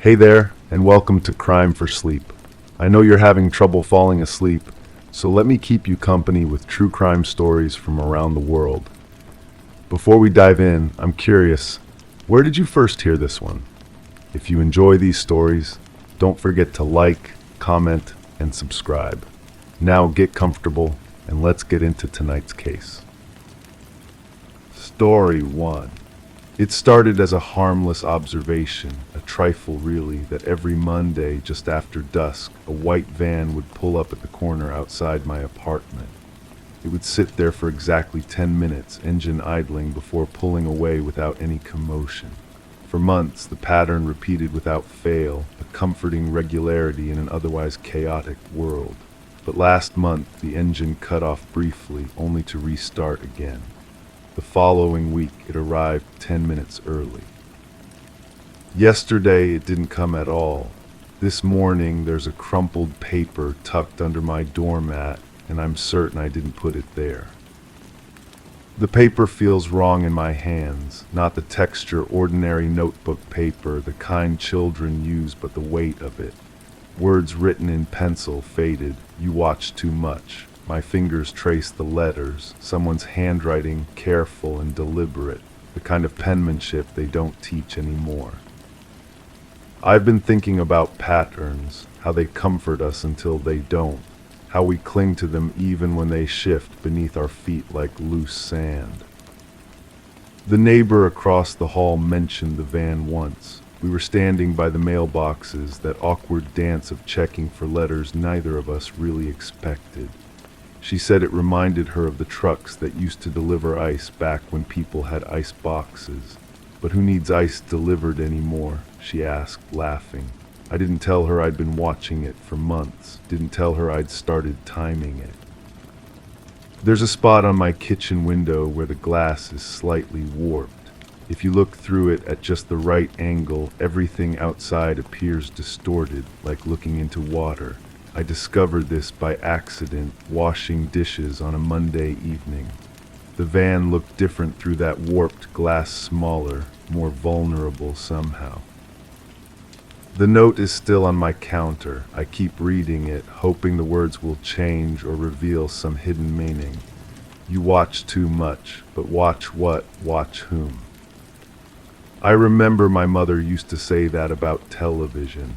Hey there, and welcome to Crime for Sleep. I know you're having trouble falling asleep, so let me keep you company with true crime stories from around the world. Before we dive in, I'm curious, where did you first hear this one? If you enjoy these stories, don't forget to like, comment, and subscribe. Now get comfortable, and let's get into tonight's case. Story 1. It started as a harmless observation, a trifle really, that every Monday just after dusk, a white van would pull up at the corner outside my apartment. It would sit there for exactly 10 minutes, engine idling, before pulling away without any commotion. For months, the pattern repeated without fail, a comforting regularity in an otherwise chaotic world. But last month, the engine cut off briefly, only to restart again. The following week, it arrived 10 minutes early. Yesterday, it didn't come at all. This morning, there's a crumpled paper tucked under my doormat, and I'm certain I didn't put it there. The paper feels wrong in my hands, not the texture ordinary notebook paper, the kind children use, but the weight of it. Words written in pencil faded. You watch too much. My fingers trace the letters, someone's handwriting, careful and deliberate, the kind of penmanship they don't teach anymore. I've been thinking about patterns, how they comfort us until they don't, how we cling to them even when they shift beneath our feet like loose sand. The neighbor across the hall mentioned the van once. We were standing by the mailboxes, that awkward dance of checking for letters neither of us really expected. She said it reminded her of the trucks that used to deliver ice back when people had ice boxes. But who needs ice delivered anymore? She asked, laughing. I didn't tell her I'd been watching it for months, didn't tell her I'd started timing it. There's a spot on my kitchen window where the glass is slightly warped. If you look through it at just the right angle, everything outside appears distorted, like looking into water. I discovered this by accident, washing dishes on a Monday evening. The van looked different through that warped glass, smaller, more vulnerable somehow. The note is still on my counter. I keep reading it, hoping the words will change or reveal some hidden meaning. You watch too much, but watch what? Watch whom? I remember my mother used to say that about television.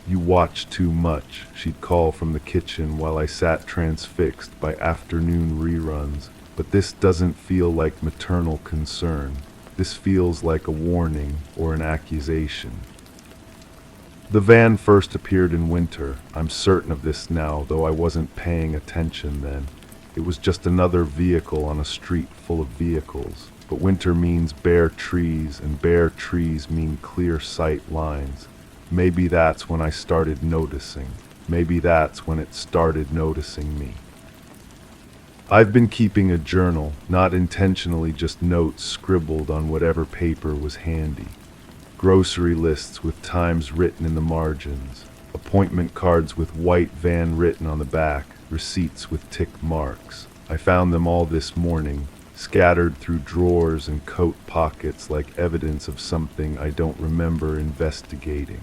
You watch too much, she'd call from the kitchen while I sat transfixed by afternoon reruns. But this doesn't feel like maternal concern. This feels like a warning or an accusation. The van first appeared in winter. I'm certain of this now, though I wasn't paying attention then. It was just another vehicle on a street full of vehicles. But winter means bare trees, and bare trees mean clear sight lines. Maybe that's when I started noticing. Maybe that's when it started noticing me. I've been keeping a journal, not intentionally, just notes scribbled on whatever paper was handy. Grocery lists with times written in the margins, appointment cards with white van written on the back, receipts with tick marks. I found them all this morning, scattered through drawers and coat pockets like evidence of something I don't remember investigating.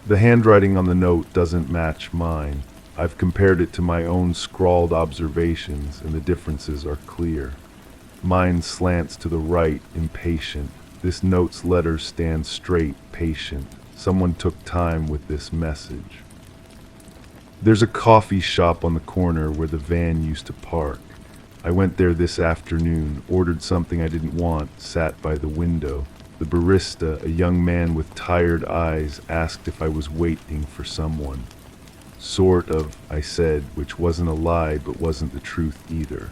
The handwriting on the note doesn't match mine. I've compared it to my own scrawled observations, and the differences are clear. Mine slants to the right, impatient. This note's letters stand straight, patient. Someone took time with this message. There's a coffee shop on the corner where the van used to park. I went there this afternoon, ordered something I didn't want, sat by the window. The barista, a young man with tired eyes, asked if I was waiting for someone. Sort of, I said, which wasn't a lie but wasn't the truth either.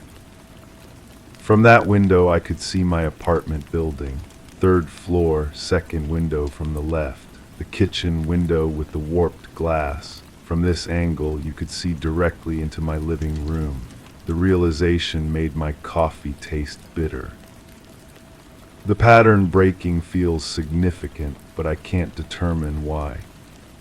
From that window I could see my apartment building. 3rd floor, 2nd window from the left. The kitchen window with the warped glass. From this angle you could see directly into my living room. The realization made my coffee taste bitter. The pattern breaking feels significant, but I can't determine why.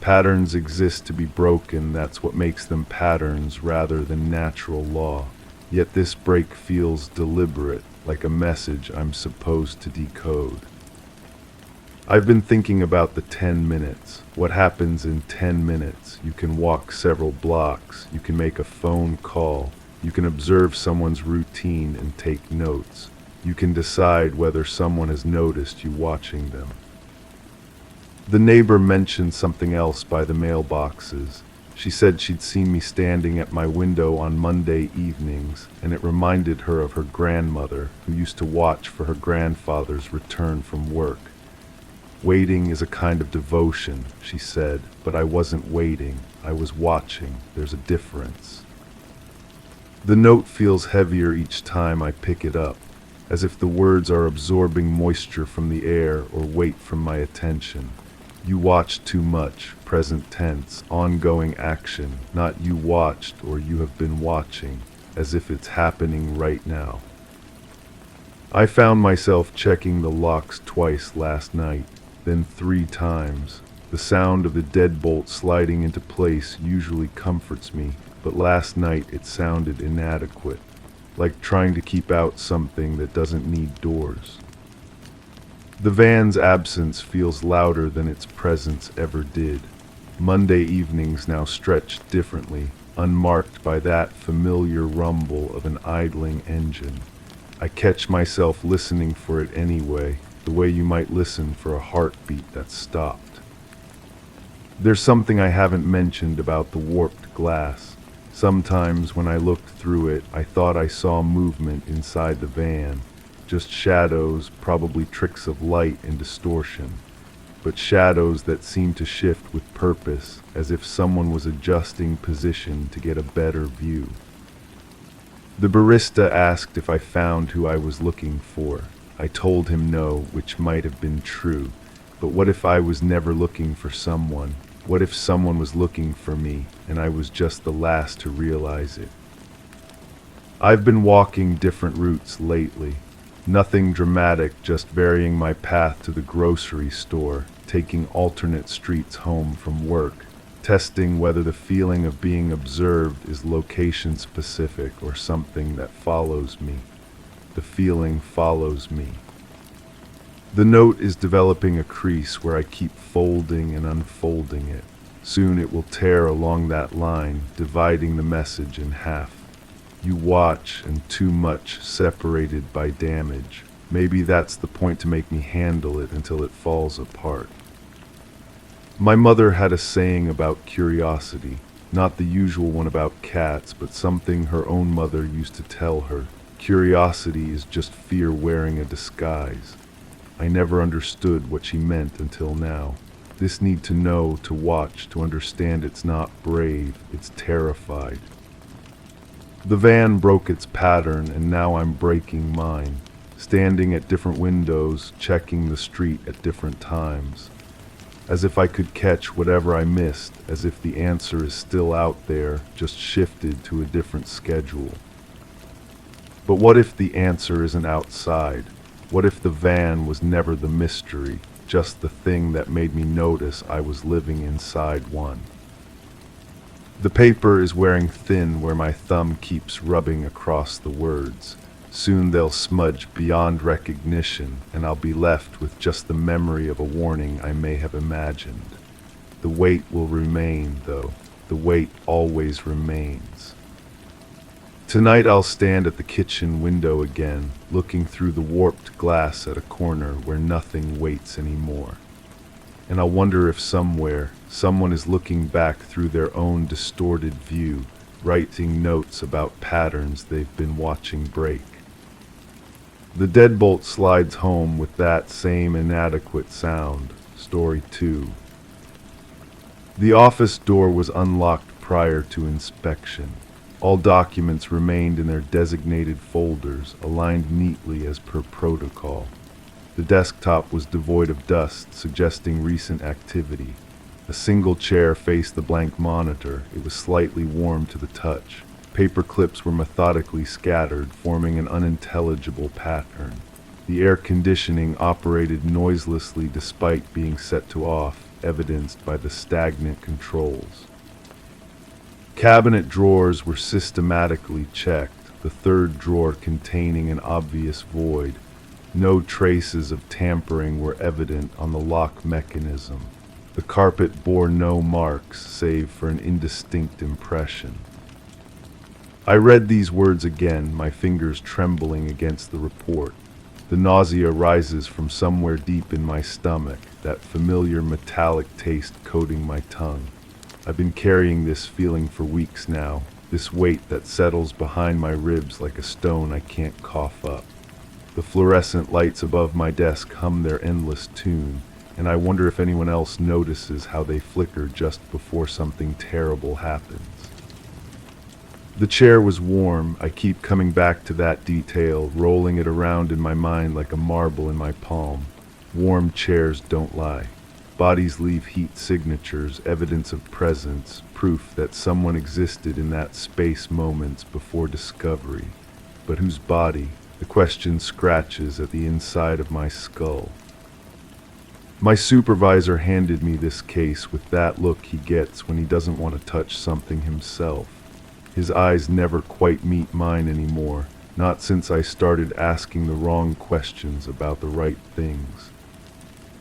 Patterns exist to be broken, that's what makes them patterns rather than natural law. Yet this break feels deliberate, like a message I'm supposed to decode. I've been thinking about the 10 minutes. What happens in 10 minutes? You can walk several blocks. You can make a phone call. You can observe someone's routine and take notes. You can decide whether someone has noticed you watching them. The neighbor mentioned something else by the mailboxes. She said she'd seen me standing at my window on Monday evenings, and it reminded her of her grandmother, who used to watch for her grandfather's return from work. Waiting is a kind of devotion, she said, but I wasn't waiting, I was watching. There's a difference. The note feels heavier each time I pick it up, as if the words are absorbing moisture from the air or weight from my attention. You watched too much, present tense, ongoing action, not you watched or you have been watching, as if it's happening right now. I found myself checking the locks twice last night, then 3 times. The sound of the deadbolt sliding into place usually comforts me, but last night it sounded inadequate, like trying to keep out something that doesn't need doors. The van's absence feels louder than its presence ever did. Monday evenings now stretch differently, unmarked by that familiar rumble of an idling engine. I catch myself listening for it anyway, the way you might listen for a heartbeat that's stopped. There's something I haven't mentioned about the warped glass. Sometimes when I looked through it, I thought I saw movement inside the van. Just shadows, probably tricks of light and distortion. But shadows that seemed to shift with purpose, as if someone was adjusting position to get a better view. The barista asked if I found who I was looking for. I told him no, which might have been true. But what if I was never looking for someone? What if someone was looking for me, and I was just the last to realize it? I've been walking different routes lately. Nothing dramatic, just varying my path to the grocery store, taking alternate streets home from work, testing whether the feeling of being observed is location-specific or something that follows me. The feeling follows me. The note is developing a crease where I keep folding and unfolding it. Soon it will tear along that line, dividing the message in half. You watch and too much separated by damage. Maybe that's the point to make me handle it until it falls apart. My mother had a saying about curiosity, not the usual one about cats, but something her own mother used to tell her. Curiosity is just fear wearing a disguise. I never understood what she meant until now. This need to know, to watch, to understand it's not brave, it's terrified. The van broke its pattern, and now I'm breaking mine, standing at different windows, checking the street at different times. As if I could catch whatever I missed, as if the answer is still out there, just shifted to a different schedule. But what if the answer isn't outside? What if the van was never the mystery, just the thing that made me notice I was living inside one? The paper is wearing thin where my thumb keeps rubbing across the words. Soon they'll smudge beyond recognition, and I'll be left with just the memory of a warning I may have imagined. The weight will remain, though. The weight always remains. Tonight I'll stand at the kitchen window again, looking through the warped glass at a corner where nothing waits anymore. And I'll wonder if somewhere, someone is looking back through their own distorted view, writing notes about patterns they've been watching break. The deadbolt slides home with that same inadequate sound. Story 2. The office door was unlocked prior to inspection. All documents remained in their designated folders, aligned neatly as per protocol. The desktop was devoid of dust, suggesting recent activity. A single chair faced the blank monitor. It was slightly warm to the touch. Paper clips were methodically scattered, forming an unintelligible pattern. The air conditioning operated noiselessly despite being set to off, evidenced by the stagnant controls. Cabinet drawers were systematically checked, the third drawer containing an obvious void. No traces of tampering were evident on the lock mechanism. The carpet bore no marks save for an indistinct impression. I read these words again, my fingers trembling against the report. The nausea rises from somewhere deep in my stomach, that familiar metallic taste coating my tongue. I've been carrying this feeling for weeks now, this weight that settles behind my ribs like a stone I can't cough up. The fluorescent lights above my desk hum their endless tune, and I wonder if anyone else notices how they flicker just before something terrible happens. The chair was warm. I keep coming back to that detail, rolling it around in my mind like a marble in my palm. Warm chairs don't lie. Bodies leave heat signatures, evidence of presence, proof that someone existed in that space moments before discovery. But whose body? The question scratches at the inside of my skull. My supervisor handed me this case with that look he gets when he doesn't want to touch something himself. His eyes never quite meet mine anymore, not since I started asking the wrong questions about the right things.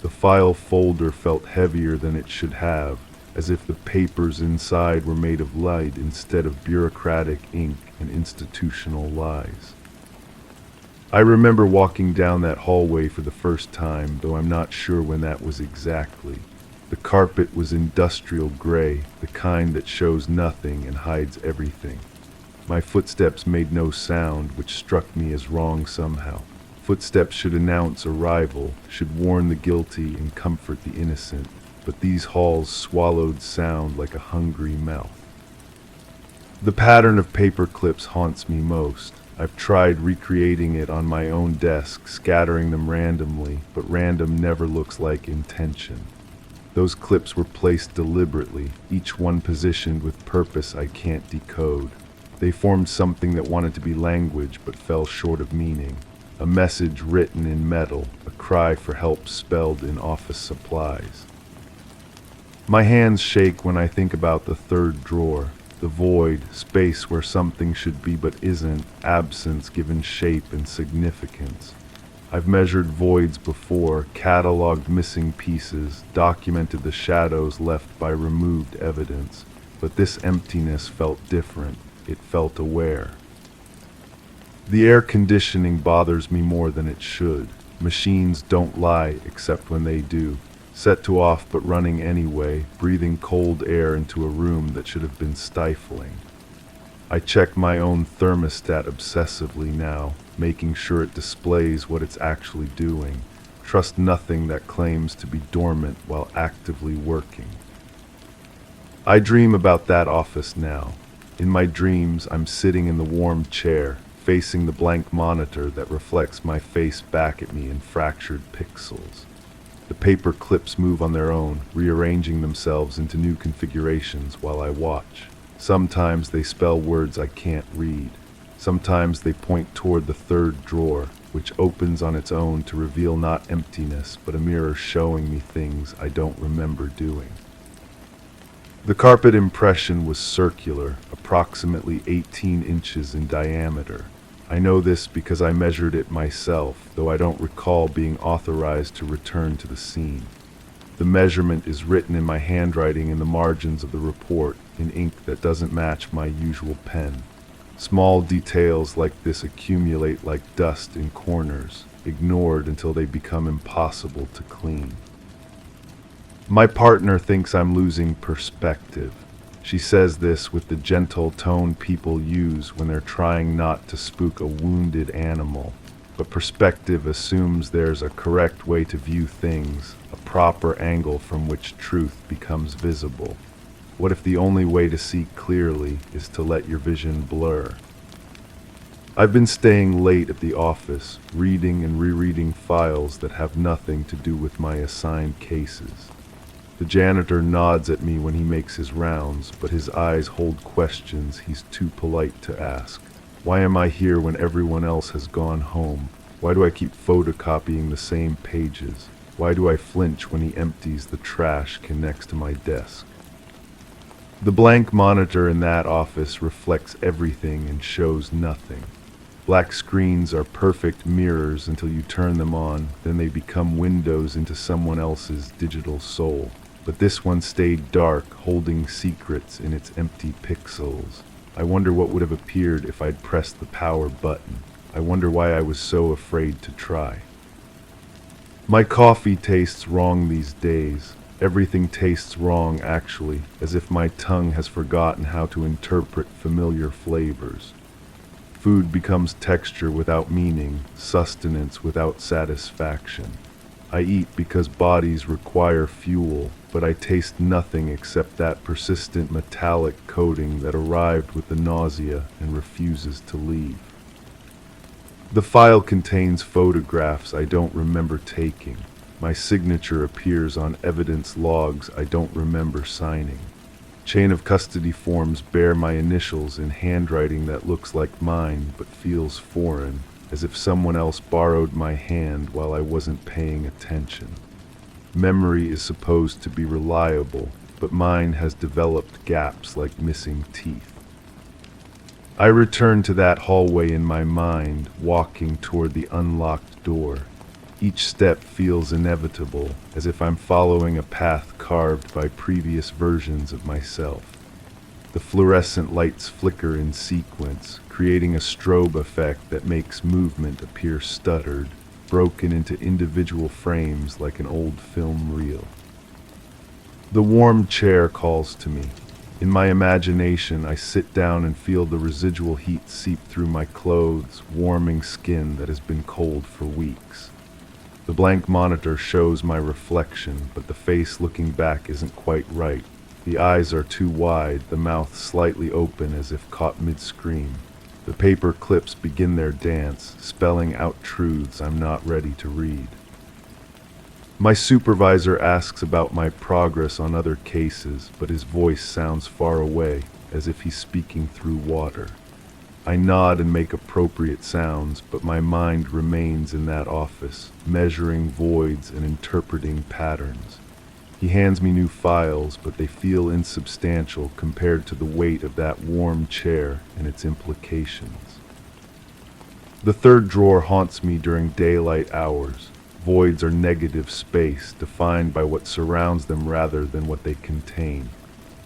The file folder felt heavier than it should have, as if the papers inside were made of light instead of bureaucratic ink and institutional lies. I remember walking down that hallway for the first time, though I'm not sure when that was exactly. The carpet was industrial gray, the kind that shows nothing and hides everything. My footsteps made no sound, which struck me as wrong somehow. Footsteps should announce arrival, should warn the guilty and comfort the innocent, but these halls swallowed sound like a hungry mouth. The pattern of paper clips haunts me most. I've tried recreating it on my own desk, scattering them randomly, but random never looks like intention. Those clips were placed deliberately, each one positioned with purpose I can't decode. They formed something that wanted to be language but fell short of meaning. A message written in metal, a cry for help spelled in office supplies. My hands shake when I think about the third drawer, the void, space where something should be but isn't, absence given shape and significance. I've measured voids before, cataloged missing pieces, documented the shadows left by removed evidence, but this emptiness felt different. It felt aware. The air conditioning bothers me more than it should. Machines don't lie except when they do. Set to off but running anyway, breathing cold air into a room that should have been stifling. I check my own thermostat obsessively now, making sure it displays what it's actually doing. Trust nothing that claims to be dormant while actively working. I dream about that office now. In my dreams, I'm sitting in the warm chair, facing the blank monitor that reflects my face back at me in fractured pixels. The paper clips move on their own, rearranging themselves into new configurations while I watch. Sometimes they spell words I can't read. Sometimes they point toward the third drawer, which opens on its own to reveal not emptiness, but a mirror showing me things I don't remember doing. The carpet impression was circular, approximately 18 inches in diameter. I know this because I measured it myself, though I don't recall being authorized to return to the scene. The measurement is written in my handwriting in the margins of the report, in ink that doesn't match my usual pen. Small details like this accumulate like dust in corners, ignored until they become impossible to clean. My partner thinks I'm losing perspective. She says this with the gentle tone people use when they're trying not to spook a wounded animal. But perspective assumes there's a correct way to view things, a proper angle from which truth becomes visible. What if the only way to see clearly is to let your vision blur? I've been staying late at the office, reading and rereading files that have nothing to do with my assigned cases. The janitor nods at me when he makes his rounds, but his eyes hold questions he's too polite to ask. Why am I here when everyone else has gone home? Why do I keep photocopying the same pages? Why do I flinch when he empties the trash can next to my desk? The blank monitor in that office reflects everything and shows nothing. Black screens are perfect mirrors until you turn them on, then they become windows into someone else's digital soul. But this one stayed dark, holding secrets in its empty pixels. I wonder what would have appeared if I'd pressed the power button. I wonder why I was so afraid to try. My coffee tastes wrong these days. Everything tastes wrong, actually, as if my tongue has forgotten how to interpret familiar flavors. Food becomes texture without meaning, sustenance without satisfaction. I eat because bodies require fuel, but I taste nothing except that persistent metallic coating that arrived with the nausea and refuses to leave. The file contains photographs I don't remember taking. My signature appears on evidence logs I don't remember signing. Chain of custody forms bear my initials in handwriting that looks like mine but feels foreign, as if someone else borrowed my hand while I wasn't paying attention. Memory is supposed to be reliable, but mine has developed gaps like missing teeth. I return to that hallway in my mind, walking toward the unlocked door. Each step feels inevitable, as if I'm following a path carved by previous versions of myself. The fluorescent lights flicker in sequence, creating a strobe effect that makes movement appear stuttered, broken into individual frames like an old film reel. The warm chair calls to me. In my imagination, I sit down and feel the residual heat seep through my clothes, warming skin that has been cold for weeks. The blank monitor shows my reflection, but the face looking back isn't quite right. The eyes are too wide, the mouth slightly open as if caught mid-scream. The paper clips begin their dance, spelling out truths I'm not ready to read. My supervisor asks about my progress on other cases, but his voice sounds far away, as if he's speaking through water. I nod and make appropriate sounds, but my mind remains in that office, measuring voids and interpreting patterns. He hands me new files, but they feel insubstantial compared to the weight of that warm chair and its implications. The third drawer haunts me during daylight hours. Voids are negative space, defined by what surrounds them rather than what they contain.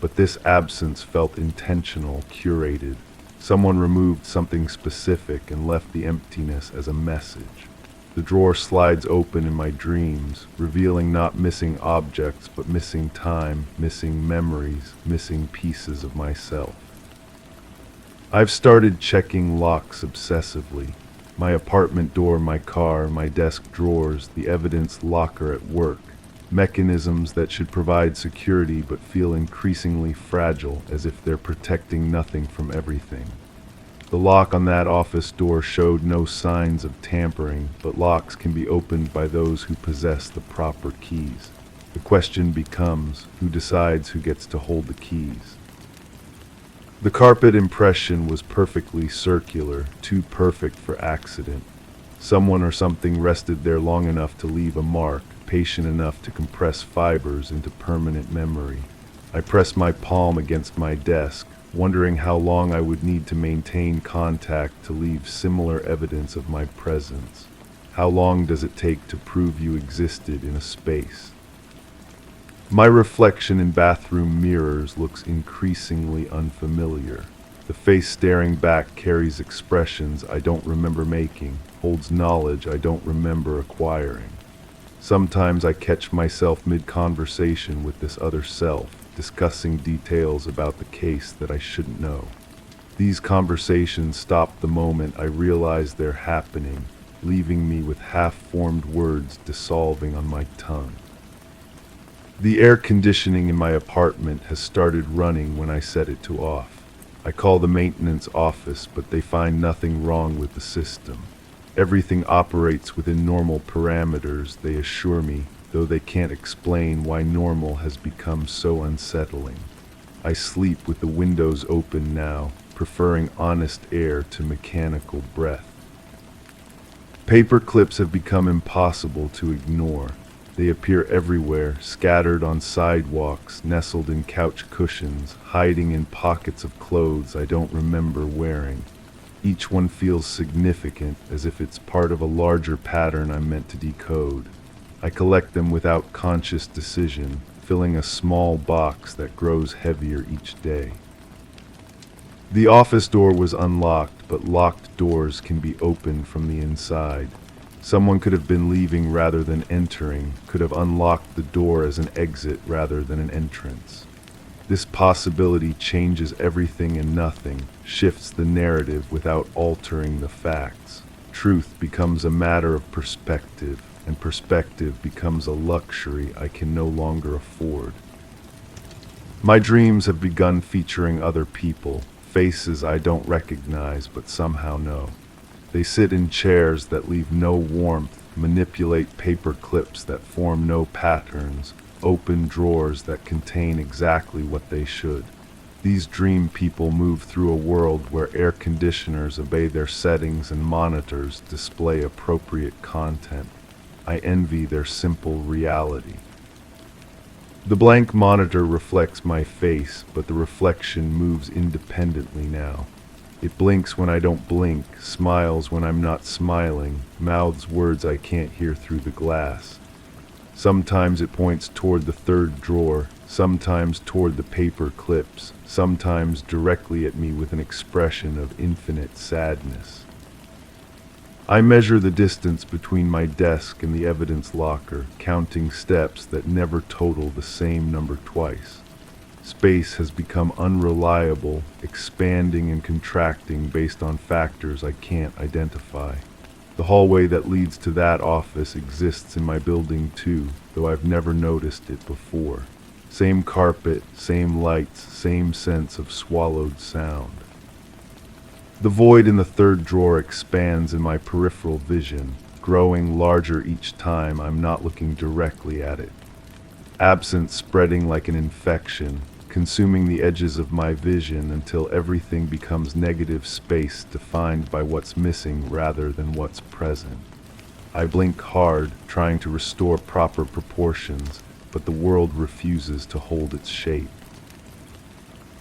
But this absence felt intentional, curated. Someone removed something specific and left the emptiness as a message. The drawer slides open in my dreams, revealing not missing objects, but missing time, missing memories, missing pieces of myself. I've started checking locks obsessively. My apartment door, my car, my desk drawers, the evidence locker at work. Mechanisms that should provide security but feel increasingly fragile, as if they're protecting nothing from everything. The lock on that office door showed no signs of tampering, but locks can be opened by those who possess the proper keys. The question becomes, who decides who gets to hold the keys? The carpet impression was perfectly circular, too perfect for accident. Someone or something rested there long enough to leave a mark, patient enough to compress fibers into permanent memory. I pressed my palm against my desk, wondering how long I would need to maintain contact to leave similar evidence of my presence. How long does it take to prove you existed in a space? My reflection in bathroom mirrors looks increasingly unfamiliar. The face staring back carries expressions I don't remember making, holds knowledge I don't remember acquiring. Sometimes I catch myself mid-conversation with this other self, discussing details about the case that I shouldn't know. These conversations stop the moment I realize they're happening, leaving me with half-formed words dissolving on my tongue. The air conditioning in my apartment has started running when I set it to off. I call the maintenance office, but they find nothing wrong with the system. Everything operates within normal parameters, they assure me, though they can't explain why normal has become so unsettling. I sleep with the windows open now, preferring honest air to mechanical breath. Paper clips have become impossible to ignore. They appear everywhere, scattered on sidewalks, nestled in couch cushions, hiding in pockets of clothes I don't remember wearing. Each one feels significant, as if it's part of a larger pattern I'm meant to decode. I collect them without conscious decision, filling a small box that grows heavier each day. The office door was unlocked, but locked doors can be opened from the inside. Someone could have been leaving rather than entering, could have unlocked the door as an exit rather than an entrance. This possibility changes everything and nothing, shifts the narrative without altering the facts. Truth becomes a matter of perspective, and perspective becomes a luxury I can no longer afford. My dreams have begun featuring other people, faces I don't recognize but somehow know. They sit in chairs that leave no warmth, manipulate paper clips that form no patterns, open drawers that contain exactly what they should. These dream people move through a world where air conditioners obey their settings and monitors display appropriate content. I envy their simple reality. The blank monitor reflects my face, but the reflection moves independently now. It blinks when I don't blink, smiles when I'm not smiling, mouths words I can't hear through the glass. Sometimes it points toward the third drawer, sometimes toward the paper clips, sometimes directly at me with an expression of infinite sadness. I measure the distance between my desk and the evidence locker, counting steps that never total the same number twice. Space has become unreliable, expanding and contracting based on factors I can't identify. The hallway that leads to that office exists in my building too, though I've never noticed it before. Same carpet, same lights, same sense of swallowed sound. The void in the third drawer expands in my peripheral vision, growing larger each time I'm not looking directly at it. Absence spreading like an infection, consuming the edges of my vision until everything becomes negative space defined by what's missing rather than what's present. I blink hard, trying to restore proper proportions, but the world refuses to hold its shape.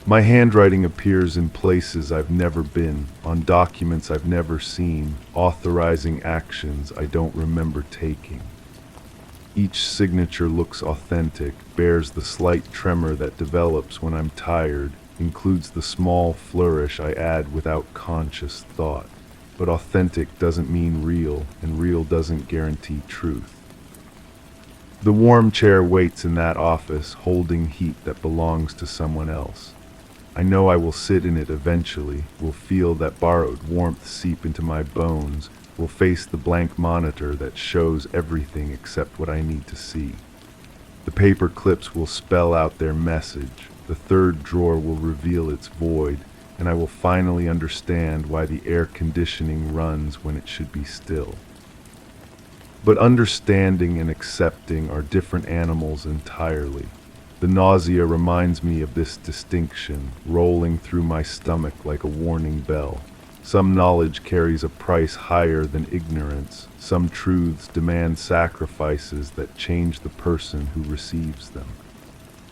My handwriting appears in places I've never been, on documents I've never seen, authorizing actions I don't remember taking. Each signature looks authentic, bears the slight tremor that develops when I'm tired, includes the small flourish I add without conscious thought. But authentic doesn't mean real, and real doesn't guarantee truth. The warm chair waits in that office, holding heat that belongs to someone else. I know I will sit in it eventually, will feel that borrowed warmth seep into my bones, will face the blank monitor that shows everything except what I need to see. The paper clips will spell out their message, the third drawer will reveal its void, and I will finally understand why the air conditioning runs when it should be still. But understanding and accepting are different animals entirely. The nausea reminds me of this distinction, rolling through my stomach like a warning bell. Some knowledge carries a price higher than ignorance. Some truths demand sacrifices that change the person who receives them.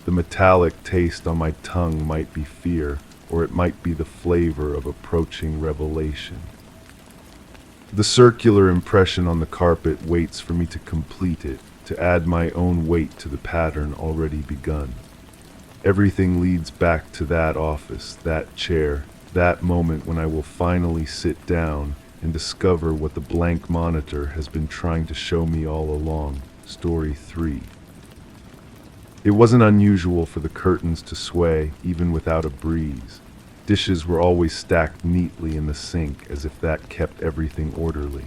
The metallic taste on my tongue might be fear, or it might be the flavor of approaching revelation. The circular impression on the carpet waits for me to complete it, to add my own weight to the pattern already begun. Everything leads back to that office, that chair, that moment when I will finally sit down and discover what the blank monitor has been trying to show me all along. Story 3. It wasn't unusual for the curtains to sway, even without a breeze. Dishes were always stacked neatly in the sink, as if that kept everything orderly.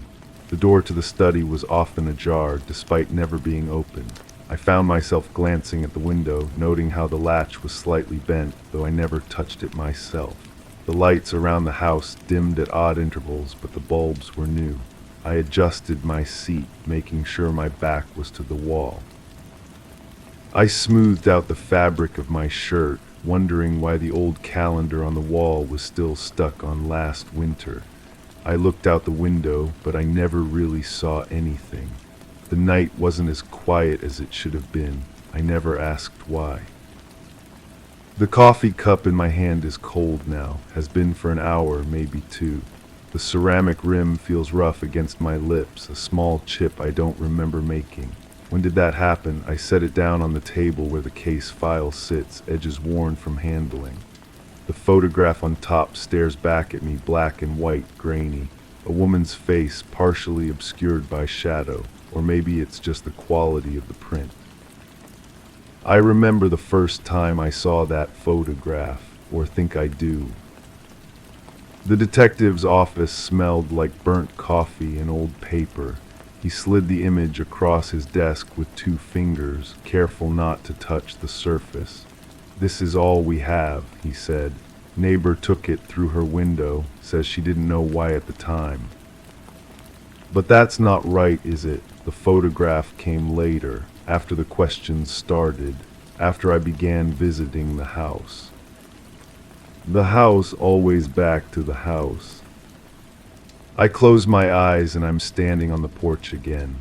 The door to the study was often ajar, despite never being opened. I found myself glancing at the window, noting how the latch was slightly bent, though I never touched it myself. The lights around the house dimmed at odd intervals, but the bulbs were new. I adjusted my seat, making sure my back was to the wall. I smoothed out the fabric of my shirt, wondering why the old calendar on the wall was still stuck on last winter. I looked out the window, but I never really saw anything. The night wasn't as quiet as it should have been. I never asked why. The coffee cup in my hand is cold now, has been for an hour, maybe 2. The ceramic rim feels rough against my lips, a small chip I don't remember making. When did that happen? I set it down on the table where the case file sits, edges worn from handling. The photograph on top stares back at me, black and white, grainy. A woman's face partially obscured by shadow, or maybe it's just the quality of the print. I remember the first time I saw that photograph, or think I do. The detective's office smelled like burnt coffee and old paper. He slid the image across his desk with 2 fingers, careful not to touch the surface. "This is all we have," he said. "Neighbor took it through her window, says she didn't know why at the time." But that's not right, is it? The photograph came later, after the questions started, after I began visiting the house. The house, always back to the house. I close my eyes and I'm standing on the porch again.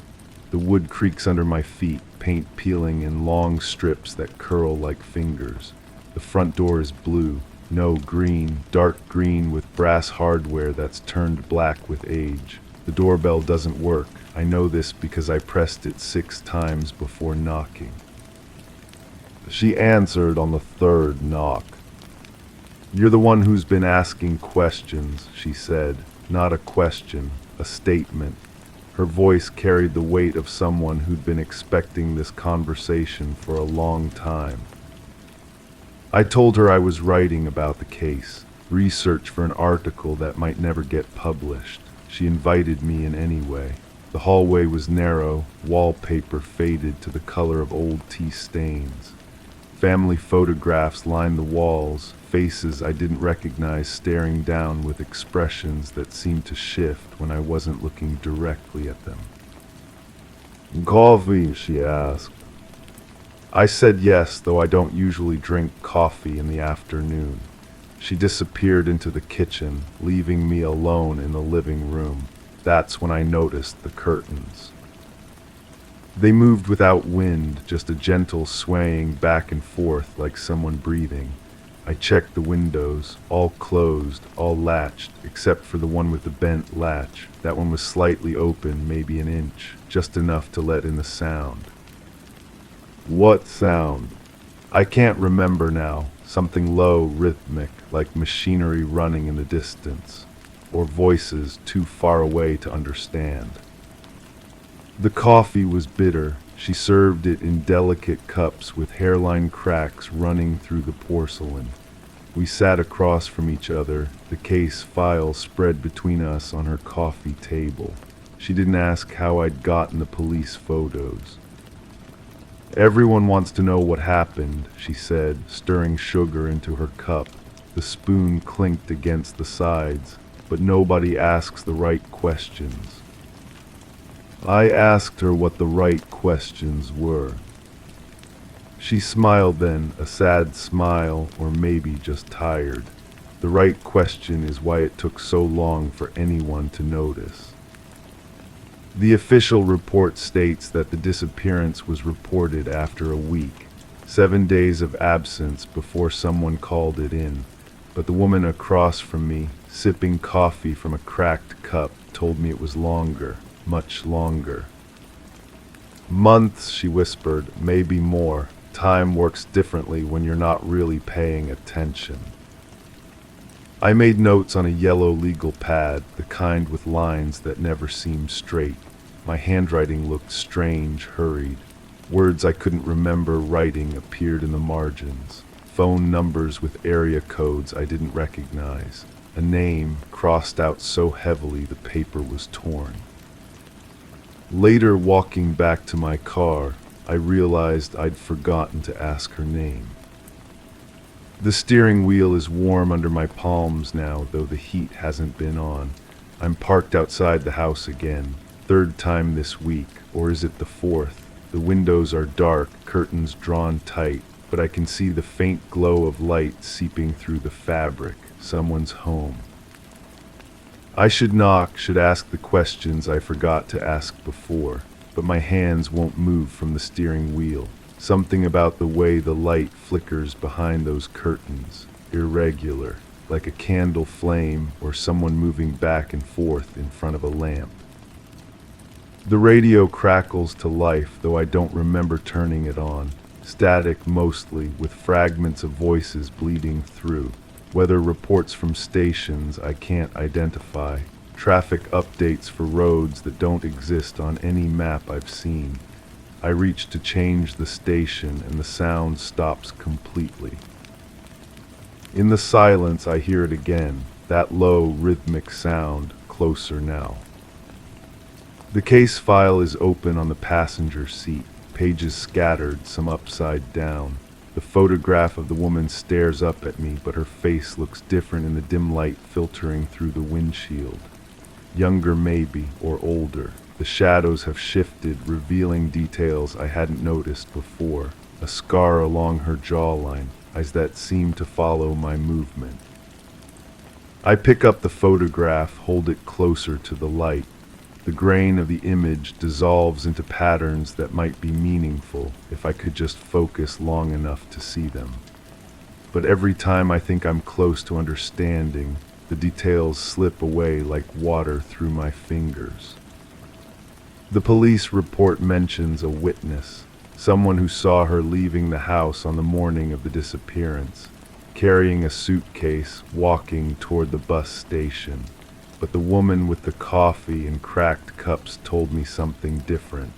The wood creaks under my feet, paint peeling in long strips that curl like fingers. The front door is blue, no, green, dark green with brass hardware that's turned black with age. The doorbell doesn't work. I know this because I pressed it 6 times before knocking. She answered on the 3rd knock. "You're the one who's been asking questions," she said. Not a question, a statement. Her voice carried the weight of someone who'd been expecting this conversation for a long time. I told her I was writing about the case, research for an article that might never get published. She invited me in anyway. The hallway was narrow, wallpaper faded to the color of old tea stains. Family photographs lined the walls, faces I didn't recognize staring down with expressions that seemed to shift when I wasn't looking directly at them. "Coffee?" she asked. I said yes, though I don't usually drink coffee in the afternoon. She disappeared into the kitchen, leaving me alone in the living room. That's when I noticed the curtains. They moved without wind, just a gentle swaying back and forth like someone breathing. I checked the windows, all closed, all latched, except for the one with the bent latch. That one was slightly open, maybe an inch, just enough to let in the sound. What sound? I can't remember now. Something low, rhythmic, like machinery running in the distance, or voices too far away to understand. The coffee was bitter. She served it in delicate cups with hairline cracks running through the porcelain. We sat across from each other, the case file spread between us on her coffee table. She didn't ask how I'd gotten the police photos. "Everyone wants to know what happened," she said, stirring sugar into her cup. The spoon clinked against the sides, but nobody asks the right questions. I asked her what the right questions were. She smiled then, a sad smile, or maybe just tired. The right question is why it took so long for anyone to notice. The official report states that the disappearance was reported after a week, 7 days of absence before someone called it in. But the woman across from me, sipping coffee from a cracked cup, told me it was longer, much longer. "Months," she whispered, "maybe more. Time works differently when you're not really paying attention." I made notes on a yellow legal pad, the kind with lines that never seemed straight. My handwriting looked strange, hurried. Words I couldn't remember writing appeared in the margins. Phone numbers with area codes I didn't recognize. A name crossed out so heavily the paper was torn. Later, walking back to my car, I realized I'd forgotten to ask her name. The steering wheel is warm under my palms now, though the heat hasn't been on. I'm parked outside the house again, 3rd time this week, or is it the 4th? The windows are dark, curtains drawn tight, but I can see the faint glow of light seeping through the fabric. Someone's home. I should knock, should ask the questions I forgot to ask before, but my hands won't move from the steering wheel. Something about the way the light flickers behind those curtains, irregular, like a candle flame or someone moving back and forth in front of a lamp. The radio crackles to life, though I don't remember turning it on. Static mostly, with fragments of voices bleeding through. Weather reports from stations I can't identify. Traffic updates for roads that don't exist on any map I've seen. I reach to change the station and the sound stops completely. In the silence I hear it again, that low rhythmic sound, closer now. The case file is open on the passenger seat, pages scattered, some upside down. The photograph of the woman stares up at me, but her face looks different in the dim light filtering through the windshield. Younger maybe, or older. The shadows have shifted, revealing details I hadn't noticed before. A scar along her jawline, eyes that seem to follow my movement. I pick up the photograph, hold it closer to the light. The grain of the image dissolves into patterns that might be meaningful if I could just focus long enough to see them. But every time I think I'm close to understanding, the details slip away like water through my fingers. The police report mentions a witness, someone who saw her leaving the house on the morning of the disappearance, carrying a suitcase, walking toward the bus station. But the woman with the coffee and cracked cups told me something different.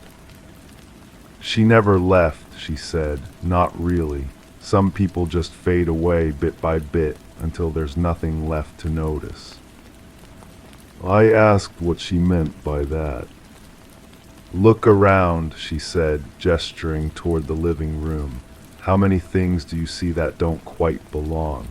She never left, she said, not really. Some people just fade away bit by bit until there's nothing left to notice. I asked what she meant by that. Look around, she said, gesturing toward the living room. How many things do you see that don't quite belong?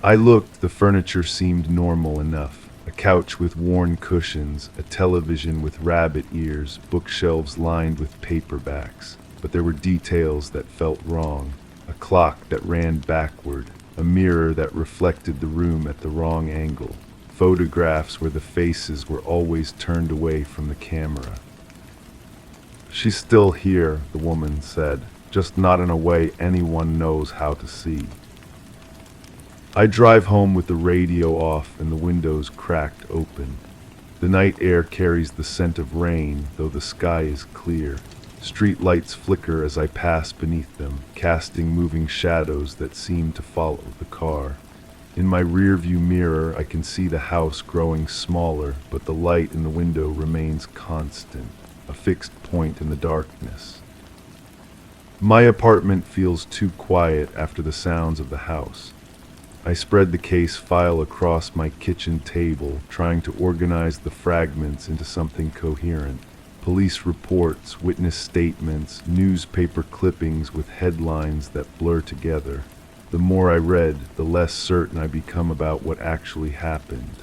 I looked, the furniture seemed normal enough. A couch with worn cushions, a television with rabbit ears, bookshelves lined with paperbacks. But there were details that felt wrong. A clock that ran backward, a mirror that reflected the room at the wrong angle, photographs where the faces were always turned away from the camera. She's still here, the woman said, just not in a way anyone knows how to see. I drive home with the radio off and the windows cracked open. The night air carries the scent of rain, though the sky is clear. Street lights flicker as I pass beneath them, casting moving shadows that seem to follow the car. In my rearview mirror, I can see the house growing smaller, but the light in the window remains constant, a fixed point in the darkness. My apartment feels too quiet after the sounds of the house. I spread the case file across my kitchen table, trying to organize the fragments into something coherent. Police reports, witness statements, newspaper clippings with headlines that blur together. The more I read, the less certain I become about what actually happened.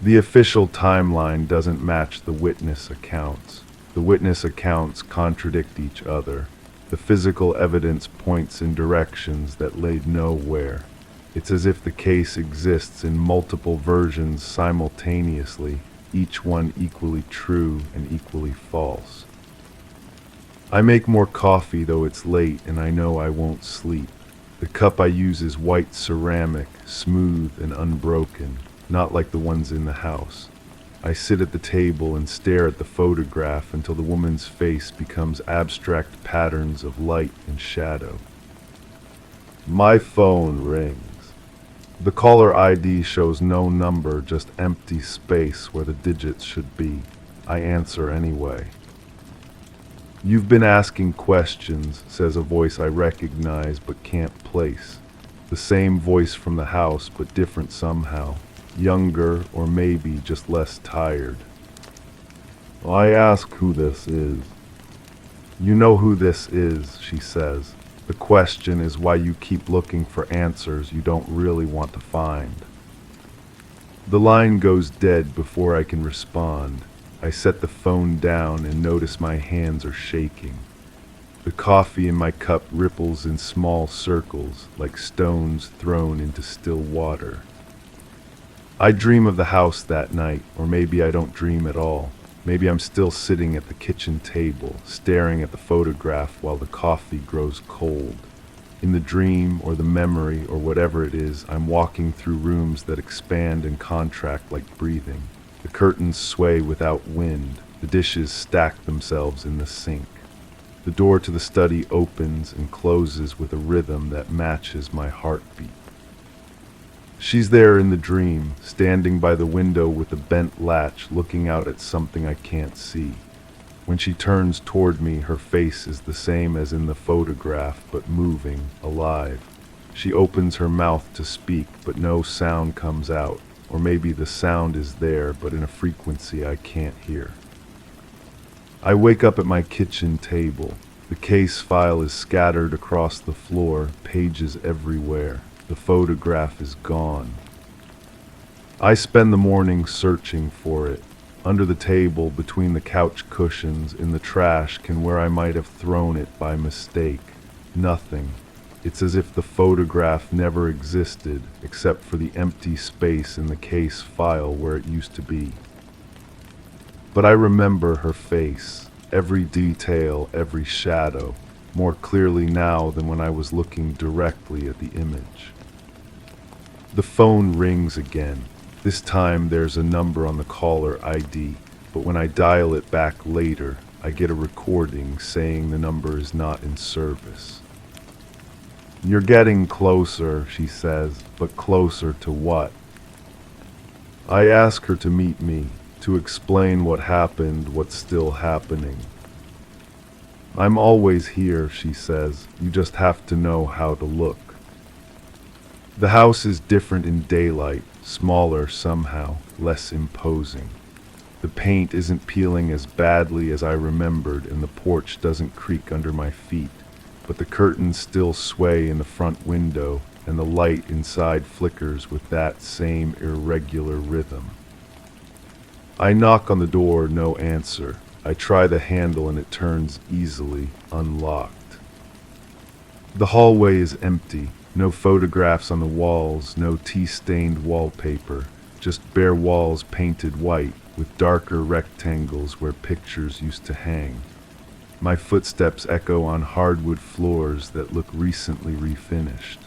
The official timeline doesn't match the witness accounts. The witness accounts contradict each other. The physical evidence points in directions that lead nowhere. It's as if the case exists in multiple versions simultaneously, each one equally true and equally false. I make more coffee, though it's late and I know I won't sleep. The cup I use is white ceramic, smooth and unbroken, not like the ones in the house. I sit at the table and stare at the photograph until the woman's face becomes abstract patterns of light and shadow. My phone rings. The caller ID shows no number, just empty space where the digits should be. I answer anyway. You've been asking questions, says a voice I recognize but can't place. The same voice from the house, but different somehow. Younger, or maybe just less tired. I ask who this is. You know who this is, she says. The question is why you keep looking for answers you don't really want to find. The line goes dead before I can respond. I set the phone down and notice my hands are shaking. The coffee in my cup ripples in small circles, like stones thrown into still water. I dream of the house that night, or maybe I don't dream at all. Maybe I'm still sitting at the kitchen table, staring at the photograph while the coffee grows cold. In the dream or the memory or whatever it is, I'm walking through rooms that expand and contract like breathing. The curtains sway without wind. The dishes stack themselves in the sink. The door to the study opens and closes with a rhythm that matches my heartbeat. She's there in the dream, standing by the window with a bent latch, looking out at something I can't see. When she turns toward me, her face is the same as in the photograph, but moving, alive. She opens her mouth to speak, but no sound comes out. Or maybe the sound is there, but in a frequency I can't hear. I wake up at my kitchen table. The case file is scattered across the floor, pages everywhere. The photograph is gone. I spend the morning searching for it. Under the table, between the couch cushions, in the trash can where I might have thrown it by mistake. Nothing. It's as if the photograph never existed, except for the empty space in the case file where it used to be. But I remember her face, every detail, every shadow, more clearly now than when I was looking directly at the image. The phone rings again. This time there's a number on the caller ID, but when I dial it back later, I get a recording saying the number is not in service. "You're getting closer," she says, "but closer to what?" I ask her to meet me, to explain what happened, what's still happening. "I'm always here," she says, "you just have to know how to look." The house is different in daylight, smaller somehow, less imposing. The paint isn't peeling as badly as I remembered, and the porch doesn't creak under my feet, but the curtains still sway in the front window, and the light inside flickers with that same irregular rhythm. I knock on the door, no answer. I try the handle and it turns easily, unlocked. The hallway is empty. No photographs on the walls, no tea-stained wallpaper, just bare walls painted white with darker rectangles where pictures used to hang. My footsteps echo on hardwood floors that look recently refinished.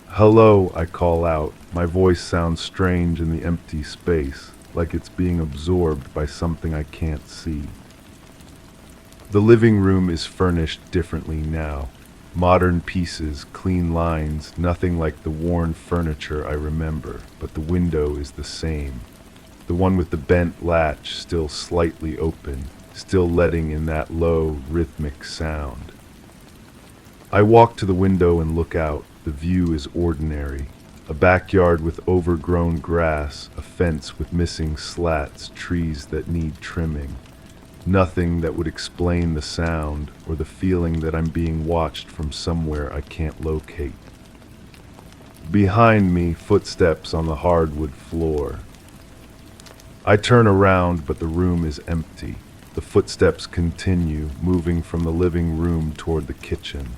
"Hello," I call out. My voice sounds strange in the empty space, like it's being absorbed by something I can't see. The living room is furnished differently now. Modern pieces, clean lines, nothing like the worn furniture I remember, but the window is the same. The one with the bent latch still slightly open, still letting in that low, rhythmic sound. I walk to the window and look out. The view is ordinary. A backyard with overgrown grass, a fence with missing slats, trees that need trimming. Nothing that would explain the sound or the feeling that I'm being watched from somewhere I can't locate. Behind me, footsteps on the hardwood floor. I turn around, but the room is empty. The footsteps continue, moving from the living room toward the kitchen.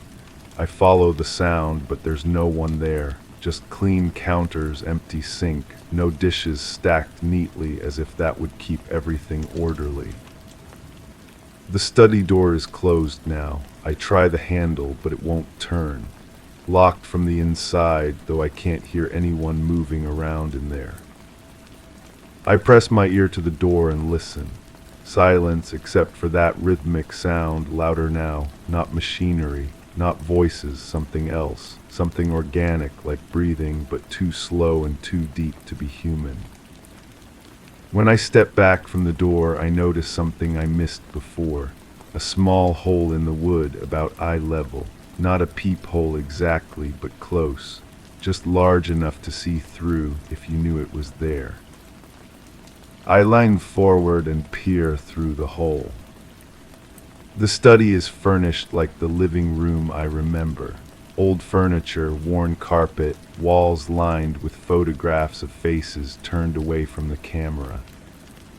I follow the sound, but there's no one there. Just clean counters, empty sink, no dishes stacked neatly as if that would keep everything orderly. The study door is closed now. I try the handle, but it won't turn. Locked from the inside, though I can't hear anyone moving around in there. I press my ear to the door and listen. Silence except for that rhythmic sound, louder now, not machinery, not voices, something else, something organic like breathing, but too slow and too deep to be human. When I step back from the door, I notice something I missed before. A small hole in the wood about eye level. Not a peephole exactly, but close. Just large enough to see through if you knew it was there. I lean forward and peer through the hole. The study is furnished like the living room I remember. Old furniture, worn carpet, walls lined with photographs of faces turned away from the camera.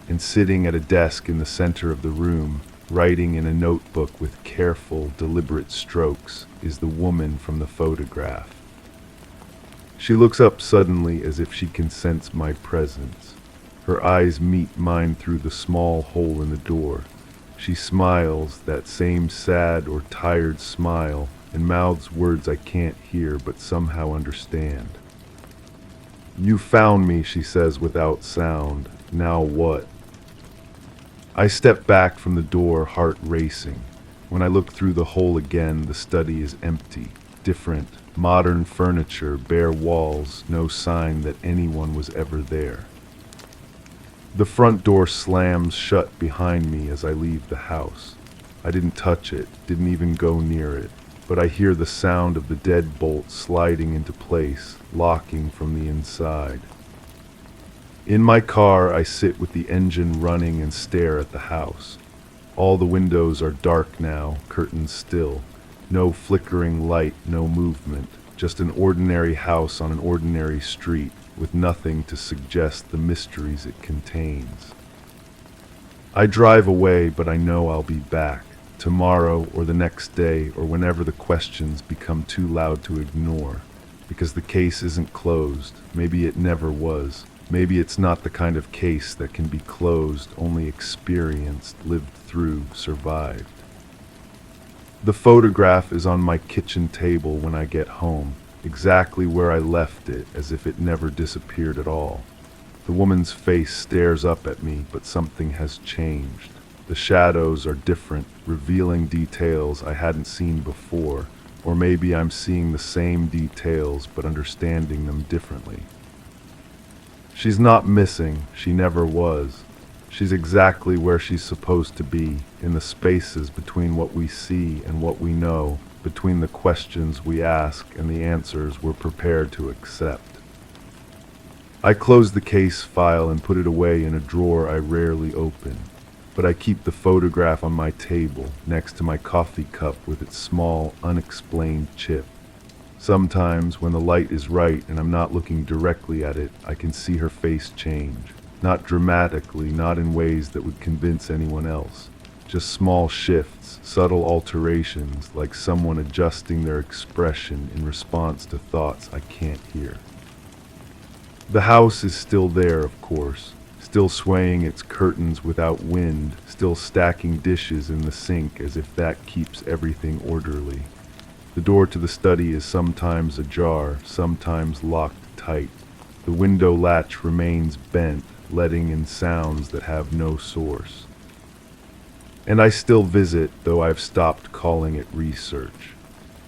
And sitting at a desk in the center of the room, writing in a notebook with careful, deliberate strokes, is the woman from the photograph. She looks up suddenly as if she can sense my presence. Her eyes meet mine through the small hole in the door. She smiles, that same sad or tired smile, and mouths words I can't hear but somehow understand. "You found me," she says without sound. "Now what?" I step back from the door, heart racing. When I look through the hole again, the study is empty, different, modern furniture, bare walls, no sign that anyone was ever there. The front door slams shut behind me as I leave the house. I didn't touch it, didn't even go near it, but I hear the sound of the deadbolt sliding into place, locking from the inside. In my car, I sit with the engine running and stare at the house. All the windows are dark now, curtains still. No flickering light, no movement. Just an ordinary house on an ordinary street, with nothing to suggest the mysteries it contains. I drive away, but I know I'll be back. Tomorrow, or the next day, or whenever the questions become too loud to ignore. Because the case isn't closed. Maybe it never was. Maybe it's not the kind of case that can be closed, only experienced, lived through, survived. The photograph is on my kitchen table when I get home, exactly where I left it, as if it never disappeared at all. The woman's face stares up at me, but something has changed. The shadows are different, revealing details I hadn't seen before, or maybe I'm seeing the same details but understanding them differently. She's not missing, she never was. She's exactly where she's supposed to be, in the spaces between what we see and what we know, between the questions we ask and the answers we're prepared to accept. I close the case file and put it away in a drawer I rarely open, but I keep the photograph on my table, next to my coffee cup with its small, unexplained chip. Sometimes, when the light is right and I'm not looking directly at it, I can see her face change. Not dramatically, not in ways that would convince anyone else. Just small shifts, subtle alterations, like someone adjusting their expression in response to thoughts I can't hear. The house is still there, of course, still swaying its curtains without wind, still stacking dishes in the sink as if that keeps everything orderly. The door to the study is sometimes ajar, sometimes locked tight. The window latch remains bent, letting in sounds that have no source. And I still visit, though I've stopped calling it research.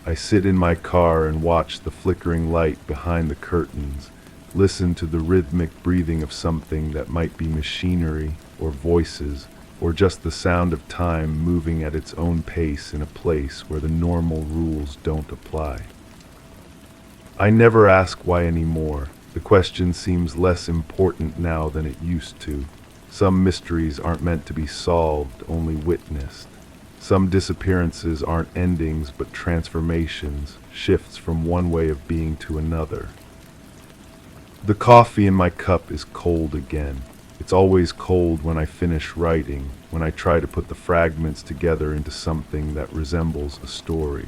I sit in my car and watch the flickering light behind the curtains, listen to the rhythmic breathing of something that might be machinery or voices, or just the sound of time moving at its own pace in a place where the normal rules don't apply. I never ask why anymore. The question seems less important now than it used to. Some mysteries aren't meant to be solved, only witnessed. Some disappearances aren't endings but transformations, shifts from one way of being to another. The coffee in my cup is cold again. It's always cold when I finish writing, when I try to put the fragments together into something that resembles a story.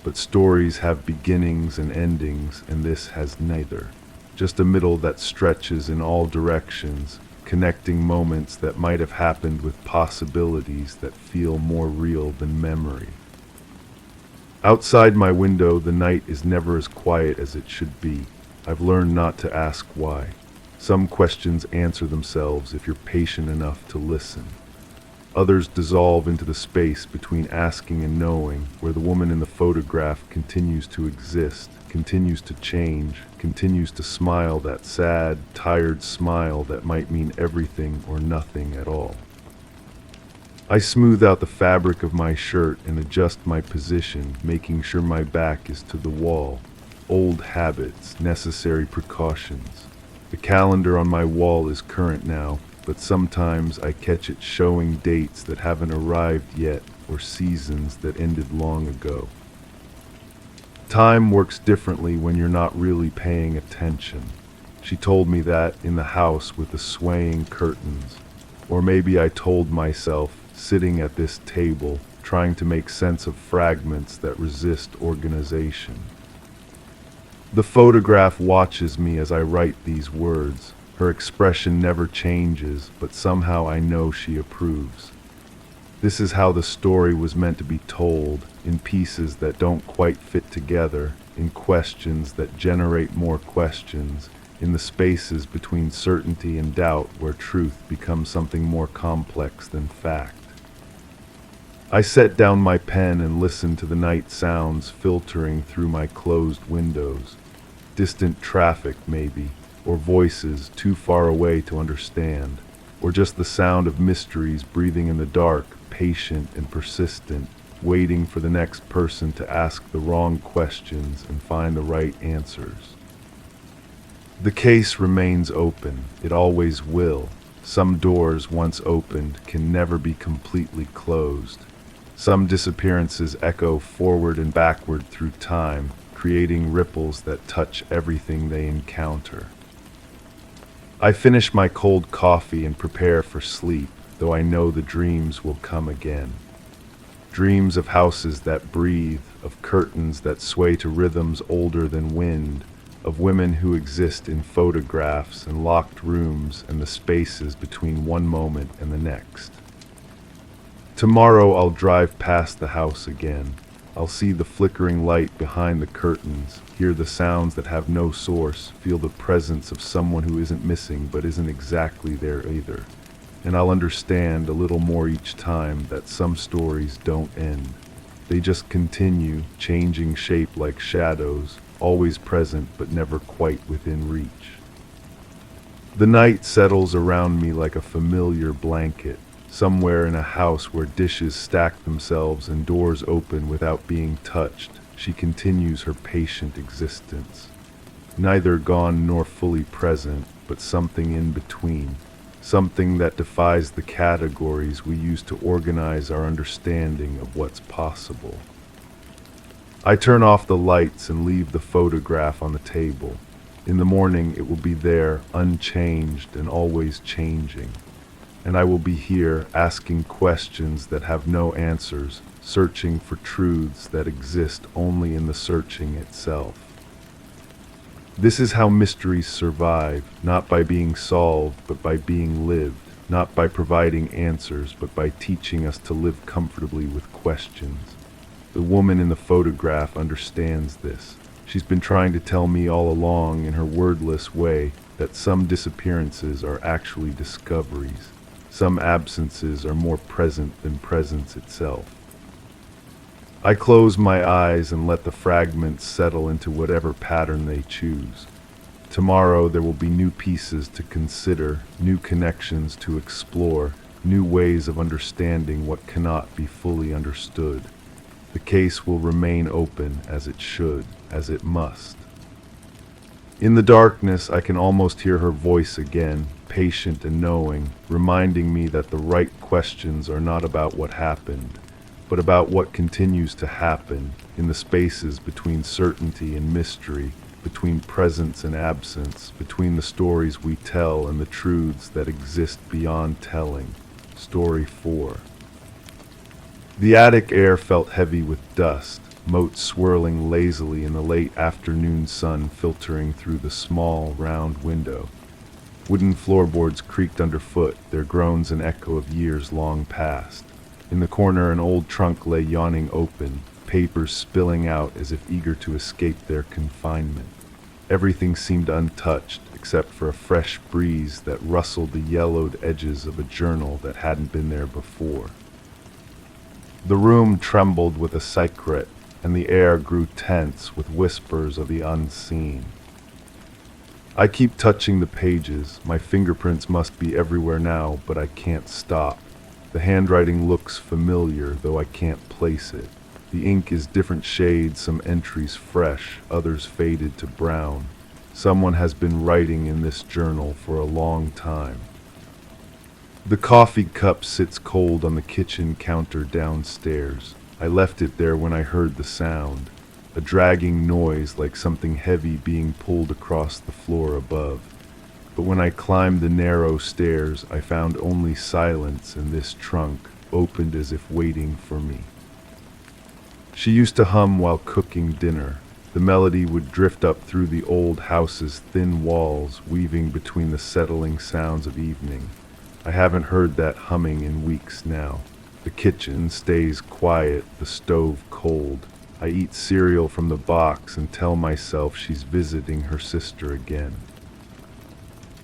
But stories have beginnings and endings, and this has neither. Just a middle that stretches in all directions, connecting moments that might have happened with possibilities that feel more real than memory. Outside my window, the night is never as quiet as it should be. I've learned not to ask why. Some questions answer themselves if you're patient enough to listen. Others dissolve into the space between asking and knowing, where the woman in the photograph continues to exist, continues to change, continues to smile that sad, tired smile that might mean everything or nothing at all. I smooth out the fabric of my shirt and adjust my position, making sure my back is to the wall. Old habits, necessary precautions. The calendar on my wall is current now, but sometimes I catch it showing dates that haven't arrived yet or seasons that ended long ago. Time works differently when you're not really paying attention. She told me that in the house with the swaying curtains. Or maybe I told myself, sitting at this table, trying to make sense of fragments that resist organization. The photograph watches me as I write these words. Her expression never changes, but somehow I know she approves. This is how the story was meant to be told, in pieces that don't quite fit together, in questions that generate more questions, in the spaces between certainty and doubt where truth becomes something more complex than fact. I set down my pen and listened to the night sounds filtering through my closed windows. Distant traffic, maybe, or voices too far away to understand, or just the sound of mysteries breathing in the dark, patient and persistent, waiting for the next person to ask the wrong questions and find the right answers. The case remains open. It always will. Some doors, once opened, can never be completely closed. Some disappearances echo forward and backward through time, creating ripples that touch everything they encounter. I finish my cold coffee and prepare for sleep, though I know the dreams will come again. Dreams of houses that breathe, of curtains that sway to rhythms older than wind, of women who exist in photographs and locked rooms and the spaces between one moment and the next. Tomorrow I'll drive past the house again. I'll see the flickering light behind the curtains, hear the sounds that have no source, feel the presence of someone who isn't missing but isn't exactly there either. And I'll understand a little more each time that some stories don't end. They just continue, changing shape like shadows, always present but never quite within reach. The night settles around me like a familiar blanket, somewhere in a house where dishes stack themselves and doors open without being touched. She continues her patient existence. Neither gone nor fully present, but something in between. Something that defies the categories we use to organize our understanding of what's possible. I turn off the lights and leave the photograph on the table. In the morning it will be there, unchanged and always changing. And I will be here asking questions that have no answers, searching for truths that exist only in the searching itself. This is how mysteries survive, not by being solved, but by being lived, not by providing answers, but by teaching us to live comfortably with questions. The woman in the photograph understands this. She's been trying to tell me all along in her wordless way that some disappearances are actually discoveries. Some absences are more present than presence itself. I close my eyes and let the fragments settle into whatever pattern they choose. Tomorrow there will be new pieces to consider, new connections to explore, new ways of understanding what cannot be fully understood. The case will remain open as it should, as it must. In the darkness, I can almost hear her voice again, patient and knowing, reminding me that the right questions are not about what happened, but about what continues to happen in the spaces between certainty and mystery, between presence and absence, between the stories we tell and the truths that exist beyond telling. Story 4. The attic air felt heavy with dust, motes swirling lazily in the late afternoon sun filtering through the small, round window. Wooden floorboards creaked underfoot, their groans an echo of years long past. In the corner, an old trunk lay yawning open, papers spilling out as if eager to escape their confinement. Everything seemed untouched, except for a fresh breeze that rustled the yellowed edges of a journal that hadn't been there before. The room trembled with a secret, and the air grew tense with whispers of the unseen. I keep touching the pages. My fingerprints must be everywhere now, but I can't stop. The handwriting looks familiar, though I can't place it. The ink is different shades, some entries fresh, others faded to brown. Someone has been writing in this journal for a long time. The coffee cup sits cold on the kitchen counter downstairs. I left it there when I heard the sound, a dragging noise like something heavy being pulled across the floor above. But when I climbed the narrow stairs, I found only silence in this trunk, opened as if waiting for me. She used to hum while cooking dinner. The melody would drift up through the old house's thin walls, weaving between the settling sounds of evening. I haven't heard that humming in weeks now. The kitchen stays quiet, the stove cold. I eat cereal from the box and tell myself she's visiting her sister again.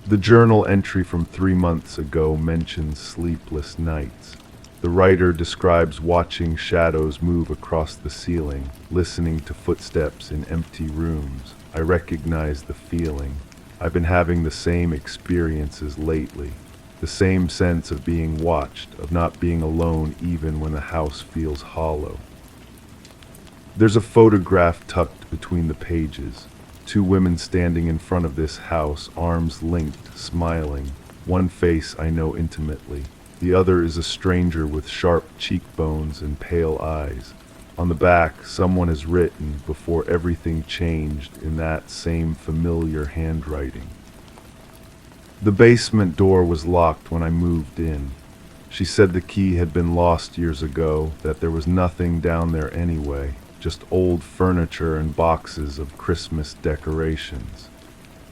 The journal entry from 3 months ago mentions sleepless nights. The writer describes watching shadows move across the ceiling, listening to footsteps in empty rooms. I recognize the feeling. I've been having the same experiences lately. The same sense of being watched, of not being alone even when the house feels hollow. There's a photograph tucked between the pages. 2 women standing in front of this house, arms linked, smiling. One face I know intimately. The other is a stranger with sharp cheekbones and pale eyes. On the back, someone has written, "Before everything changed," in that same familiar handwriting. The basement door was locked when I moved in. She said the key had been lost years ago, that there was nothing down there anyway, just old furniture and boxes of Christmas decorations.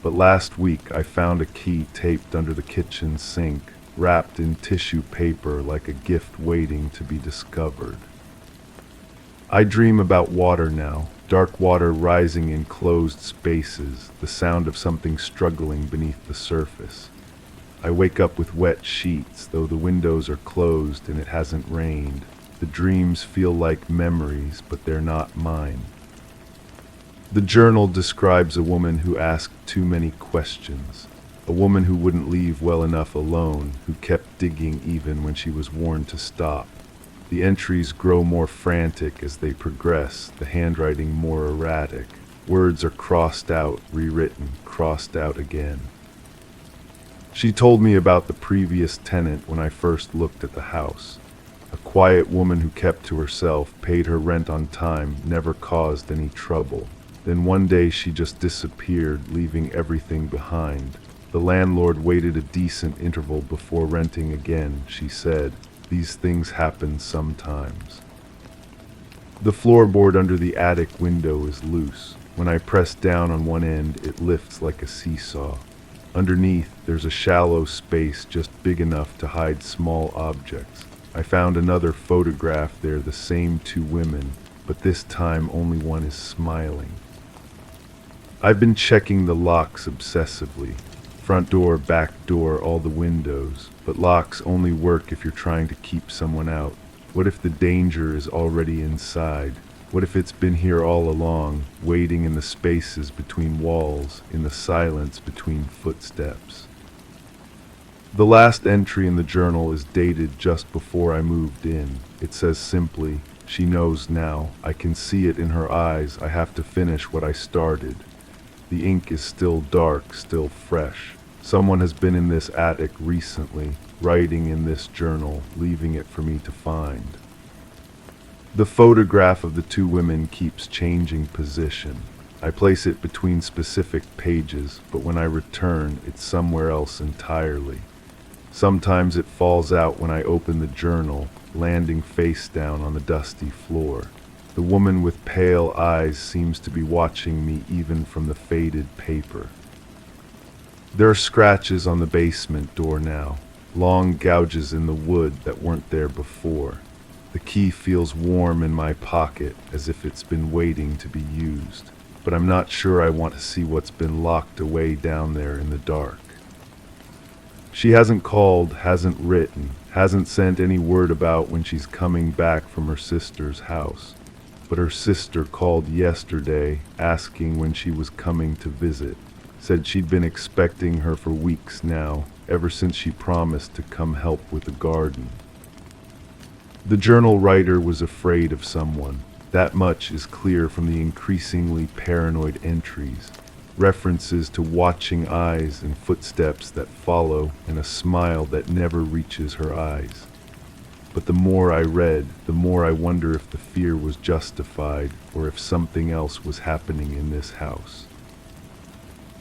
But last week I found a key taped under the kitchen sink, wrapped in tissue paper like a gift waiting to be discovered. I dream about water now, dark water rising in closed spaces, the sound of something struggling beneath the surface. I wake up with wet sheets, though the windows are closed and it hasn't rained. The dreams feel like memories, but they're not mine. The journal describes a woman who asked too many questions. A woman who wouldn't leave well enough alone, who kept digging even when she was warned to stop. The entries grow more frantic as they progress, the handwriting more erratic. Words are crossed out, rewritten, crossed out again. She told me about the previous tenant when I first looked at the house. A quiet woman who kept to herself, paid her rent on time, never caused any trouble. Then one day she just disappeared, leaving everything behind. The landlord waited a decent interval before renting again, she said. These things happen sometimes. The floorboard under the attic window is loose. When I press down on one end, it lifts like a seesaw. Underneath, there's a shallow space just big enough to hide small objects. I found another photograph there, the same 2 women, but this time only one is smiling. I've been checking the locks obsessively. Front door, back door, all the windows. But locks only work if you're trying to keep someone out. What if the danger is already inside? What if it's been here all along, waiting in the spaces between walls, in the silence between footsteps? The last entry in the journal is dated just before I moved in. It says simply, "She knows now. I can see it in her eyes. I have to finish what I started." The ink is still dark, still fresh. Someone has been in this attic recently, writing in this journal, leaving it for me to find. The photograph of the 2 women keeps changing position. I place it between specific pages, but when I return, it's somewhere else entirely. Sometimes it falls out when I open the journal, landing face down on the dusty floor. The woman with pale eyes seems to be watching me even from the faded paper. There are scratches on the basement door now, long gouges in the wood that weren't there before. The key feels warm in my pocket, as if it's been waiting to be used, but I'm not sure I want to see what's been locked away down there in the dark. She hasn't called, hasn't written, hasn't sent any word about when she's coming back from her sister's house. But her sister called yesterday, asking when she was coming to visit. Said she'd been expecting her for weeks now, ever since she promised to come help with the garden. The journal writer was afraid of someone. That much is clear from the increasingly paranoid entries. References to watching eyes and footsteps that follow, and a smile that never reaches her eyes. But the more I read, the more I wonder if the fear was justified, or if something else was happening in this house.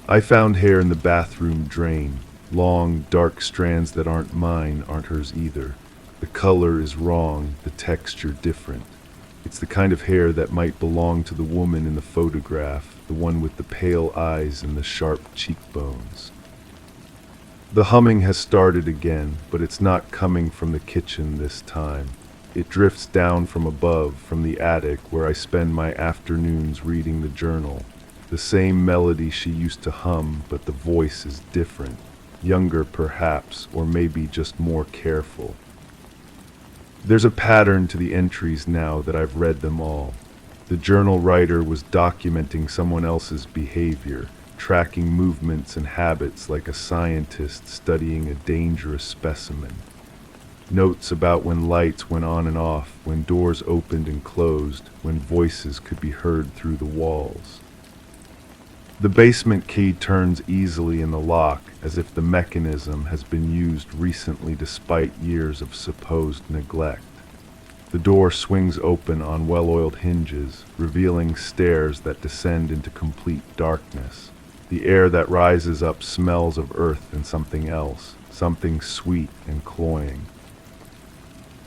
I found hair in the bathroom drain. Long, dark strands that aren't mine, aren't hers either. The color is wrong, the texture different. It's the kind of hair that might belong to the woman in the photograph, the one with the pale eyes and the sharp cheekbones. The humming has started again, but it's not coming from the kitchen this time. It drifts down from above, from the attic where I spend my afternoons reading the journal. The same melody she used to hum, but the voice is different. Younger, perhaps, or maybe just more careful. There's a pattern to the entries now that I've read them all. The journal writer was documenting someone else's behavior, tracking movements and habits like a scientist studying a dangerous specimen. Notes about when lights went on and off, when doors opened and closed, when voices could be heard through the walls. The basement key turns easily in the lock, as if the mechanism has been used recently despite years of supposed neglect. The door swings open on well-oiled hinges, revealing stairs that descend into complete darkness. The air that rises up smells of earth and something else, something sweet and cloying.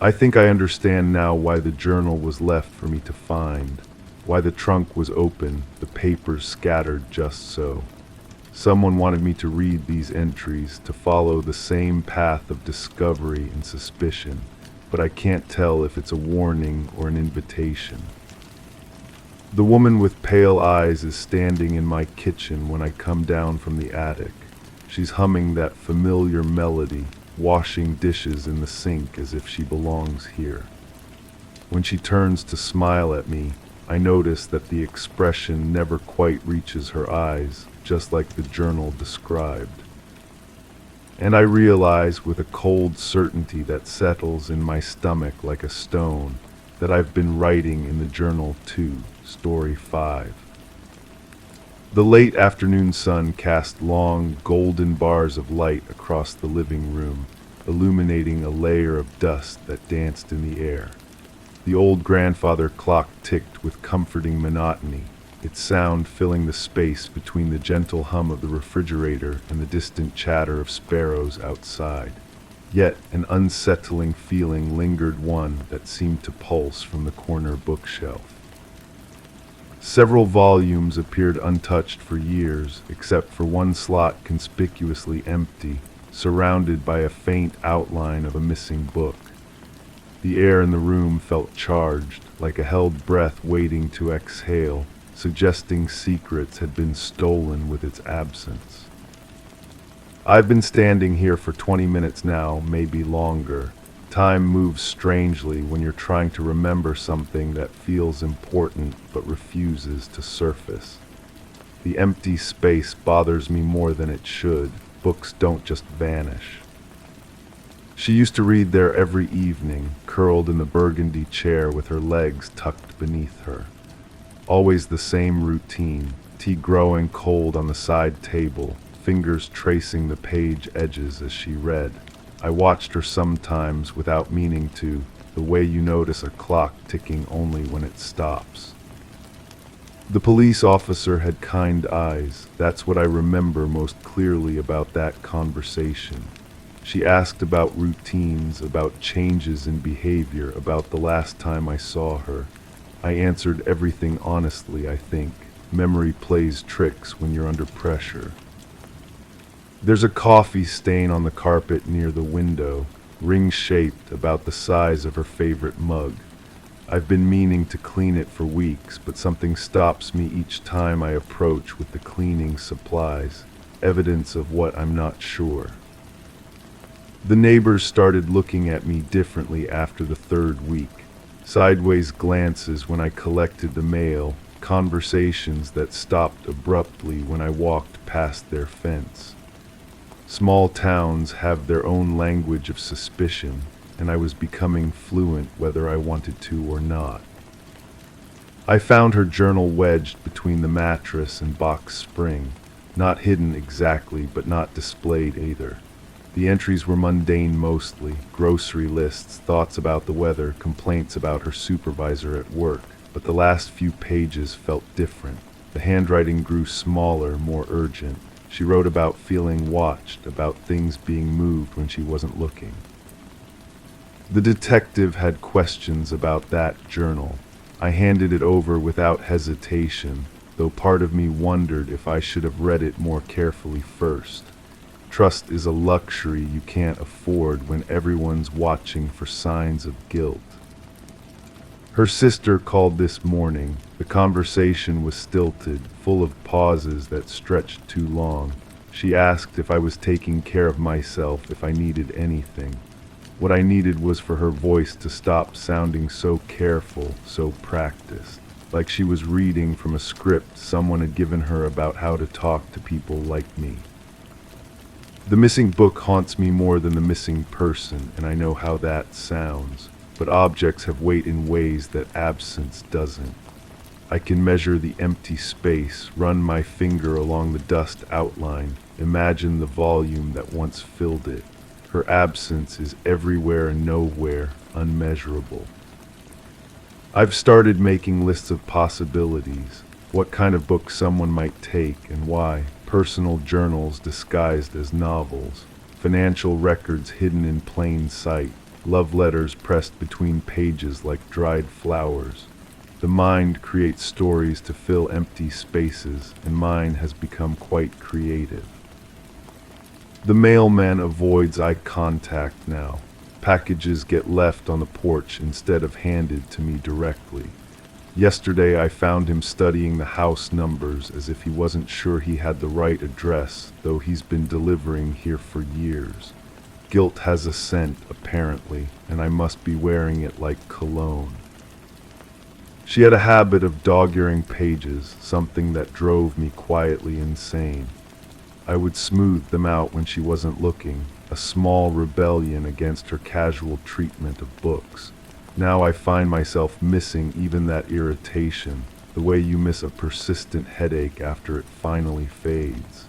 I think I understand now why the journal was left for me to find, why the trunk was open, the papers scattered just so. Someone wanted me to read these entries, to follow the same path of discovery and suspicion, but I can't tell if it's a warning or an invitation. The woman with pale eyes is standing in my kitchen when I come down from the attic. She's humming that familiar melody, washing dishes in the sink as if she belongs here. When she turns to smile at me, I notice that the expression never quite reaches her eyes, just like the journal described. And I realize with a cold certainty that settles in my stomach like a stone that I've been writing in the journal too, story 5. The late afternoon sun cast long, golden bars of light across the living room, illuminating a layer of dust that danced in the air. The old grandfather clock ticked with comforting monotony, its sound filling the space between the gentle hum of the refrigerator and the distant chatter of sparrows outside. Yet an unsettling feeling lingered, one that seemed to pulse from the corner bookshelf. Several volumes appeared untouched for years, except for one slot conspicuously empty, surrounded by a faint outline of a missing book. The air in the room felt charged, like a held breath waiting to exhale, suggesting secrets had been stolen with its absence. I've been standing here for 20 minutes now, maybe longer. Time moves strangely when you're trying to remember something that feels important but refuses to surface. The empty space bothers me more than it should. Books don't just vanish. She used to read there every evening, curled in the burgundy chair with her legs tucked beneath her. Always the same routine, tea growing cold on the side table, fingers tracing the page edges as she read. I watched her sometimes without meaning to, the way you notice a clock ticking only when it stops. The police officer had kind eyes. That's what I remember most clearly about that conversation. She asked about routines, about changes in behavior, about the last time I saw her. I answered everything honestly, I think. Memory plays tricks when you're under pressure. There's a coffee stain on the carpet near the window, ring-shaped about the size of her favorite mug. I've been meaning to clean it for weeks, but something stops me each time I approach with the cleaning supplies, evidence of what I'm not sure. The neighbors started looking at me differently after the third week. Sideways glances when I collected the mail, conversations that stopped abruptly when I walked past their fence. Small towns have their own language of suspicion, and I was becoming fluent whether I wanted to or not. I found her journal wedged between the mattress and box spring, not hidden exactly, but not displayed either. The entries were mundane mostly, grocery lists, thoughts about the weather, complaints about her supervisor at work, but the last few pages felt different. The handwriting grew smaller, more urgent. She wrote about feeling watched, about things being moved when she wasn't looking. The detective had questions about that journal. I handed it over without hesitation, though part of me wondered if I should have read it more carefully first. Trust is a luxury you can't afford when everyone's watching for signs of guilt. Her sister called this morning. The conversation was stilted, full of pauses that stretched too long. She asked if I was taking care of myself, if I needed anything. What I needed was for her voice to stop sounding so careful, so practiced, like she was reading from a script someone had given her about how to talk to people like me. The missing book haunts me more than the missing person, and I know how that sounds, but objects have weight in ways that absence doesn't. I can measure the empty space, run my finger along the dust outline, imagine the volume that once filled it. Her absence is everywhere and nowhere, unmeasurable. I've started making lists of possibilities, what kind of book someone might take and why. Personal journals disguised as novels, financial records hidden in plain sight, love letters pressed between pages like dried flowers. The mind creates stories to fill empty spaces, and mine has become quite creative. The mailman avoids eye contact now. Packages get left on the porch instead of handed to me directly. Yesterday I found him studying the house numbers as if he wasn't sure he had the right address, though he's been delivering here for years. Guilt has a scent, apparently, and I must be wearing it like cologne. She had a habit of dog-earing pages, something that drove me quietly insane. I would smooth them out when she wasn't looking, a small rebellion against her casual treatment of books. Now I find myself missing even that irritation, the way you miss a persistent headache after it finally fades.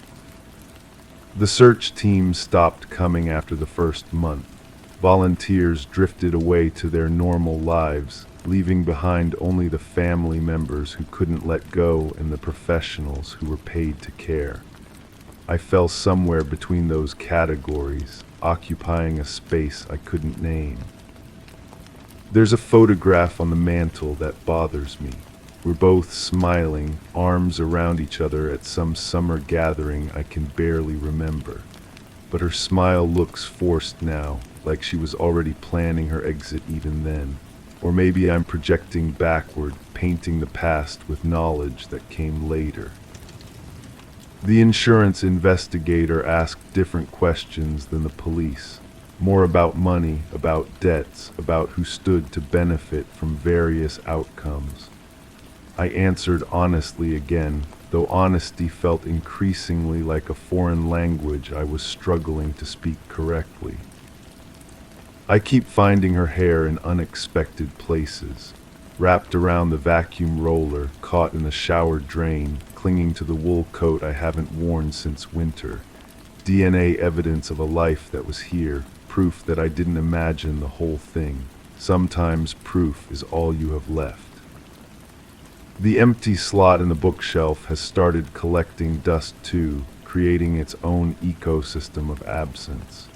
The search team stopped coming after the first month. Volunteers drifted away to their normal lives, leaving behind only the family members who couldn't let go and the professionals who were paid to care. I fell somewhere between those categories, occupying a space I couldn't name. There's a photograph on the mantle that bothers me. We're both smiling, arms around each other at some summer gathering I can barely remember. But her smile looks forced now, like she was already planning her exit even then. Or maybe I'm projecting backward, painting the past with knowledge that came later. The insurance investigator asked different questions than the police. More about money, about debts, about who stood to benefit from various outcomes. I answered honestly again, though honesty felt increasingly like a foreign language I was struggling to speak correctly. I keep finding her hair in unexpected places, wrapped around the vacuum roller, caught in the shower drain, clinging to the wool coat I haven't worn since winter. DNA evidence of a life that was here. Proof that I didn't imagine the whole thing. Sometimes proof is all you have left. The empty slot in the bookshelf has started collecting dust too, creating its own ecosystem of absence.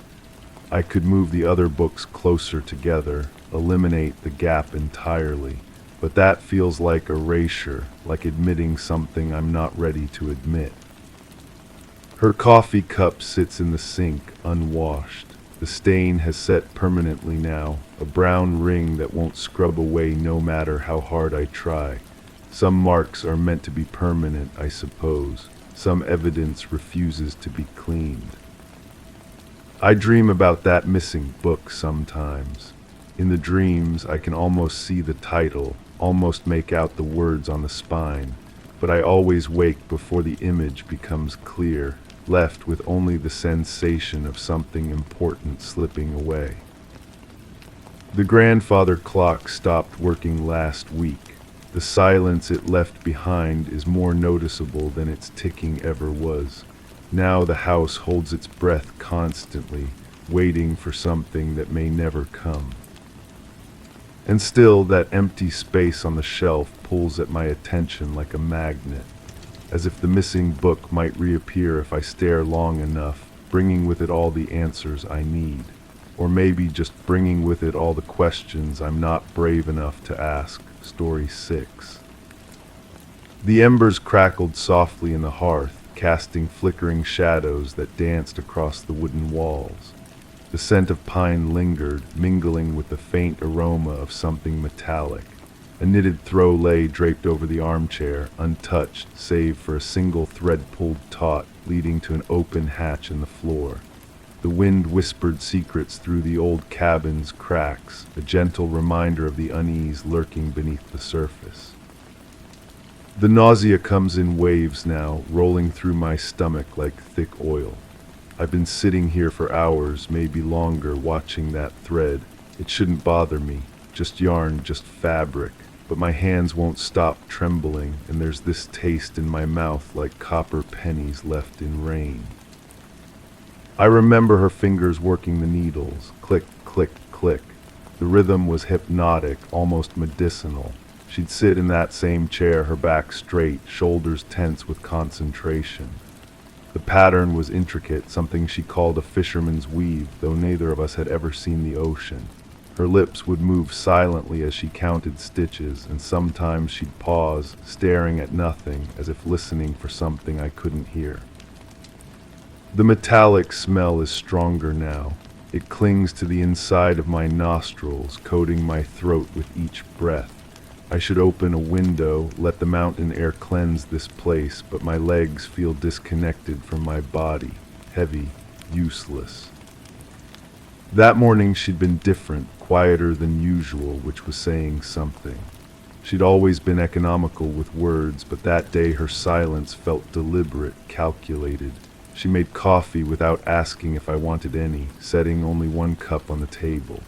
I could move the other books closer together, eliminate the gap entirely, but that feels like erasure, like admitting something I'm not ready to admit. Her coffee cup sits in the sink, unwashed. The stain has set permanently now, a brown ring that won't scrub away no matter how hard I try. Some marks are meant to be permanent, I suppose. Some evidence refuses to be cleaned. I dream about that missing book sometimes. In the dreams, I can almost see the title, almost make out the words on the spine, but I always wake before the image becomes clear, left with only the sensation of something important slipping away. The grandfather clock stopped working last week. The silence it left behind is more noticeable than its ticking ever was. Now the house holds its breath constantly, waiting for something that may never come. And still that empty space on the shelf pulls at my attention like a magnet, as if the missing book might reappear if I stare long enough, bringing with it all the answers I need. Or maybe just bringing with it all the questions I'm not brave enough to ask. Story 6. The embers crackled softly in the hearth, casting flickering shadows that danced across the wooden walls. The scent of pine lingered, mingling with the faint aroma of something metallic. A knitted throw lay draped over the armchair, untouched save for a single thread-pulled taut leading to an open hatch in the floor. The wind whispered secrets through the old cabin's cracks, a gentle reminder of the unease lurking beneath the surface. The nausea comes in waves now, rolling through my stomach like thick oil. I've been sitting here for hours, maybe longer, watching that thread. It shouldn't bother me, just yarn, just fabric. But my hands won't stop trembling, and there's this taste in my mouth like copper pennies left in rain. I remember her fingers working the needles, click, click, click. The rhythm was hypnotic, almost medicinal. She'd sit in that same chair, her back straight, shoulders tense with concentration. The pattern was intricate, something she called a fisherman's weave, though neither of us had ever seen the ocean. Her lips would move silently as she counted stitches, and sometimes she'd pause, staring at nothing, as if listening for something I couldn't hear. The metallic smell is stronger now. It clings to the inside of my nostrils, coating my throat with each breath. I should open a window, let the mountain air cleanse this place, but my legs feel disconnected from my body, heavy, useless. That morning she'd been different, quieter than usual, which was saying something. She'd always been economical with words, but that day her silence felt deliberate, calculated. She made coffee without asking if I wanted any, setting only one cup on the table.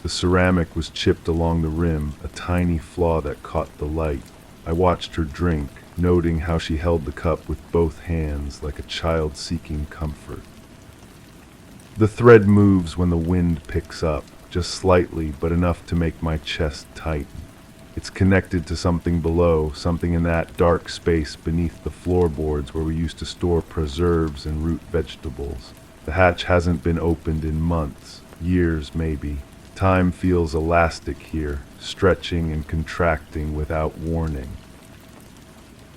The ceramic was chipped along the rim, a tiny flaw that caught the light. I watched her drink, noting how she held the cup with both hands like a child seeking comfort. The thread moves when the wind picks up, just slightly, but enough to make my chest tighten. It's connected to something below, something in that dark space beneath the floorboards where we used to store preserves and root vegetables. The hatch hasn't been opened in months, years maybe. Time feels elastic here, stretching and contracting without warning.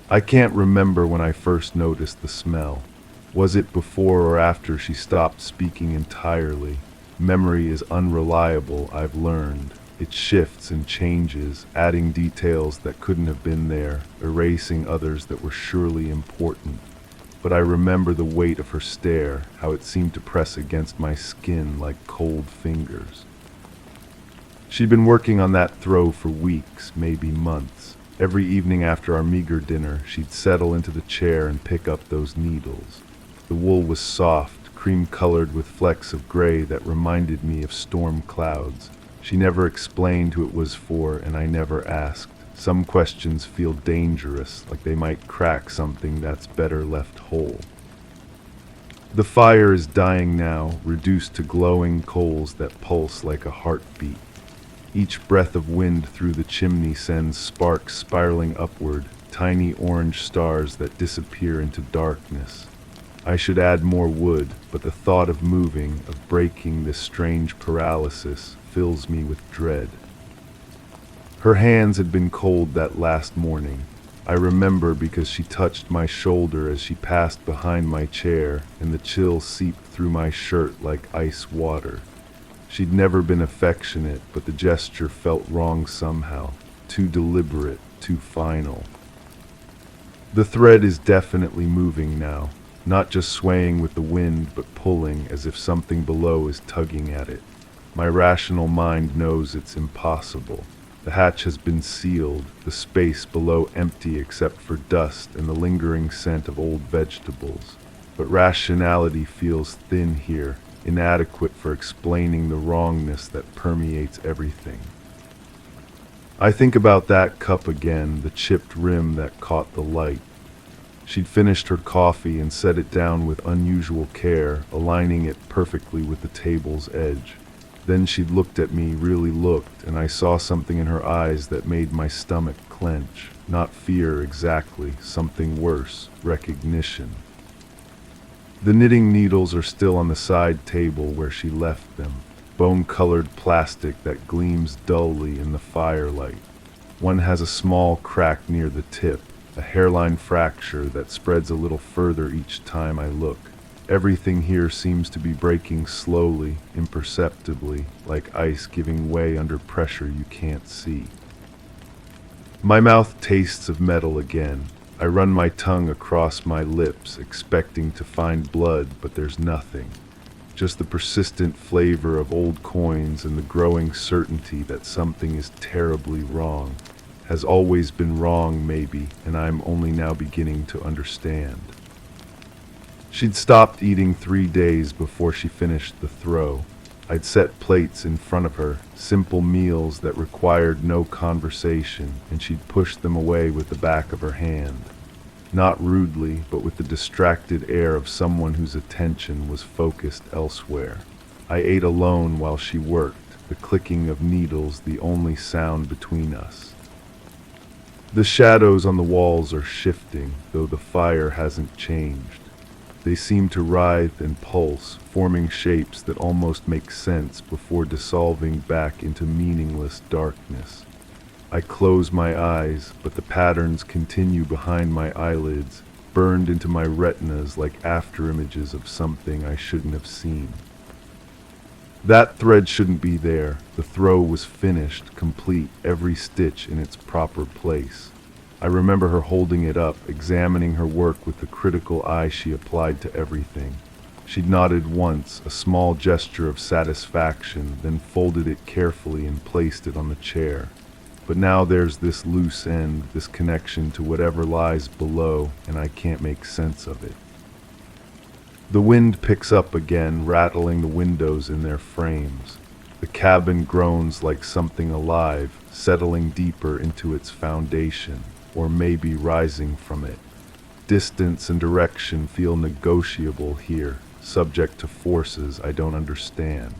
I can't remember when I first noticed the smell. Was it before or after she stopped speaking entirely? Memory is unreliable, I've learned. It shifts and changes, adding details that couldn't have been there, erasing others that were surely important. But I remember the weight of her stare, how it seemed to press against my skin like cold fingers. She'd been working on that throw for weeks, maybe months. Every evening after our meager dinner, she'd settle into the chair and pick up those needles. The wool was soft, cream-colored with flecks of gray that reminded me of storm clouds. She never explained who it was for, and I never asked. Some questions feel dangerous, like they might crack something that's better left whole. The fire is dying now, reduced to glowing coals that pulse like a heartbeat. Each breath of wind through the chimney sends sparks spiraling upward, tiny orange stars that disappear into darkness. I should add more wood, but the thought of moving, of breaking this strange paralysis, fills me with dread. Her hands had been cold that last morning. I remember because she touched my shoulder as she passed behind my chair, and the chill seeped through my shirt like ice water. She'd never been affectionate, but the gesture felt wrong somehow, too deliberate, too final. The thread is definitely moving now, not just swaying with the wind, but pulling as if something below is tugging at it. My rational mind knows it's impossible. The hatch has been sealed, the space below empty except for dust and the lingering scent of old vegetables. But rationality feels thin here, inadequate for explaining the wrongness that permeates everything. I think about that cup again, the chipped rim that caught the light. She'd finished her coffee and set it down with unusual care, aligning it perfectly with the table's edge. Then she'd looked at me, really looked, and I saw something in her eyes that made my stomach clench. Not fear exactly, something worse, recognition. The knitting needles are still on the side table where she left them, bone-colored plastic that gleams dully in the firelight. One has a small crack near the tip, a hairline fracture that spreads a little further each time I look. Everything here seems to be breaking slowly, imperceptibly, like ice giving way under pressure you can't see. My mouth tastes of metal again. I run my tongue across my lips, expecting to find blood, but there's nothing. Just the persistent flavor of old coins and the growing certainty that something is terribly wrong. Has always been wrong, maybe, and I'm only now beginning to understand. She'd stopped eating 3 days before she finished the throw. I'd set plates in front of her, simple meals that required no conversation, and she'd push them away with the back of her hand. Not rudely, but with the distracted air of someone whose attention was focused elsewhere. I ate alone while she worked, the clicking of needles the only sound between us. The shadows on the walls are shifting, though the fire hasn't changed. They seem to writhe and pulse, forming shapes that almost make sense before dissolving back into meaningless darkness. I close my eyes, but the patterns continue behind my eyelids, burned into my retinas like afterimages of something I shouldn't have seen. That thread shouldn't be there. The throw was finished, complete, every stitch in its proper place. I remember her holding it up, examining her work with the critical eye she applied to everything. She'd nodded once, a small gesture of satisfaction, then folded it carefully and placed it on the chair. But now there's this loose end, this connection to whatever lies below, and I can't make sense of it. The wind picks up again, rattling the windows in their frames. The cabin groans like something alive, settling deeper into its foundation, or maybe rising from it. Distance and direction feel negotiable here, subject to forces I don't understand.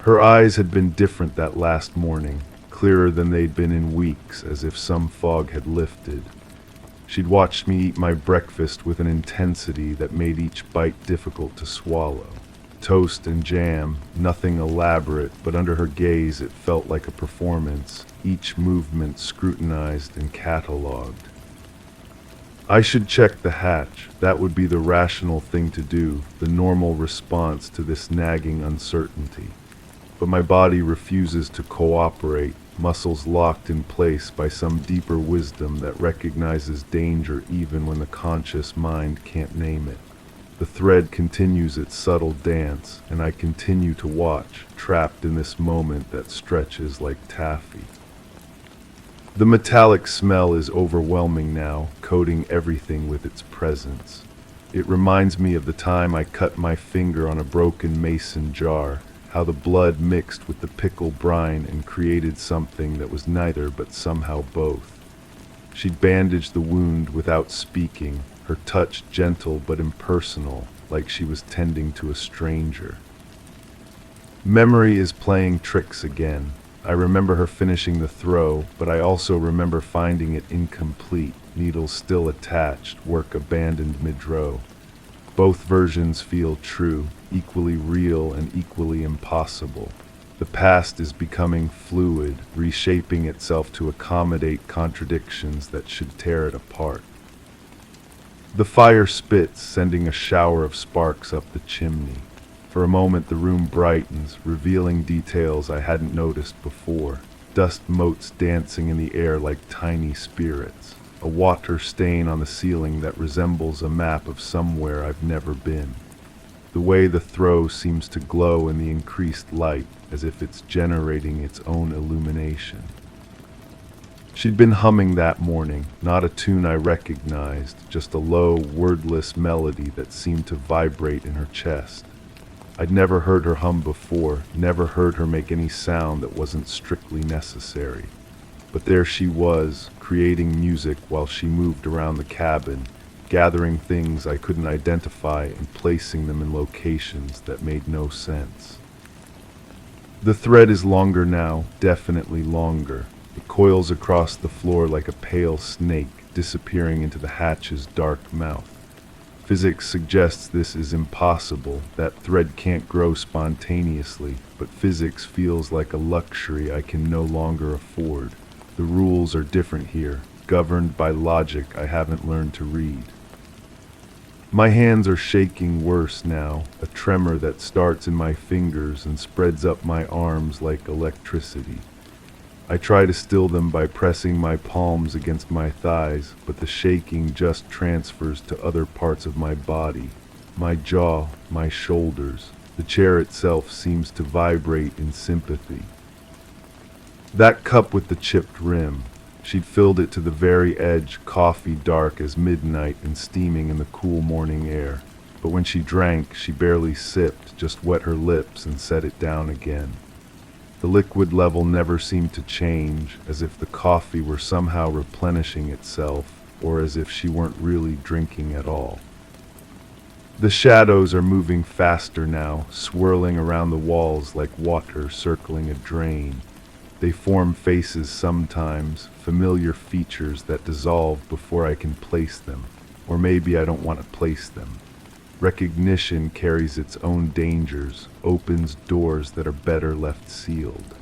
Her eyes had been different that last morning, clearer than they'd been in weeks, as if some fog had lifted. She'd watched me eat my breakfast with an intensity that made each bite difficult to swallow. Toast and jam, nothing elaborate, but under her gaze it felt like a performance, each movement scrutinized and catalogued. I should check the hatch. That would be the rational thing to do, the normal response to this nagging uncertainty. But my body refuses to cooperate, muscles locked in place by some deeper wisdom that recognizes danger even when the conscious mind can't name it. The thread continues its subtle dance, and I continue to watch, trapped in this moment that stretches like taffy. The metallic smell is overwhelming now, coating everything with its presence. It reminds me of the time I cut my finger on a broken mason jar, how the blood mixed with the pickle brine and created something that was neither but somehow both. She'd bandaged the wound without speaking, her touch gentle but impersonal, like she was tending to a stranger. Memory is playing tricks again. I remember her finishing the throw, but I also remember finding it incomplete, needles still attached, work abandoned mid-row. Both versions feel true, equally real and equally impossible. The past is becoming fluid, reshaping itself to accommodate contradictions that should tear it apart. The fire spits, sending a shower of sparks up the chimney. For a moment the room brightens, revealing details I hadn't noticed before. Dust motes dancing in the air like tiny spirits. A water stain on the ceiling that resembles a map of somewhere I've never been. The way the throw seems to glow in the increased light, as if it's generating its own illumination. She'd been humming that morning, not a tune I recognized, just a low, wordless melody that seemed to vibrate in her chest. I'd never heard her hum before, never heard her make any sound that wasn't strictly necessary. But there she was, creating music while she moved around the cabin, gathering things I couldn't identify and placing them in locations that made no sense. The thread is longer now, definitely longer. It coils across the floor like a pale snake, disappearing into the hatch's dark mouth. Physics suggests this is impossible, that thread can't grow spontaneously, but physics feels like a luxury I can no longer afford. The rules are different here, governed by logic I haven't learned to read. My hands are shaking worse now, a tremor that starts in my fingers and spreads up my arms like electricity. I try to still them by pressing my palms against my thighs, but the shaking just transfers to other parts of my body. My jaw, my shoulders. The chair itself seems to vibrate in sympathy. That cup with the chipped rim. She'd filled it to the very edge, coffee dark as midnight and steaming in the cool morning air. But when she drank, she barely sipped, just wet her lips and set it down again. The liquid level never seemed to change, as if the coffee were somehow replenishing itself, or as if she weren't really drinking at all. The shadows are moving faster now, swirling around the walls like water circling a drain. They form faces sometimes, familiar features that dissolve before I can place them, or maybe I don't want to place them. Recognition carries its own dangers, opens doors that are better left sealed.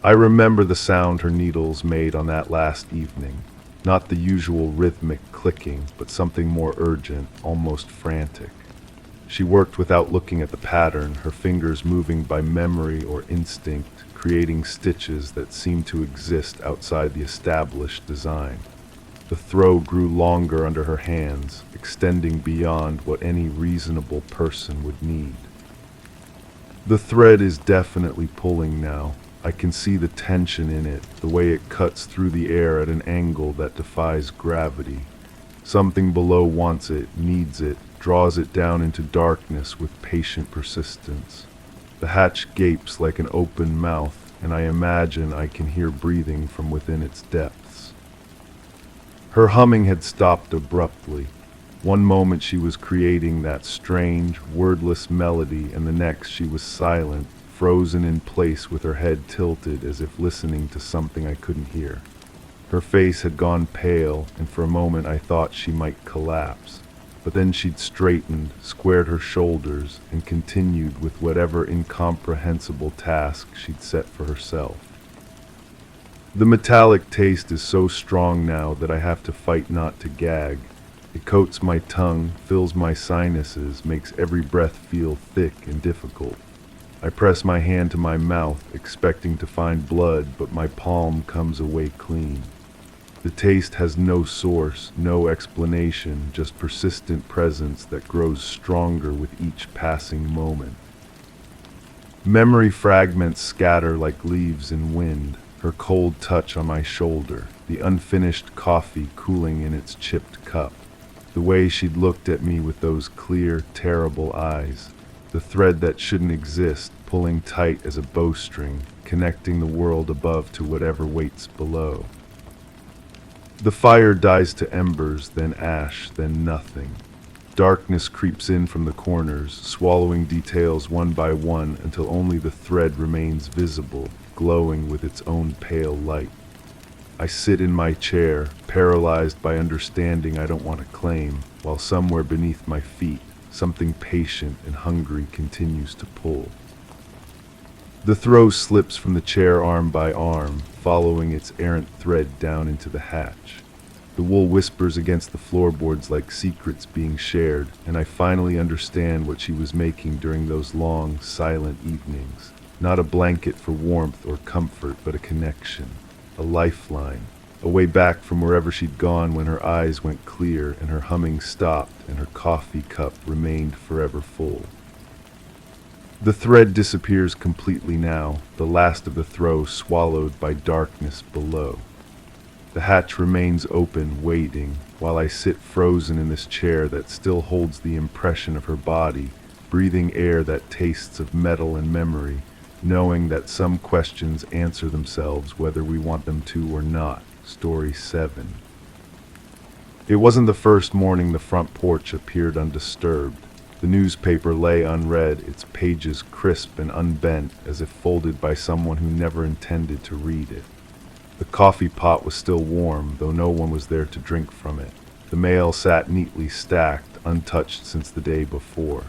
I remember the sound her needles made on that last evening, not the usual rhythmic clicking, but something more urgent, almost frantic. She worked without looking at the pattern, her fingers moving by memory or instinct, creating stitches that seemed to exist outside the established design. The throw grew longer under her hands, extending beyond what any reasonable person would need. The thread is definitely pulling now. I can see the tension in it, the way it cuts through the air at an angle that defies gravity. Something below wants it, needs it, draws it down into darkness with patient persistence. The hatch gapes like an open mouth, and I imagine I can hear breathing from within its depths. Her humming had stopped abruptly. One moment she was creating that strange, wordless melody, and the next she was silent, frozen in place with her head tilted as if listening to something I couldn't hear. Her face had gone pale, and for a moment I thought she might collapse. But then she'd straightened, squared her shoulders, and continued with whatever incomprehensible task she'd set for herself. The metallic taste is so strong now that I have to fight not to gag. It coats my tongue, fills my sinuses, makes every breath feel thick and difficult. I press my hand to my mouth, expecting to find blood, but my palm comes away clean. The taste has no source, no explanation, just persistent presence that grows stronger with each passing moment. Memory fragments scatter like leaves in wind, her cold touch on my shoulder, the unfinished coffee cooling in its chipped cup, the way she'd looked at me with those clear, terrible eyes, the thread that shouldn't exist, pulling tight as a bowstring, connecting the world above to whatever waits below. The fire dies to embers, then ash, then nothing. Darkness creeps in from the corners, swallowing details one by one until only the thread remains visible, glowing with its own pale light. I sit in my chair, paralyzed by understanding I don't want to claim, while somewhere beneath my feet, something patient and hungry continues to pull. The throw slips from the chair arm by arm, following its errant thread down into the hatch. The wool whispers against the floorboards like secrets being shared, and I finally understand what she was making during those long, silent evenings. Not a blanket for warmth or comfort, but a connection, a lifeline, a way back from wherever she'd gone when her eyes went clear and her humming stopped and her coffee cup remained forever full. The thread disappears completely now, the last of the throw swallowed by darkness below. The hatch remains open, waiting, while I sit frozen in this chair that still holds the impression of her body, breathing air that tastes of metal and memory, knowing that some questions answer themselves whether we want them to or not. Story 7. It wasn't the first morning the front porch appeared undisturbed. The newspaper lay unread, its pages crisp and unbent, as if folded by someone who never intended to read it. The coffee pot was still warm, though no one was there to drink from it. The mail sat neatly stacked, untouched since the day before.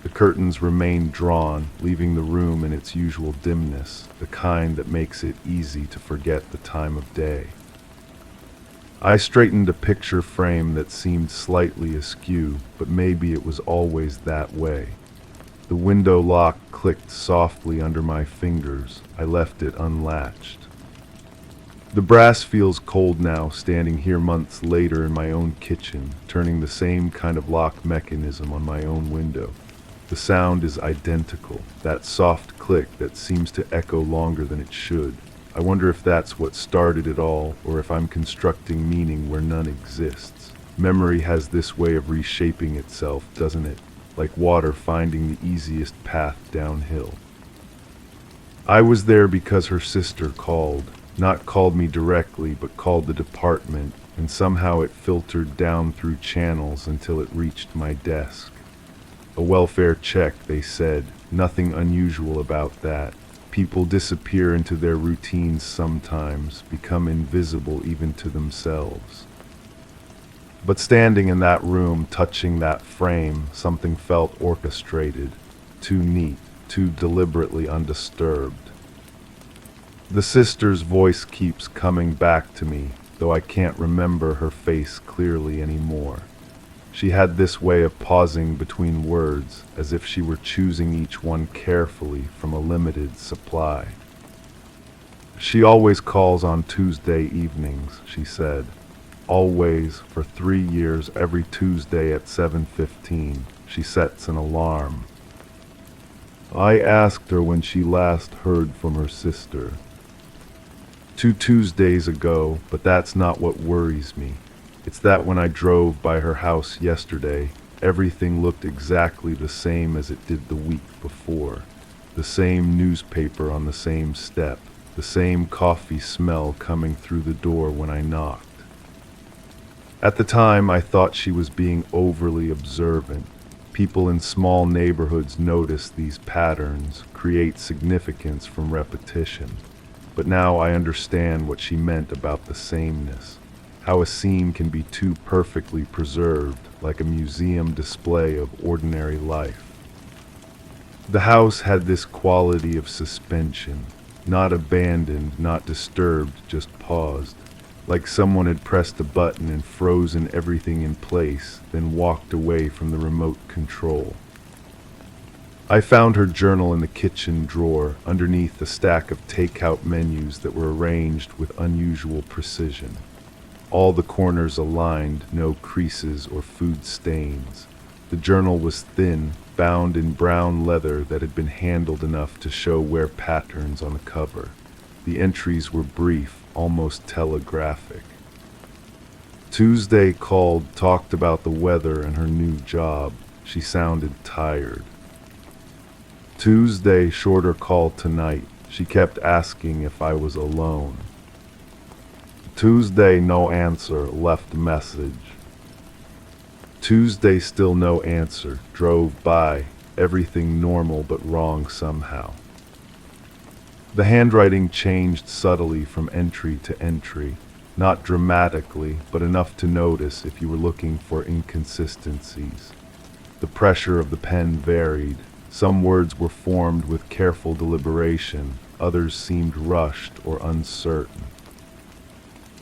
The curtains remained drawn, leaving the room in its usual dimness, the kind that makes it easy to forget the time of day. I straightened a picture frame that seemed slightly askew, but maybe it was always that way. The window lock clicked softly under my fingers. I left it unlatched. The brass feels cold now, standing here months later in my own kitchen, turning the same kind of lock mechanism on my own window. The sound is identical, that soft click that seems to echo longer than it should. I wonder if that's what started it all, or if I'm constructing meaning where none exists. Memory has this way of reshaping itself, doesn't it? Like water finding the easiest path downhill. I was there because her sister called. Not called me directly, but called the department, and somehow it filtered down through channels until it reached my desk. A welfare check, they said. Nothing unusual about that. People disappear into their routines sometimes, become invisible even to themselves. But standing in that room, touching that frame, something felt orchestrated, too neat, too deliberately undisturbed. The sister's voice keeps coming back to me, though I can't remember her face clearly anymore. She had this way of pausing between words, as if she were choosing each one carefully from a limited supply. She always calls on Tuesday evenings, she said. Always, for 3 years, every Tuesday at 7:15, she sets an alarm. I asked her when she last heard from her sister. 2 Tuesdays ago, but that's not what worries me. It's that when I drove by her house yesterday, everything looked exactly the same as it did the week before. The same newspaper on the same step, the same coffee smell coming through the door when I knocked. At the time, I thought she was being overly observant. People in small neighborhoods notice these patterns, create significance from repetition. But now I understand what she meant about the sameness, how a scene can be too perfectly preserved, like a museum display of ordinary life. The house had this quality of suspension, not abandoned, not disturbed, just paused, like someone had pressed a button and frozen everything in place, then walked away from the remote control. I found her journal in the kitchen drawer, underneath a stack of takeout menus that were arranged with unusual precision. All the corners aligned, no creases or food stains. The journal was thin, bound in brown leather that had been handled enough to show wear patterns on the cover. The entries were brief, almost telegraphic. Tuesday called, talked about the weather and her new job. She sounded tired. Tuesday, shorter call tonight. She kept asking if I was alone. Tuesday, no answer, left message. Tuesday, still no answer, drove by, everything normal but wrong somehow. The handwriting changed subtly from entry to entry, not dramatically, but enough to notice if you were looking for inconsistencies. The pressure of the pen varied. Some words were formed with careful deliberation, others seemed rushed or uncertain.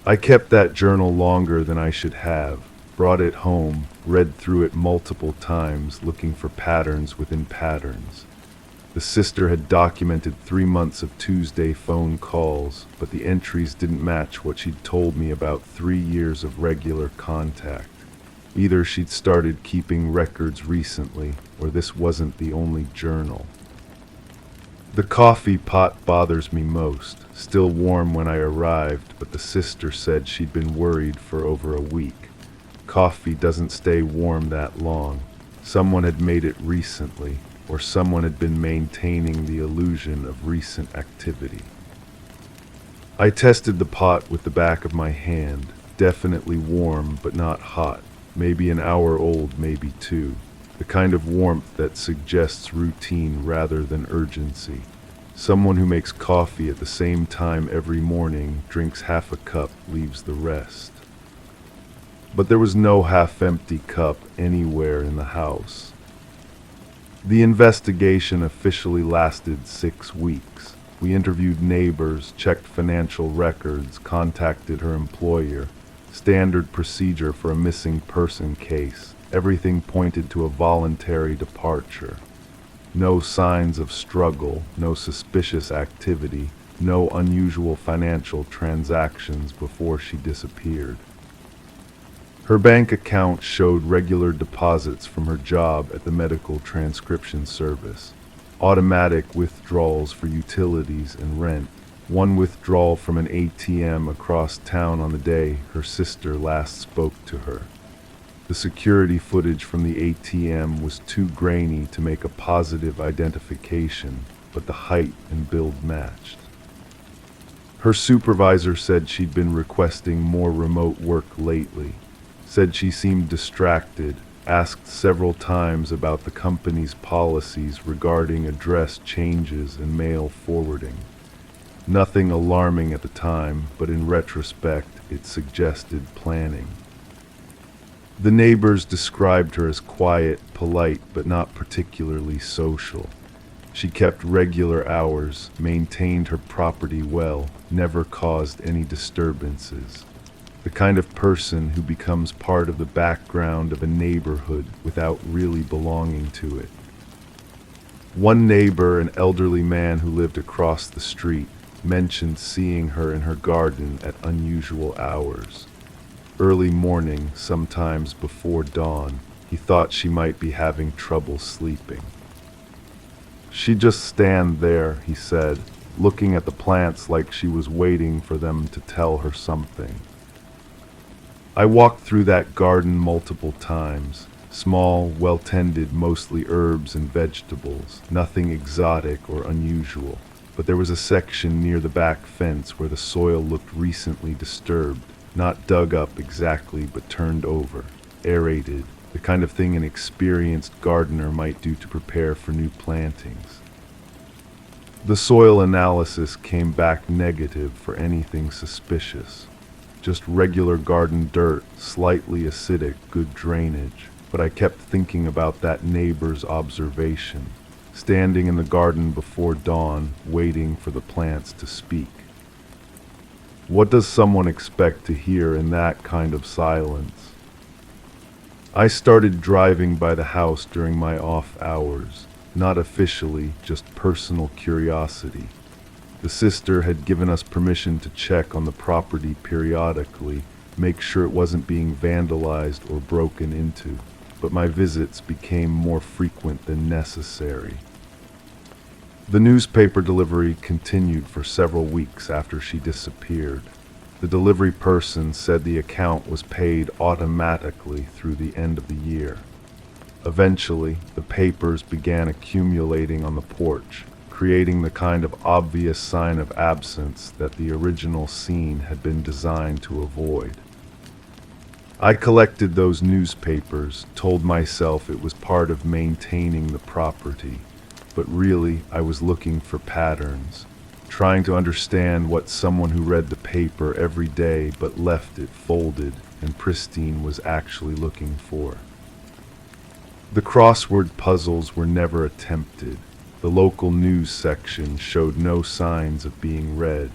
I kept that journal longer than I should have, brought it home, read through it multiple times, looking for patterns within patterns. The sister had documented 3 months of Tuesday phone calls, but the entries didn't match what she'd told me about 3 years of regular contact. Either she'd started keeping records recently, or this wasn't the only journal. The coffee pot bothers me most, still warm when I arrived, but the sister said she'd been worried for over a week. Coffee doesn't stay warm that long. Someone had made it recently, or someone had been maintaining the illusion of recent activity. I tested the pot with the back of my hand, definitely warm but not hot. Maybe an hour old, maybe 2. The kind of warmth that suggests routine rather than urgency. Someone who makes coffee at the same time every morning, drinks half a cup, leaves the rest. But there was no half-empty cup anywhere in the house. The investigation officially lasted 6 weeks. We interviewed neighbors, checked financial records, contacted her employer. Standard procedure for a missing person case. Everything pointed to a voluntary departure. No signs of struggle, no suspicious activity, no unusual financial transactions before she disappeared. Her bank account showed regular deposits from her job at the medical transcription service, automatic withdrawals for utilities and rent, one withdrawal from an ATM across town on the day her sister last spoke to her. The security footage from the ATM was too grainy to make a positive identification, but the height and build matched. Her supervisor said she'd been requesting more remote work lately, said she seemed distracted, asked several times about the company's policies regarding address changes and mail forwarding. Nothing alarming at the time, but in retrospect, it suggested planning. The neighbors described her as quiet, polite, but not particularly social. She kept regular hours, maintained her property well, never caused any disturbances. The kind of person who becomes part of the background of a neighborhood without really belonging to it. One neighbor, an elderly man who lived across the street, mentioned seeing her in her garden at unusual hours. Early morning, sometimes before dawn, he thought she might be having trouble sleeping. She'd just stand there, he said, looking at the plants like she was waiting for them to tell her something. I walked through that garden multiple times. Small, well-tended, mostly herbs and vegetables, nothing exotic or unusual. But there was a section near the back fence where the soil looked recently disturbed, not dug up exactly, but turned over, aerated, the kind of thing an experienced gardener might do to prepare for new plantings. The soil analysis came back negative for anything suspicious. Just regular garden dirt, slightly acidic, good drainage. But I kept thinking about that neighbor's observation, standing in the garden before dawn, waiting for the plants to speak. What does someone expect to hear in that kind of silence? I started driving by the house during my off hours, not officially, just personal curiosity. The sister had given us permission to check on the property periodically, make sure it wasn't being vandalized or broken into, but my visits became more frequent than necessary. The newspaper delivery continued for several weeks after she disappeared. The delivery person said the account was paid automatically through the end of the year. Eventually, the papers began accumulating on the porch, creating the kind of obvious sign of absence that the original scene had been designed to avoid. I collected those newspapers, told myself it was part of maintaining the property, but really I was looking for patterns, trying to understand what someone who read the paper every day but left it folded and pristine was actually looking for. The crossword puzzles were never attempted. The local news section showed no signs of being read,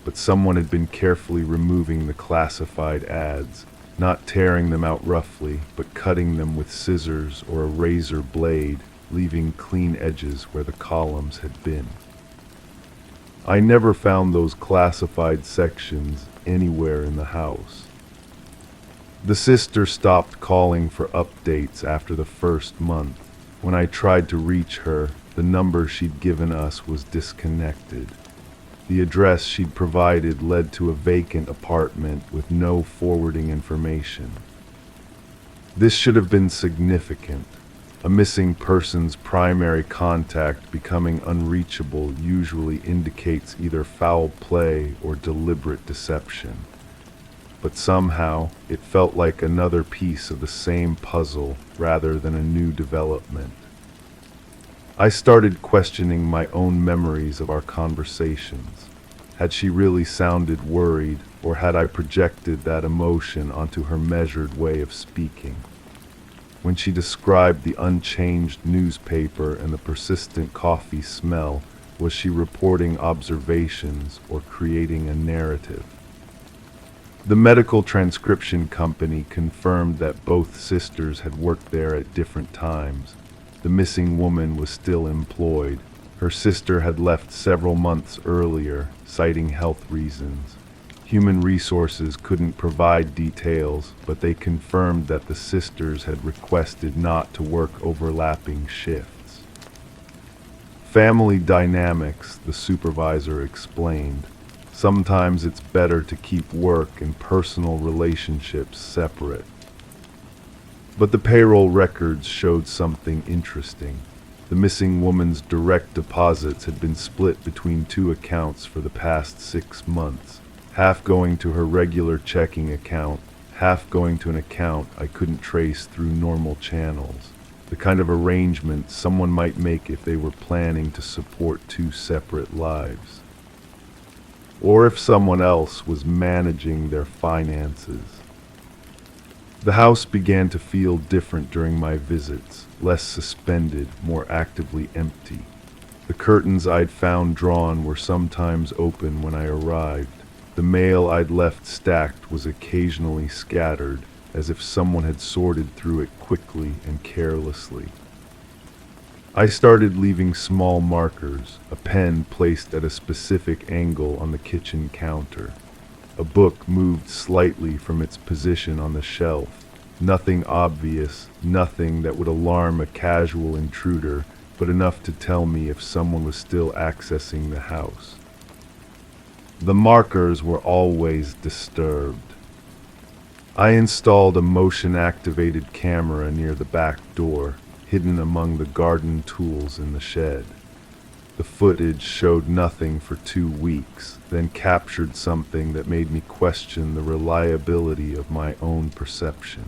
but someone had been carefully removing the classified ads, not tearing them out roughly, but cutting them with scissors or a razor blade, leaving clean edges where the columns had been. I never found those classified sections anywhere in the house. The sister stopped calling for updates after the first month. When I tried to reach her, the number she'd given us was disconnected. The address she'd provided led to a vacant apartment with no forwarding information. This should have been significant. A missing person's primary contact becoming unreachable usually indicates either foul play or deliberate deception. But somehow, it felt like another piece of the same puzzle rather than a new development. I started questioning my own memories of our conversations. Had she really sounded worried, or had I projected that emotion onto her measured way of speaking? When she described the unchanged newspaper and the persistent coffee smell, was she reporting observations or creating a narrative? The medical transcription company confirmed that both sisters had worked there at different times. The missing woman was still employed, Her sister had left several months earlier, citing health reasons. Human resources couldn't provide details, but they confirmed that the sisters had requested not to work overlapping shifts. Family dynamics, the supervisor explained. Sometimes it's better to keep work and personal relationships separate. But the payroll records showed something interesting. The missing woman's direct deposits had been split between two accounts for the past 6 months, half going to her regular checking account, half going to an account I couldn't trace through normal channels, the kind of arrangement someone might make if they were planning to support two separate lives. Or if someone else was managing their finances. The house began to feel different during my visits, less suspended, more actively empty. The curtains I'd found drawn were sometimes open when I arrived. The mail I'd left stacked was occasionally scattered, as if someone had sorted through it quickly and carelessly. I started leaving small markers, a pen placed at a specific angle on the kitchen counter. A book moved slightly from its position on the shelf. Nothing obvious, nothing that would alarm a casual intruder, but enough to tell me if someone was still accessing the house. The markers were always disturbed. I installed a motion-activated camera near the back door, hidden among the garden tools in the shed. The footage showed nothing for 2 weeks, then captured something that made me question the reliability of my own perception.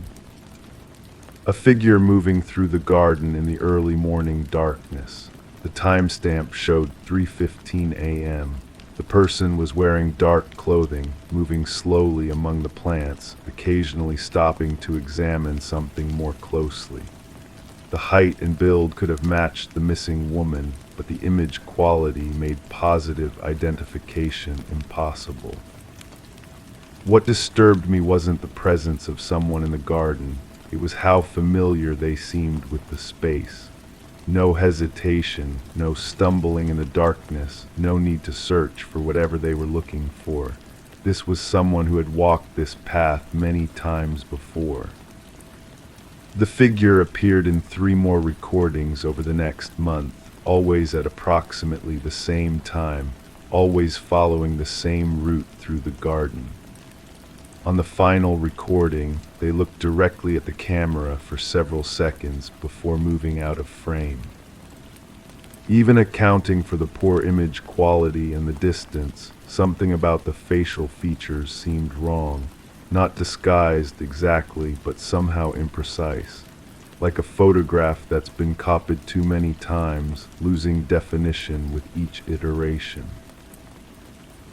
A figure moving through the garden in the early morning darkness. The timestamp showed 3:15 a.m. The person was wearing dark clothing, moving slowly among the plants, occasionally stopping to examine something more closely. The height and build could have matched the missing woman, but the image quality made positive identification impossible. What disturbed me wasn't the presence of someone in the garden, it was how familiar they seemed with the space. No hesitation, no stumbling in the darkness, no need to search for whatever they were looking for. This was someone who had walked this path many times before. The figure appeared in 3 more recordings over the next month, always at approximately the same time, always following the same route through the garden. On the final recording, they looked directly at the camera for several seconds before moving out of frame. Even accounting for the poor image quality and the distance, something about the facial features seemed wrong. Not disguised exactly, but somehow imprecise. Like a photograph that's been copied too many times, losing definition with each iteration.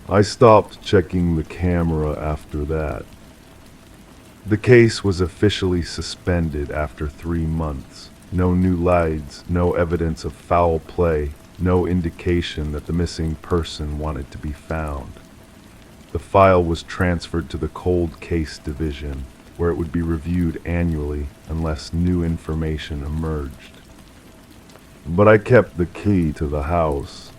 I stopped checking the camera after that. The case was officially suspended after 3 months. No new leads, no evidence of foul play, no indication that the missing person wanted to be found. The file was transferred to the Cold Case Division, where it would be reviewed annually unless new information emerged. But I kept the key to the house.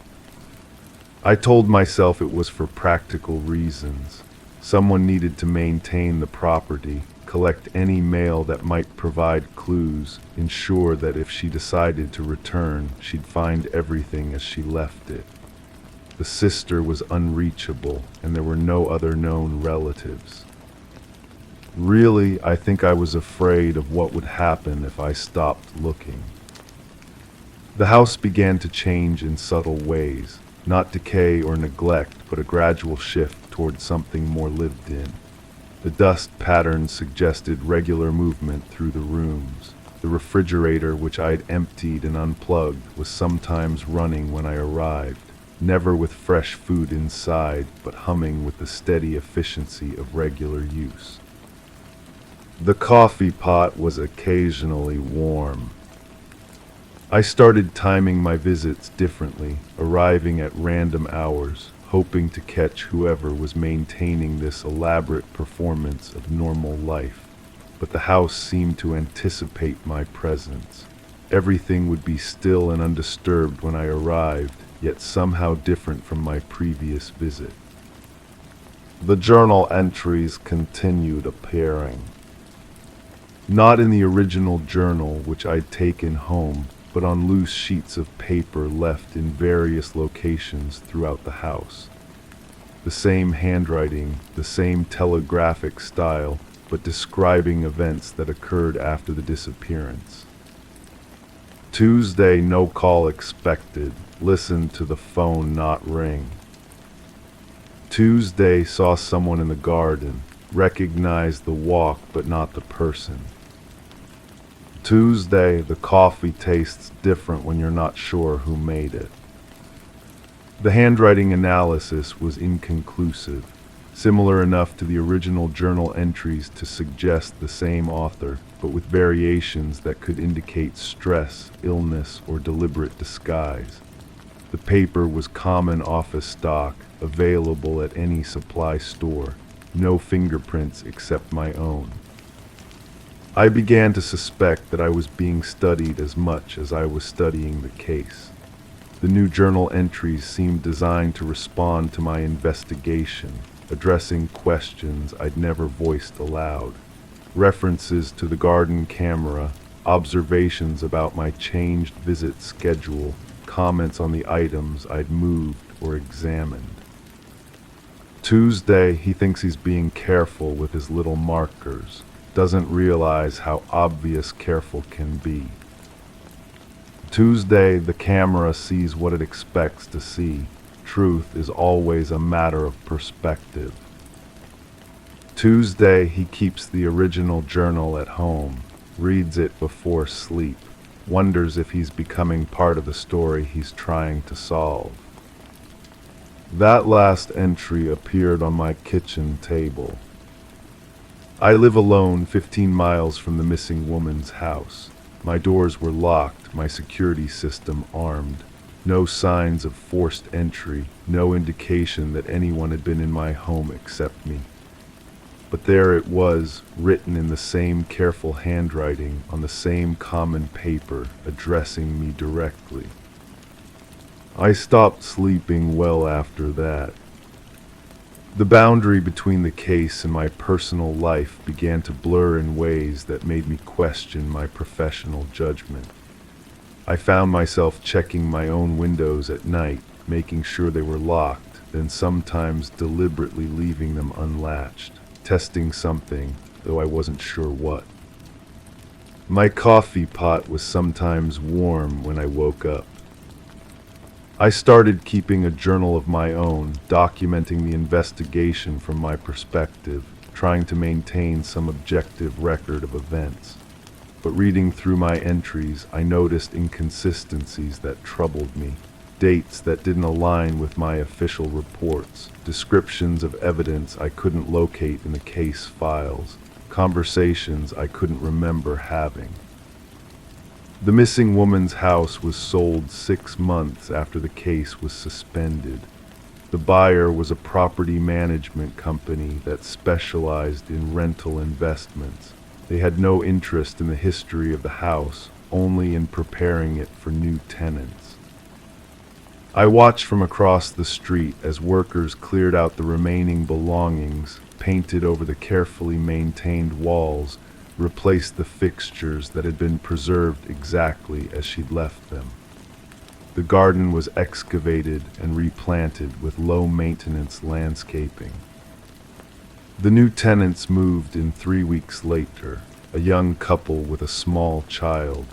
I told myself it was for practical reasons. Someone needed to maintain the property, collect any mail that might provide clues, ensure that if she decided to return, she'd find everything as she left it. The sister was unreachable, and there were no other known relatives. Really, I think I was afraid of what would happen if I stopped looking. The house began to change in subtle ways, not decay or neglect, but a gradual shift toward something more lived in. The dust patterns suggested regular movement through the rooms. The refrigerator, which I'd emptied and unplugged, was sometimes running when I arrived. Never with fresh food inside, but humming with the steady efficiency of regular use. The coffee pot was occasionally warm. I started timing my visits differently, arriving at random hours, hoping to catch whoever was maintaining this elaborate performance of normal life. But the house seemed to anticipate my presence. Everything would be still and undisturbed when I arrived, yet somehow different from my previous visit. The journal entries continued appearing. Not in the original journal which I'd taken home, but on loose sheets of paper left in various locations throughout the house. The same handwriting, the same telegraphic style, but describing events that occurred after the disappearance. Tuesday, no call expected. Listened to the phone not ring. Tuesday, saw someone in the garden. Recognized the walk but not the person. Tuesday, the coffee tastes different when you're not sure who made it. The handwriting analysis was inconclusive, similar enough to the original journal entries to suggest the same author, but with variations that could indicate stress, illness, or deliberate disguise. The paper was common office stock, available at any supply store, no fingerprints except my own. I began to suspect that I was being studied as much as I was studying the case. The new journal entries seemed designed to respond to my investigation, addressing questions I'd never voiced aloud. References to the garden camera, observations about my changed visit schedule, comments on the items I'd moved or examined. Tuesday, he thinks he's being careful with his little markers, doesn't realize how obvious careful can be. Tuesday, the camera sees what it expects to see. Truth is always a matter of perspective. Tuesday, he keeps the original journal at home, reads it before sleep, wonders if he's becoming part of the story he's trying to solve. That last entry appeared on my kitchen table. I live alone 15 miles from the missing woman's house. My doors were locked, my security system armed. No signs of forced entry, no indication that anyone had been in my home except me. But there it was, written in the same careful handwriting, on the same common paper, addressing me directly. I stopped sleeping well after that. The boundary between the case and my personal life began to blur in ways that made me question my professional judgment. I found myself checking my own windows at night, making sure they were locked, then sometimes deliberately leaving them unlatched, testing something, though I wasn't sure what. My coffee pot was sometimes warm when I woke up. I started keeping a journal of my own, documenting the investigation from my perspective, trying to maintain some objective record of events. But reading through my entries, I noticed inconsistencies that troubled me, dates that didn't align with my official reports, descriptions of evidence I couldn't locate in the case files, conversations I couldn't remember having. The missing woman's house was sold 6 months after the case was suspended. The buyer was a property management company that specialized in rental investments. They had no interest in the history of the house, only in preparing it for new tenants. I watched from across the street as workers cleared out the remaining belongings, painted over the carefully maintained walls, replaced the fixtures that had been preserved exactly as she'd left them. The garden was excavated and replanted with low-maintenance landscaping. The new tenants moved in 3 weeks later, a young couple with a small child.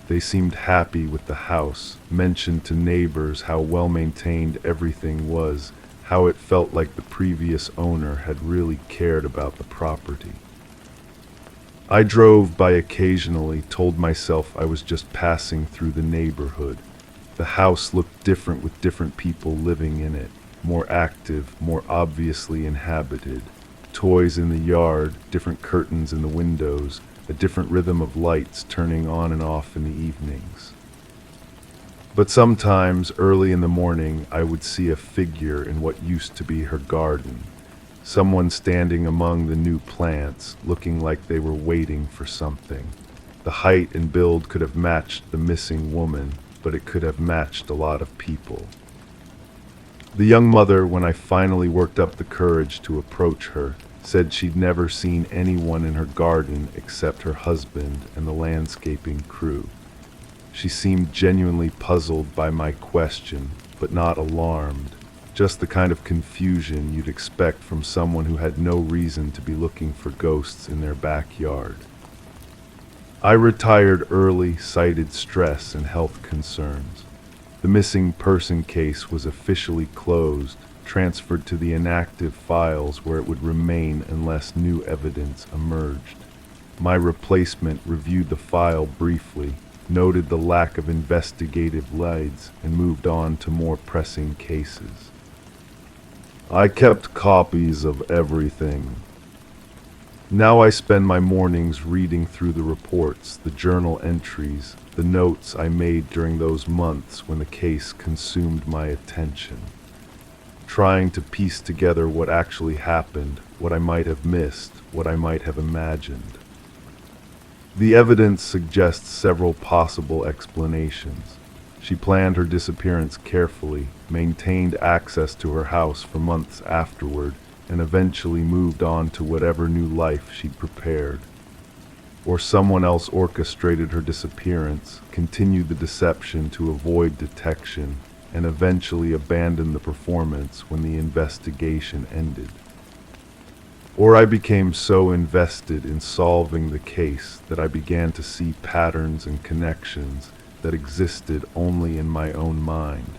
They seemed happy with the house, mentioned to neighbors how well-maintained everything was, how it felt like the previous owner had really cared about the property. I drove by occasionally, told myself I was just passing through the neighborhood. The house looked different with different people living in it, more active, more obviously inhabited. Toys in the yard, different curtains in the windows, a different rhythm of lights turning on and off in the evenings. But sometimes, early in the morning, I would see a figure in what used to be her garden. Someone standing among the new plants, looking like they were waiting for something. The height and build could have matched the missing woman, but it could have matched a lot of people. The young mother, when I finally worked up the courage to approach her, said she'd never seen anyone in her garden except her husband and the landscaping crew. She seemed genuinely puzzled by my question, but not alarmed, just the kind of confusion you'd expect from someone who had no reason to be looking for ghosts in their backyard. I retired early, cited stress and health concerns. The missing person case was officially closed, transferred to the inactive files where it would remain unless new evidence emerged. My replacement reviewed the file briefly, noted the lack of investigative leads, and moved on to more pressing cases. I kept copies of everything. Now I spend my mornings reading through the reports, the journal entries, the notes I made during those months when the case consumed my attention, trying to piece together what actually happened, what I might have missed, what I might have imagined. The evidence suggests several possible explanations. She planned her disappearance carefully, maintained access to her house for months afterward, and eventually moved on to whatever new life she'd prepared. Or someone else orchestrated her disappearance, continued the deception to avoid detection, and eventually abandoned the performance when the investigation ended. Or I became so invested in solving the case that I began to see patterns and connections that existed only in my own mind,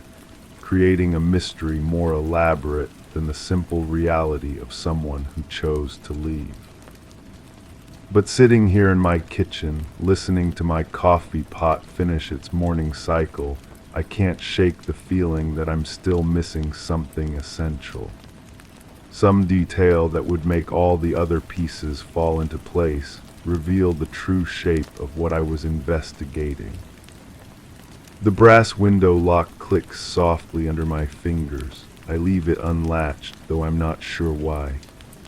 creating a mystery more elaborate than the simple reality of someone who chose to leave. But sitting here in my kitchen, listening to my coffee pot finish its morning cycle, I can't shake the feeling that I'm still missing something essential. Some detail that would make all the other pieces fall into place, reveal the true shape of what I was investigating. The brass window lock clicks softly under my fingers. I leave it unlatched, though I'm not sure why.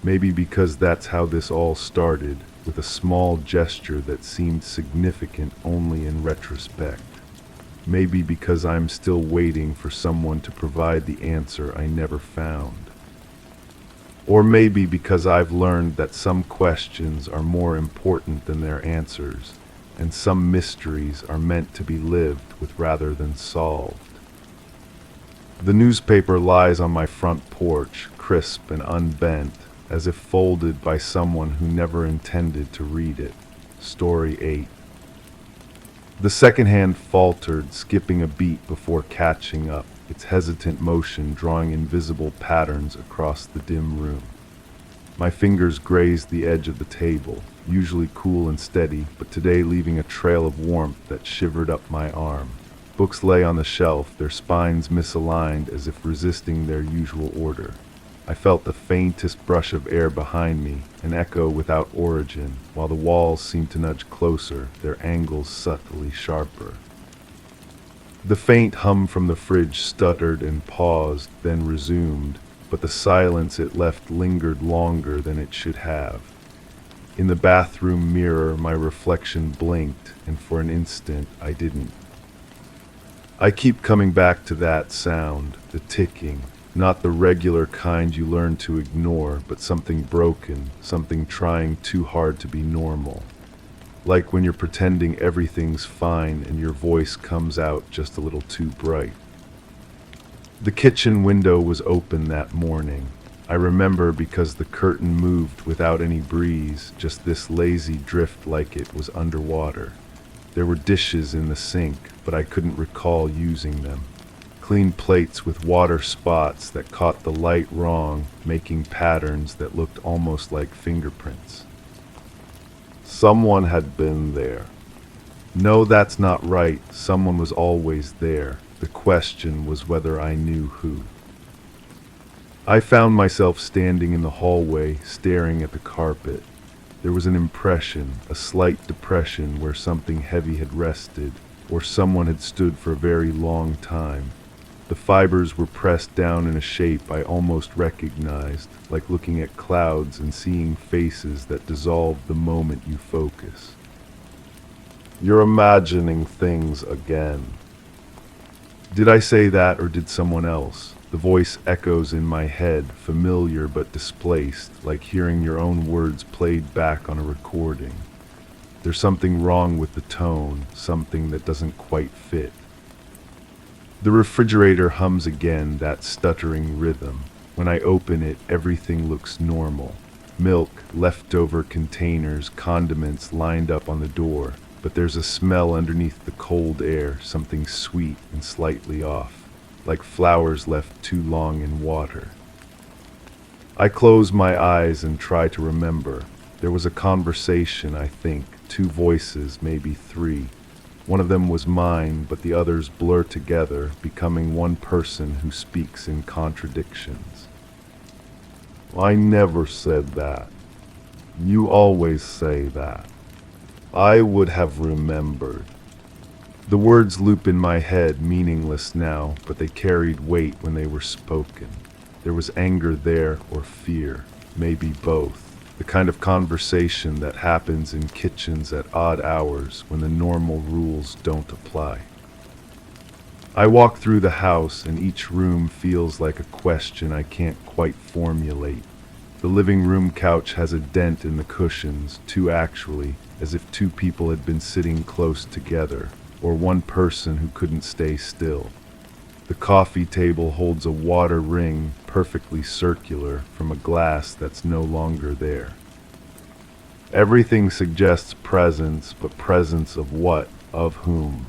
Maybe because that's how this all started, with a small gesture that seemed significant only in retrospect. Maybe because I'm still waiting for someone to provide the answer I never found. Or maybe because I've learned that some questions are more important than their answers, and some mysteries are meant to be lived with rather than solved. The newspaper lies on my front porch, crisp and unbent, as if folded by someone who never intended to read it. Story 8. The second hand faltered, skipping a beat before catching up, its hesitant motion drawing invisible patterns across the dim room. My fingers grazed the edge of the table, usually cool and steady, but today leaving a trail of warmth that shivered up my arm. Books lay on the shelf, their spines misaligned as if resisting their usual order. I felt the faintest brush of air behind me, an echo without origin, while the walls seemed to nudge closer, their angles subtly sharper. The faint hum from the fridge stuttered and paused, then resumed, but the silence it left lingered longer than it should have. In the bathroom mirror, my reflection blinked, and for an instant I didn't. I keep coming back to that sound, the ticking, not the regular kind you learn to ignore, but something broken, something trying too hard to be normal. Like when you're pretending everything's fine and your voice comes out just a little too bright. The kitchen window was open that morning. I remember because the curtain moved without any breeze, just this lazy drift like it was underwater. There were dishes in the sink, but I couldn't recall using them. Clean plates with water spots that caught the light wrong, making patterns that looked almost like fingerprints. Someone had been there. No, that's not right. Someone was always there. The question was whether I knew who. I found myself standing in the hallway, staring at the carpet. There was an impression, a slight depression where something heavy had rested, or someone had stood for a very long time. The fibers were pressed down in a shape I almost recognized, like looking at clouds and seeing faces that dissolved the moment you focus. You're imagining things again. Did I say that or did someone else? The voice echoes in my head, familiar but displaced, like hearing your own words played back on a recording. There's something wrong with the tone, something that doesn't quite fit. The refrigerator hums again, that stuttering rhythm. When I open it, everything looks normal. Milk, leftover containers, condiments lined up on the door. But there's a smell underneath the cold air, something sweet and slightly off, like flowers left too long in water. I close my eyes and try to remember. There was a conversation, I think, 2 voices, maybe 3. One of them was mine, but the others blur together, becoming one person who speaks in contradictions. I never said that. You always say that. I would have remembered. The words loop in my head, meaningless now, but they carried weight when they were spoken. There was anger there, or fear, maybe both. The kind of conversation that happens in kitchens at odd hours when the normal rules don't apply. I walk through the house and each room feels like a question I can't quite formulate. The living room couch has a dent in the cushions, 2 actually, as if 2 people had been sitting close together, or one person who couldn't stay still. The coffee table holds a water ring, perfectly circular, from a glass that's no longer there. Everything suggests presence, but presence of what? Of whom?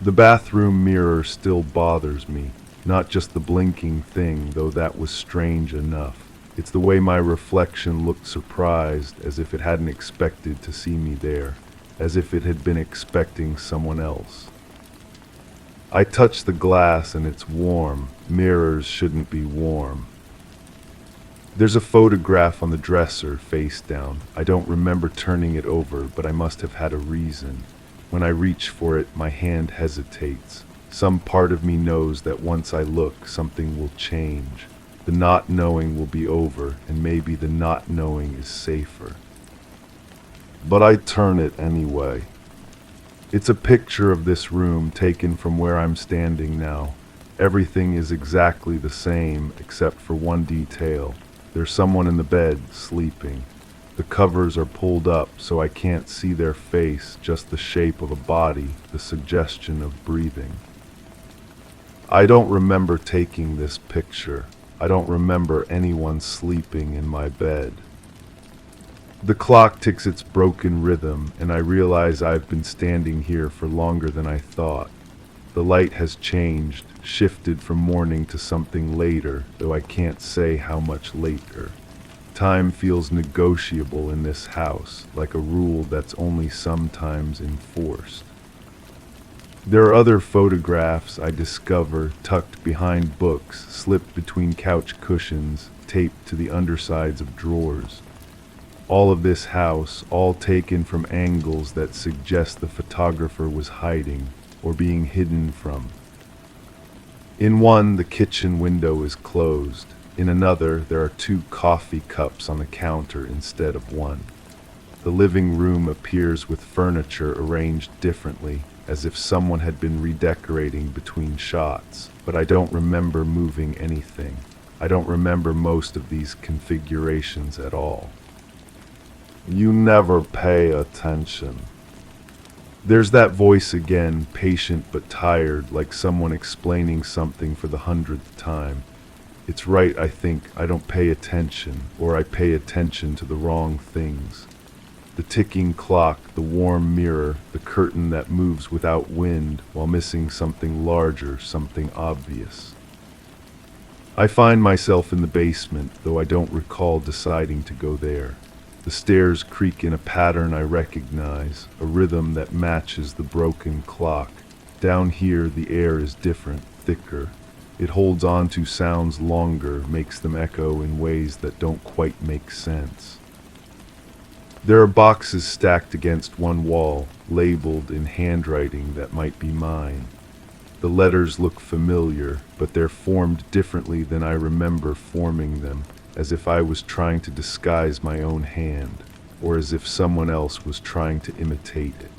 The bathroom mirror still bothers me, not just the blinking thing, though that was strange enough. It's the way my reflection looked surprised, as if it hadn't expected to see me there, as if it had been expecting someone else. I touch the glass and it's warm. Mirrors shouldn't be warm. There's a photograph on the dresser, face down. I don't remember turning it over, but I must have had a reason. When I reach for it, my hand hesitates. Some part of me knows that once I look, something will change. The not knowing will be over, and maybe the not knowing is safer. But I turn it anyway. It's a picture of this room taken from where I'm standing now. Everything is exactly the same, except for one detail. There's someone in the bed, sleeping. The covers are pulled up, so I can't see their face, just the shape of a body, the suggestion of breathing. I don't remember taking this picture. I don't remember anyone sleeping in my bed. The clock ticks its broken rhythm, and I realize I've been standing here for longer than I thought. The light has changed, shifted from morning to something later, though I can't say how much later. Time feels negotiable in this house, like a rule that's only sometimes enforced. There are other photographs I discover tucked behind books, slipped between couch cushions, taped to the undersides of drawers. All of this house, all taken from angles that suggest the photographer was hiding, or being hidden from. In one, the kitchen window is closed. In another, there are 2 coffee cups on the counter instead of one. The living room appears with furniture arranged differently, as if someone had been redecorating between shots, but I don't remember moving anything. I don't remember most of these configurations at all. You never pay attention. There's that voice again, patient but tired, like someone explaining something for the 100th time. It's right, I think. I don't pay attention, or I pay attention to the wrong things. The ticking clock, the warm mirror, the curtain that moves without wind while missing something larger, something obvious. I find myself in the basement, though I don't recall deciding to go there. The stairs creak in a pattern I recognize, a rhythm that matches the broken clock. Down here, the air is different, thicker. It holds on to sounds longer, makes them echo in ways that don't quite make sense. There are boxes stacked against one wall, labeled in handwriting that might be mine. The letters look familiar, but they're formed differently than I remember forming them, as if I was trying to disguise my own hand, or as if someone else was trying to imitate it.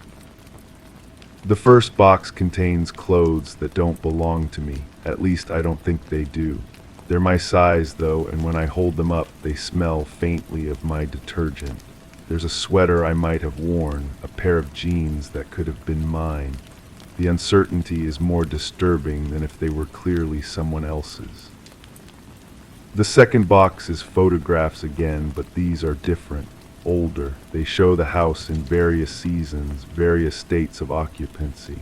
The first box contains clothes that don't belong to me. At least I don't think they do. They're my size, though, and when I hold them up, they smell faintly of my detergent. There's a sweater I might have worn, a pair of jeans that could have been mine. The uncertainty is more disturbing than if they were clearly someone else's. The second box is photographs again, but these are different, older. They show the house in various seasons, various states of occupancy.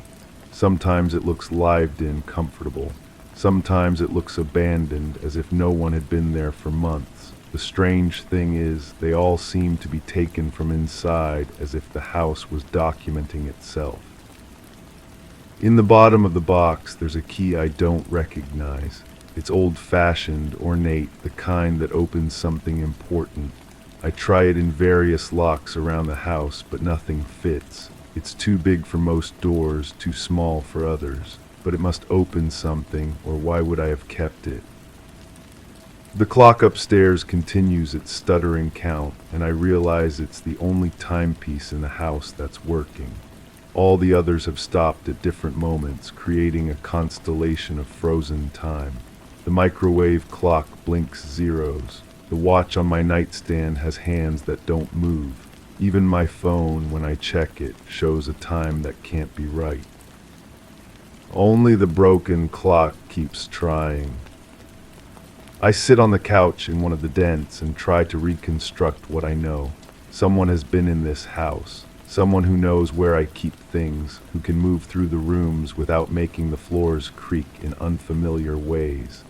Sometimes it looks lived in, comfortable. Sometimes it looks abandoned, as if no one had been there for months. The strange thing is, they all seem to be taken from inside, as if the house was documenting itself. In the bottom of the box, there's a key I don't recognize. It's old-fashioned, ornate, the kind that opens something important. I try it in various locks around the house, but nothing fits. It's too big for most doors, too small for others. But it must open something, or why would I have kept it? The clock upstairs continues its stuttering count, and I realize it's the only timepiece in the house that's working. All the others have stopped at different moments, creating a constellation of frozen time. The microwave clock blinks zeros. The watch on my nightstand has hands that don't move. Even my phone, when I check it, shows a time that can't be right. Only the broken clock keeps trying. I sit on the couch in one of the dents and try to reconstruct what I know. Someone has been in this house. Someone who knows where I keep things, who can move through the rooms without making the floors creak in unfamiliar ways.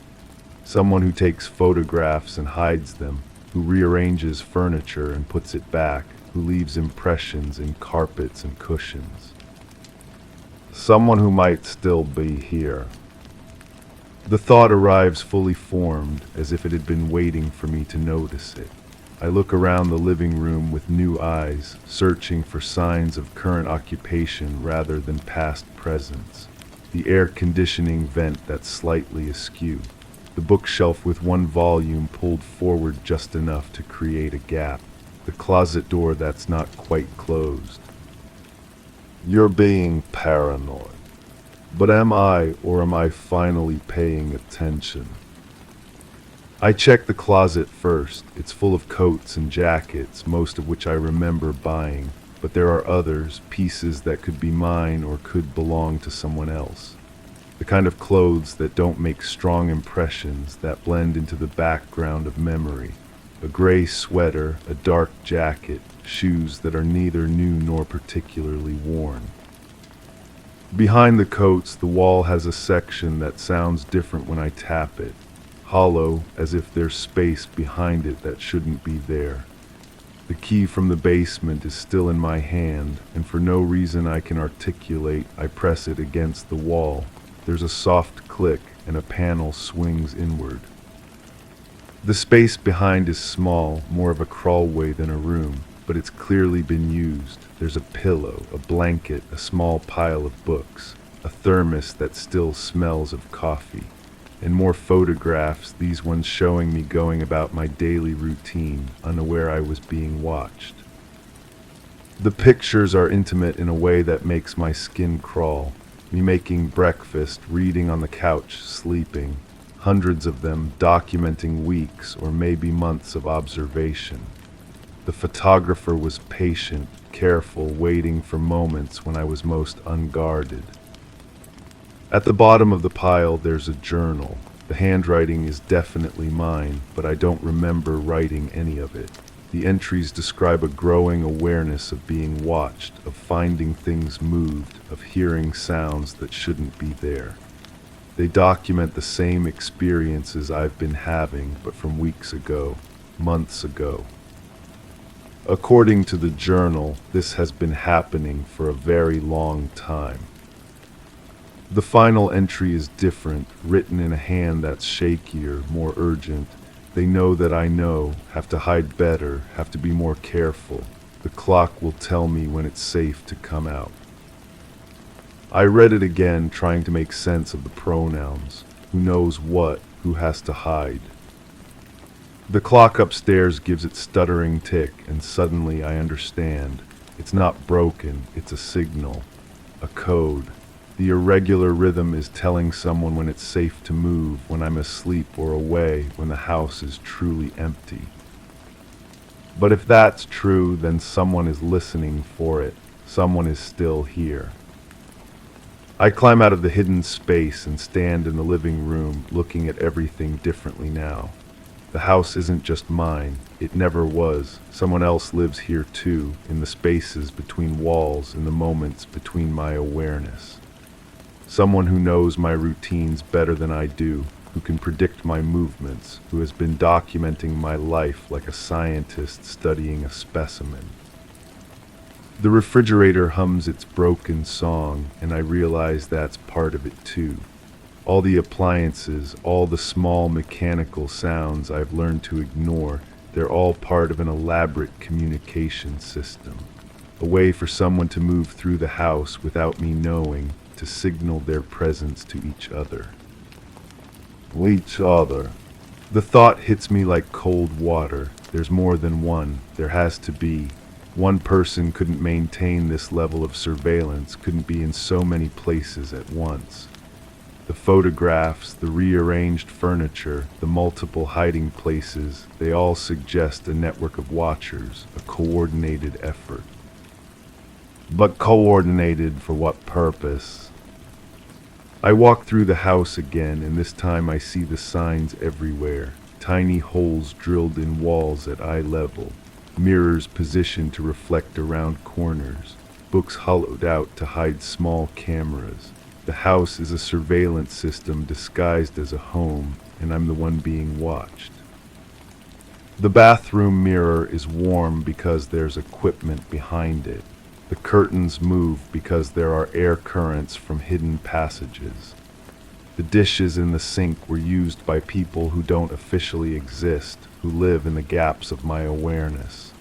Someone who takes photographs and hides them, who rearranges furniture and puts it back, who leaves impressions in carpets and cushions. Someone who might still be here. The thought arrives fully formed, as if it had been waiting for me to notice it. I look around the living room with new eyes, searching for signs of current occupation rather than past presence. The air conditioning vent that's slightly askew. The bookshelf with one volume pulled forward just enough to create a gap. The closet door that's not quite closed. You're being paranoid. But am I, or am I finally paying attention? I check the closet first. It's full of coats and jackets, most of which I remember buying, but there are others, pieces that could be mine or could belong to someone else. The kind of clothes that don't make strong impressions, that blend into the background of memory. A gray sweater, a dark jacket, shoes that are neither new nor particularly worn. Behind the coats, the wall has a section that sounds different when I tap it. Hollow, as if there's space behind it that shouldn't be there. The key from the basement is still in my hand, and for no reason I can articulate, I press it against the wall. There's a soft click, and a panel swings inward. The space behind is small, more of a crawlway than a room, but it's clearly been used. There's a pillow, a blanket, a small pile of books, a thermos that still smells of coffee. And more photographs, these ones showing me going about my daily routine, unaware I was being watched. The pictures are intimate in a way that makes my skin crawl. Me making breakfast, reading on the couch, sleeping. Hundreds of them documenting weeks or maybe months of observation. The photographer was patient, careful, waiting for moments when I was most unguarded. At the bottom of the pile, there's a journal. The handwriting is definitely mine, but I don't remember writing any of it. The entries describe a growing awareness of being watched, of finding things moved, of hearing sounds that shouldn't be there. They document the same experiences I've been having, but from weeks ago, months ago. According to the journal, this has been happening for a very long time. The final entry is different, written in a hand that's shakier, more urgent. They know that I know, have to hide better, have to be more careful. The clock will tell me when it's safe to come out. I read it again, trying to make sense of the pronouns. Who knows what, who has to hide. The clock upstairs gives its stuttering tick, and suddenly I understand. It's not broken, it's a signal. a code. The irregular rhythm is telling someone when it's safe to move, when I'm asleep or away, when the house is truly empty. But if that's true, then someone is listening for it. Someone is still here. I climb out of the hidden space and stand in the living room, looking at everything differently now. The house isn't just mine. It never was. Someone else lives here too, in the spaces between walls, in the moments between my awareness. Someone who knows my routines better than I do, who can predict my movements, who has been documenting my life like a scientist studying a specimen. The refrigerator hums its broken song, and I realize that's part of it too. All the appliances, all the small mechanical sounds I've learned to ignore, they're all part of an elaborate communication system. A way for someone to move through the house without me knowing, to signal their presence to each other. Each other. The thought hits me like cold water. There's more than one. There has to be. One person couldn't maintain this level of surveillance, couldn't be in so many places at once. The photographs, the rearranged furniture, the multiple hiding places, they all suggest a network of watchers, a coordinated effort. But coordinated for what purpose? I walk through the house again, and this time I see the signs everywhere. Tiny holes drilled in walls at eye level, mirrors positioned to reflect around corners, books hollowed out to hide small cameras. The house is a surveillance system disguised as a home, and I'm the one being watched. The bathroom mirror is warm because there's equipment behind it. The curtains move because there are air currents from hidden passages. The dishes in the sink were used by people who don't officially exist, who live in the gaps of my awareness.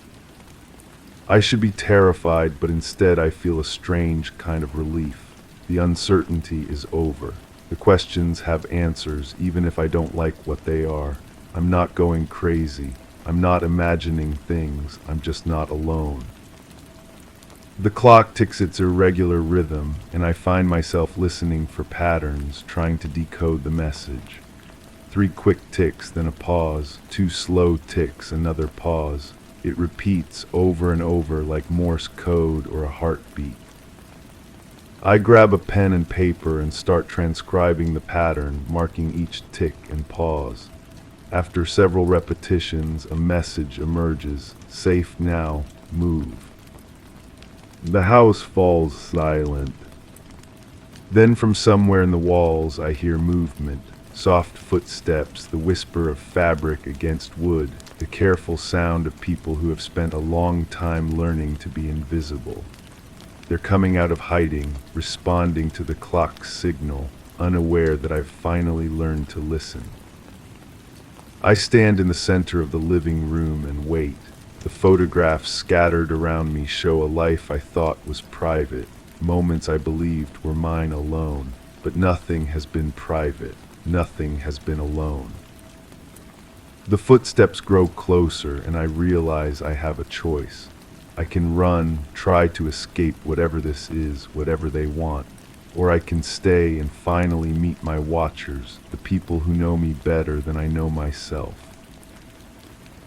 I should be terrified, but instead I feel a strange kind of relief. The uncertainty is over. The questions have answers, even if I don't like what they are. I'm not going crazy. I'm not imagining things. I'm just not alone. The clock ticks its irregular rhythm, and I find myself listening for patterns, trying to decode the message. 3 quick ticks, then a pause. 2 slow ticks, another pause. It repeats over and over like Morse code or a heartbeat. I grab a pen and paper and start transcribing the pattern, marking each tick and pause. After several repetitions, a message emerges. Safe now, move. The house falls silent. Then from somewhere in the walls I hear movement, soft footsteps, the whisper of fabric against wood, the careful sound of people who have spent a long time learning to be invisible. They're coming out of hiding, responding to the clock's signal, unaware that I've finally learned to listen. I stand in the center of the living room and wait. The photographs scattered around me show a life I thought was private, moments I believed were mine alone, but nothing has been private, nothing has been alone. The footsteps grow closer, and I realize I have a choice. I can run, try to escape whatever this is, whatever they want, or I can stay and finally meet my watchers, the people who know me better than I know myself.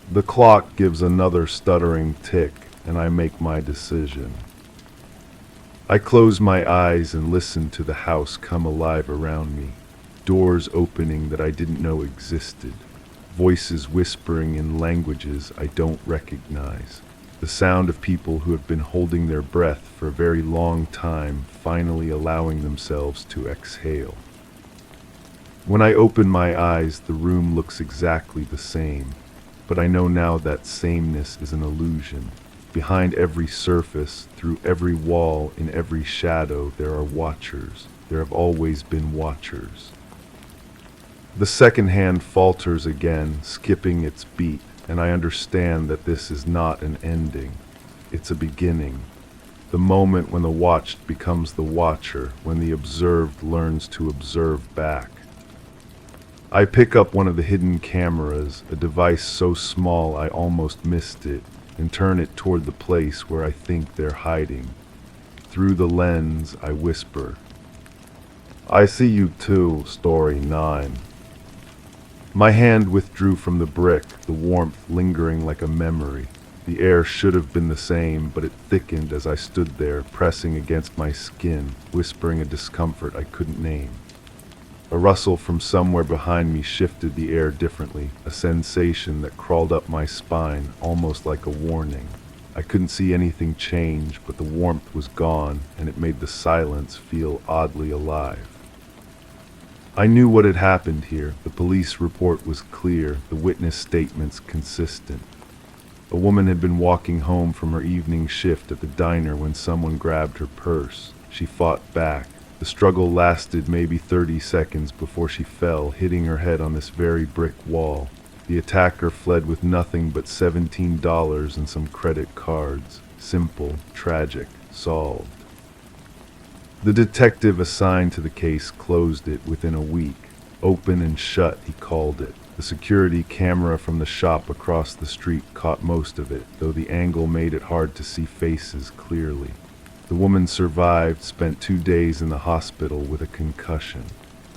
The clock gives another stuttering tick, and I make my decision. I close my eyes and listen to the house come alive around me, doors opening that I didn't know existed, voices whispering in languages I don't recognize. The sound of people who have been holding their breath for a very long time, finally allowing themselves to exhale. When I open my eyes, the room looks exactly the same, but I know now that sameness is an illusion. Behind every surface, through every wall, in every shadow, there are watchers. There have always been watchers. The second hand falters again, skipping its beat, and I understand that this is not an ending. It's a beginning. The moment when the watched becomes the watcher, when the observed learns to observe back. I pick up one of the hidden cameras, a device so small I almost missed it, and turn it toward the place where I think they're hiding. Through the lens, I whisper, "I see you too, story 9." My hand withdrew from the brick, the warmth lingering like a memory. The air should have been the same, but it thickened as I stood there, pressing against my skin, whispering a discomfort I couldn't name. A rustle from somewhere behind me shifted the air differently, a sensation that crawled up my spine, almost like a warning. I couldn't see anything change, but the warmth was gone, and it made the silence feel oddly alive. I knew what had happened here. The police report was clear, the witness statements consistent. A woman had been walking home from her evening shift at the diner when someone grabbed her purse. She fought back. The struggle lasted maybe 30 seconds before she fell, hitting her head on this very brick wall. The attacker fled with nothing but $17 and some credit cards. Simple, tragic, solved. The detective assigned to the case closed it within a week. Open and shut, he called it. The security camera from the shop across the street caught most of it, though the angle made it hard to see faces clearly. The woman survived, spent 2 days in the hospital with a concussion.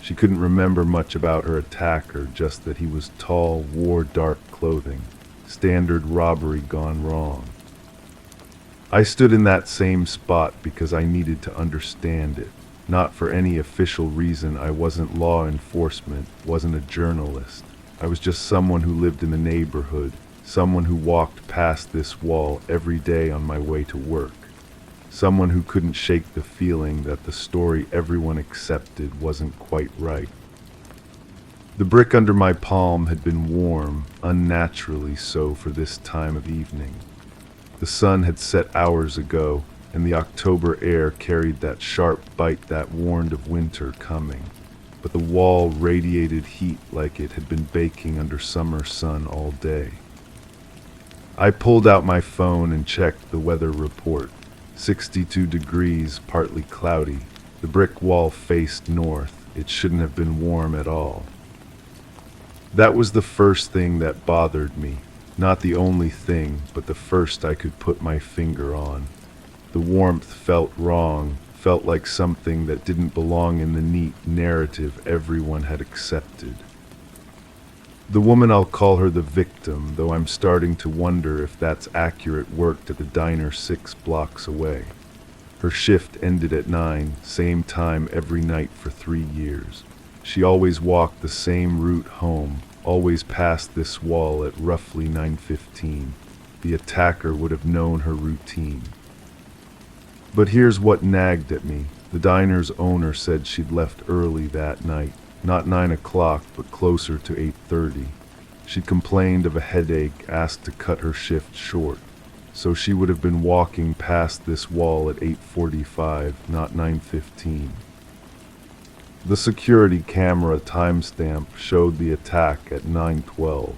She couldn't remember much about her attacker, just that he was tall, wore dark clothing. Standard robbery gone wrong. I stood in that same spot because I needed to understand it. Not for any official reason. I wasn't law enforcement, wasn't a journalist. I was just someone who lived in the neighborhood, someone who walked past this wall every day on my way to work. Someone who couldn't shake the feeling that the story everyone accepted wasn't quite right. The brick under my palm had been warm, unnaturally so for this time of evening. The sun had set hours ago, and the October air carried that sharp bite that warned of winter coming. But the wall radiated heat like it had been baking under summer sun all day. I pulled out my phone and checked the weather report. 62 degrees, partly cloudy. The brick wall faced north. It shouldn't have been warm at all. That was the first thing that bothered me. Not the only thing, but the first I could put my finger on. The warmth felt wrong, felt like something that didn't belong in the neat narrative everyone had accepted. The woman, I'll call her the victim, though I'm starting to wonder if that's accurate, worked at the diner 6 blocks away. Her shift ended at 9, same time every night for 3 years. She always walked the same route home, always past this wall at roughly 9:15. The attacker would have known her routine. But here's what nagged at me. The diner's owner said she'd left early that night. Not 9 o'clock, but closer to 8:30. She complained of a headache, asked to cut her shift short. So she would have been walking past this wall at 8:45, not 9:15. The security camera timestamp showed the attack at 9:12.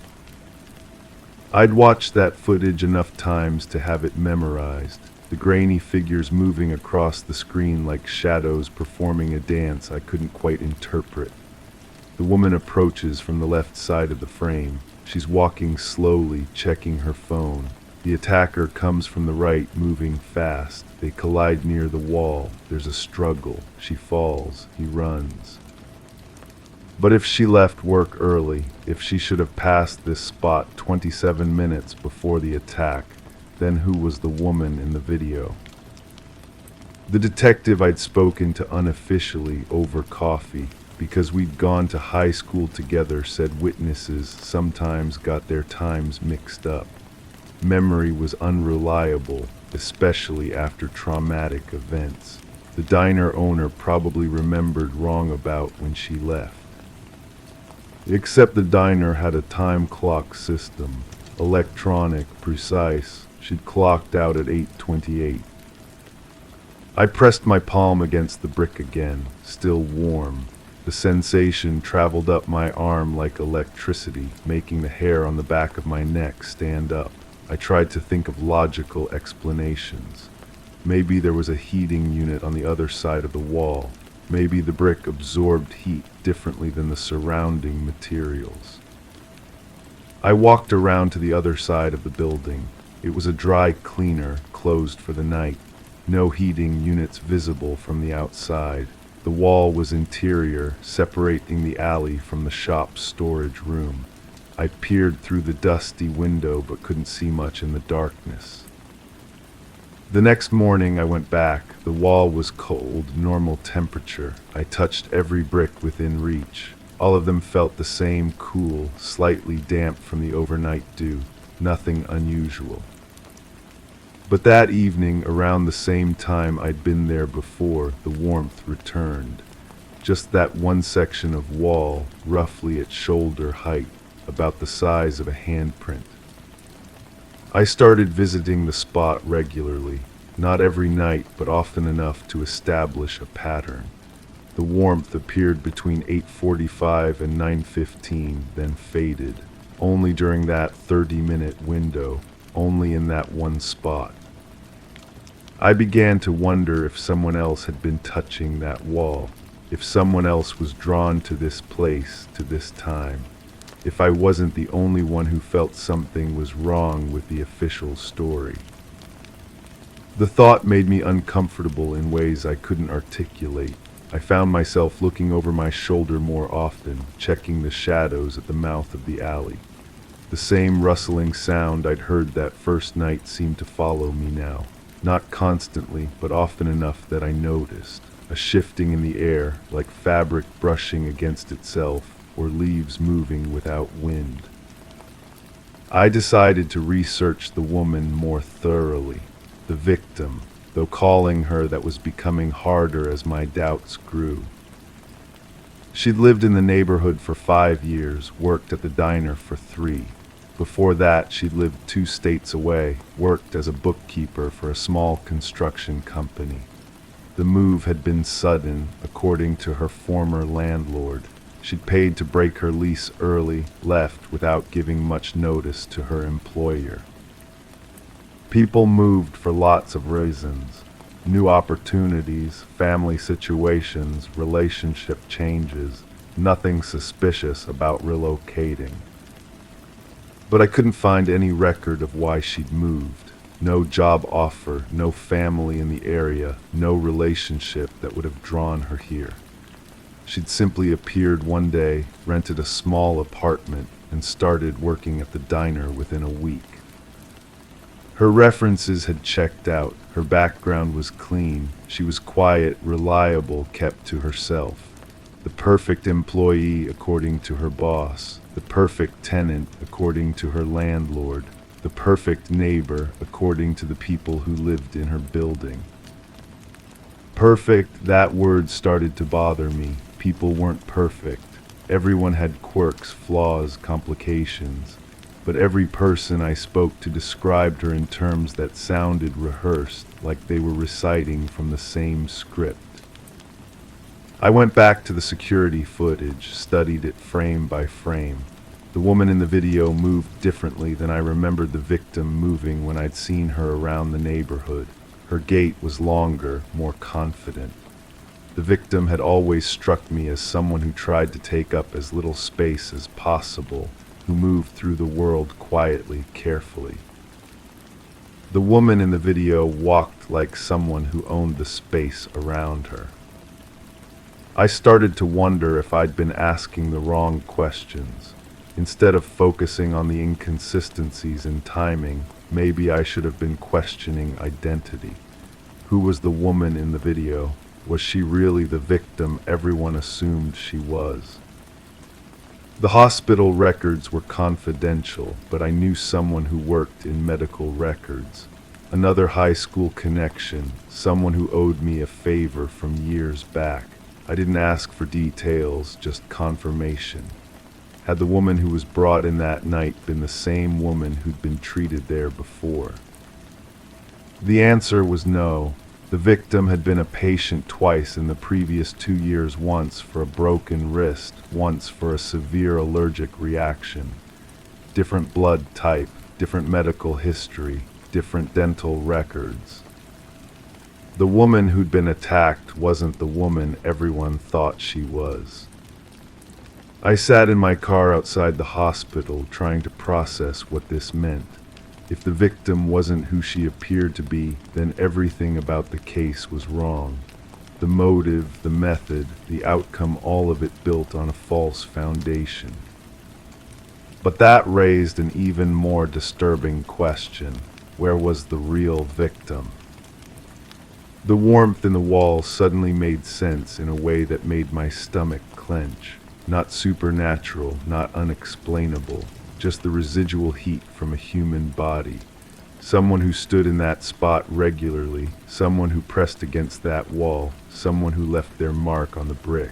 I'd watched that footage enough times to have it memorized. The grainy figures moving across the screen like shadows performing a dance I couldn't quite interpret. The woman approaches from the left side of the frame. She's walking slowly, checking her phone. The attacker comes from the right, moving fast. They collide near the wall. There's a struggle. She falls. He runs. But if she left work early, if she should have passed this spot 27 minutes before the attack, then who was the woman in the video? The detective I'd spoken to unofficially over coffee, because we'd gone to high school together, said witnesses sometimes got their times mixed up. Memory was unreliable, especially after traumatic events. The diner owner probably remembered wrong about when she left. Except the diner had a time clock system, electronic, precise. She'd clocked out at 8:28. I pressed my palm against the brick again, still warm. The sensation traveled up my arm like electricity, making the hair on the back of my neck stand up. I tried to think of logical explanations. Maybe there was a heating unit on the other side of the wall. Maybe the brick absorbed heat differently than the surrounding materials. I walked around to the other side of the building. It was a dry cleaner, closed for the night. no heating units visible from the outside. The wall was interior, separating the alley from the shop's storage room. I peered through the dusty window but couldn't see much in the darkness. The next morning I went back. The wall was cold, normal temperature. I touched every brick within reach. All of them felt the same, cool, slightly damp from the overnight dew. Nothing unusual. But that evening, around the same time I'd been there before, the warmth returned. Just that one section of wall, roughly at shoulder height, about the size of a handprint. I started visiting the spot regularly, not every night, but often enough to establish a pattern. The warmth appeared between 8:45 and 9:15, then faded, only during that 30-minute window, only in that one spot. I began to wonder if someone else had been touching that wall, if someone else was drawn to this place, to this time, if I wasn't the only one who felt something was wrong with the official story. The thought made me uncomfortable in ways I couldn't articulate. I found myself looking over my shoulder more often, checking the shadows at the mouth of the alley. The same rustling sound I'd heard that first night seemed to follow me now. Not constantly, but often enough that I noticed. A shifting in the air, like fabric brushing against itself, or leaves moving without wind. I decided to research the woman more thoroughly. The victim, though calling her that was becoming harder as my doubts grew. She'd lived in the neighborhood for 5 years, worked at the diner for 3. Before that, she'd lived 2 states away, worked as a bookkeeper for a small construction company. The move had been sudden, according to her former landlord. She'd paid to break her lease early, left without giving much notice to her employer. People moved for lots of reasons. New opportunities, family situations, relationship changes. Nothing suspicious about relocating. But I couldn't find any record of why she'd moved. No job offer, no family in the area, no relationship that would have drawn her here. She'd simply appeared one day, rented a small apartment, and started working at the diner within a week. Her references had checked out. Her background was clean. She was quiet, reliable, kept to herself. The perfect employee according to her boss. The perfect tenant according to her landlord. The perfect neighbor according to the people who lived in her building. Perfect, that word started to bother me. People weren't perfect. Everyone had quirks, flaws, complications. But every person I spoke to described her in terms that sounded rehearsed, like they were reciting from the same script. I went back to the security footage, studied it frame by frame. The woman in the video moved differently than I remembered the victim moving when I'd seen her around the neighborhood. Her gait was longer, more confident. The victim had always struck me as someone who tried to take up as little space as possible, who moved through the world quietly, carefully. The woman in the video walked like someone who owned the space around her. I started to wonder if I'd been asking the wrong questions. Instead of focusing on the inconsistencies in timing, maybe I should have been questioning identity. Who was the woman in the video? Was she really the victim everyone assumed she was? The hospital records were confidential, but I knew someone who worked in medical records. Another high school connection, someone who owed me a favor from years back. I didn't ask for details, just confirmation. Had the woman who was brought in that night been the same woman who'd been treated there before? The answer was no. The victim had been a patient twice in the previous 2 years, once for a broken wrist, once for a severe allergic reaction. Different blood type, different medical history, different dental records. The woman who'd been attacked wasn't the woman everyone thought she was. I sat in my car outside the hospital trying to process what this meant. If the victim wasn't who she appeared to be, then everything about the case was wrong. The motive, the method, the outcome, all of it built on a false foundation. But that raised an even more disturbing question. Where was the real victim? The warmth in the wall suddenly made sense in a way that made my stomach clench. Not supernatural, not unexplainable, just the residual heat from a human body. Someone who stood in that spot regularly, someone who pressed against that wall, someone who left their mark on the brick.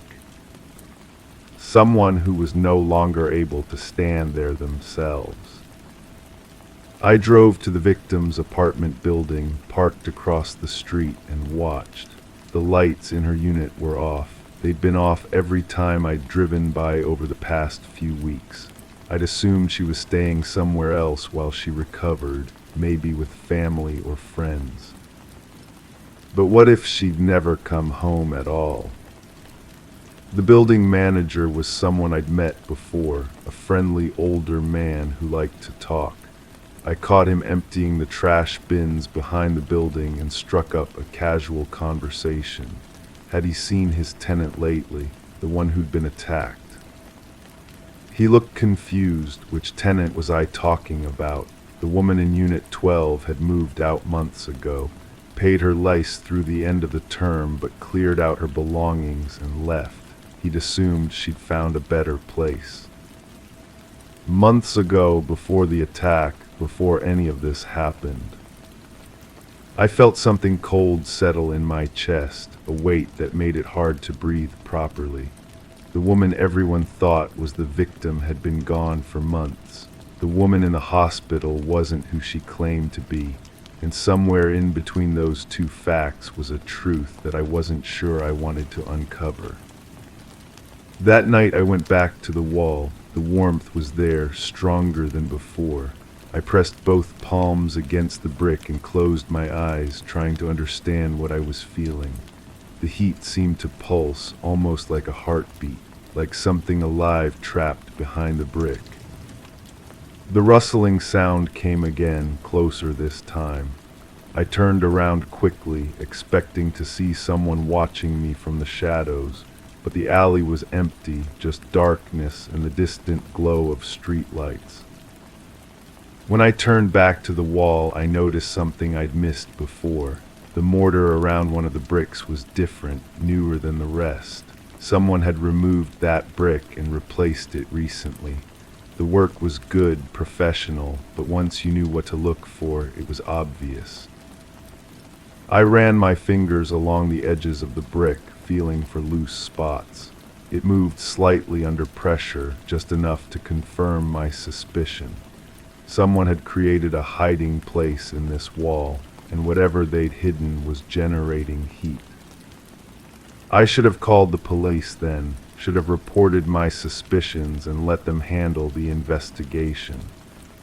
Someone who was no longer able to stand there themselves. I drove to the victim's apartment building, parked across the street, and watched. The lights in her unit were off. They'd been off every time I'd driven by over the past few weeks. I'd assumed she was staying somewhere else while she recovered, maybe with family or friends. But what if she'd never come home at all? The building manager was someone I'd met before, a friendly older man who liked to talk. I caught him emptying the trash bins behind the building and struck up a casual conversation. Had he seen his tenant lately, the one who'd been attacked? He looked confused. Which tenant was I talking about? The woman in Unit 12 had moved out months ago, paid her lease through the end of the term, but cleared out her belongings and left. He'd assumed she'd found a better place. Months ago, before the attack, before any of this happened. I felt something cold settle in my chest, a weight that made it hard to breathe properly. The woman everyone thought was the victim had been gone for months. The woman in the hospital wasn't who she claimed to be, and somewhere in between those two facts was a truth that I wasn't sure I wanted to uncover. That night I went back to the wall. The warmth was there, stronger than before. I pressed both palms against the brick and closed my eyes, trying to understand what I was feeling. The heat seemed to pulse, almost like a heartbeat, like something alive trapped behind the brick. The rustling sound came again, closer this time. I turned around quickly, expecting to see someone watching me from the shadows, but the alley was empty, just darkness and the distant glow of streetlights. When I turned back to the wall, I noticed something I'd missed before. The mortar around one of the bricks was different, newer than the rest. Someone had removed that brick and replaced it recently. The work was good, professional, but once you knew what to look for, it was obvious. I ran my fingers along the edges of the brick, feeling for loose spots. It moved slightly under pressure, just enough to confirm my suspicion. Someone had created a hiding place in this wall, and whatever they'd hidden was generating heat. I should have called the police then, should have reported my suspicions and let them handle the investigation.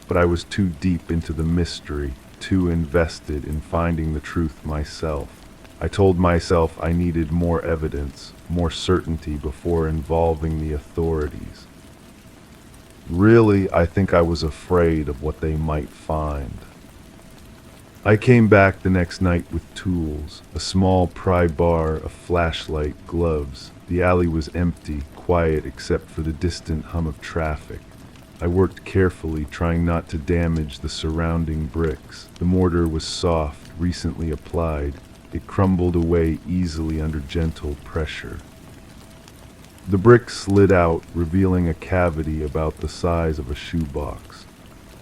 But I was too deep into the mystery, too invested in finding the truth myself. I told myself I needed more evidence, more certainty before involving the authorities. Really, I think I was afraid of what they might find. I came back the next night with tools, a small pry bar, a flashlight, gloves. The alley was empty, quiet except for the distant hum of traffic. I worked carefully, trying not to damage the surrounding bricks. The mortar was soft, recently applied. It crumbled away easily under gentle pressure. The brick slid out, revealing a cavity about the size of a shoebox.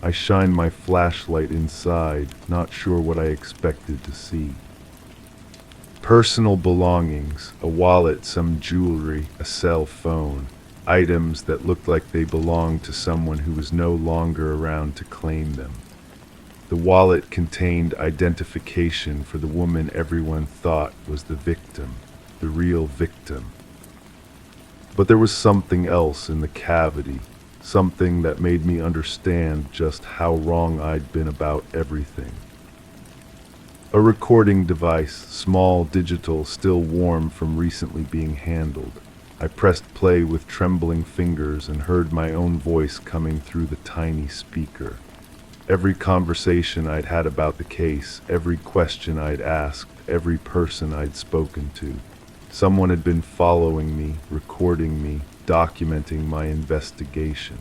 I shined my flashlight inside, not sure what I expected to see. Personal belongings, a wallet, some jewelry, a cell phone, items that looked like they belonged to someone who was no longer around to claim them. The wallet contained identification for the woman everyone thought was the victim, the real victim. But there was something else in the cavity, something that made me understand just how wrong I'd been about everything. A recording device, small, digital, still warm from recently being handled. I pressed play with trembling fingers and heard my own voice coming through the tiny speaker. Every conversation I'd had about the case, every question I'd asked, every person I'd spoken to. Someone had been following me, recording me, documenting my investigation.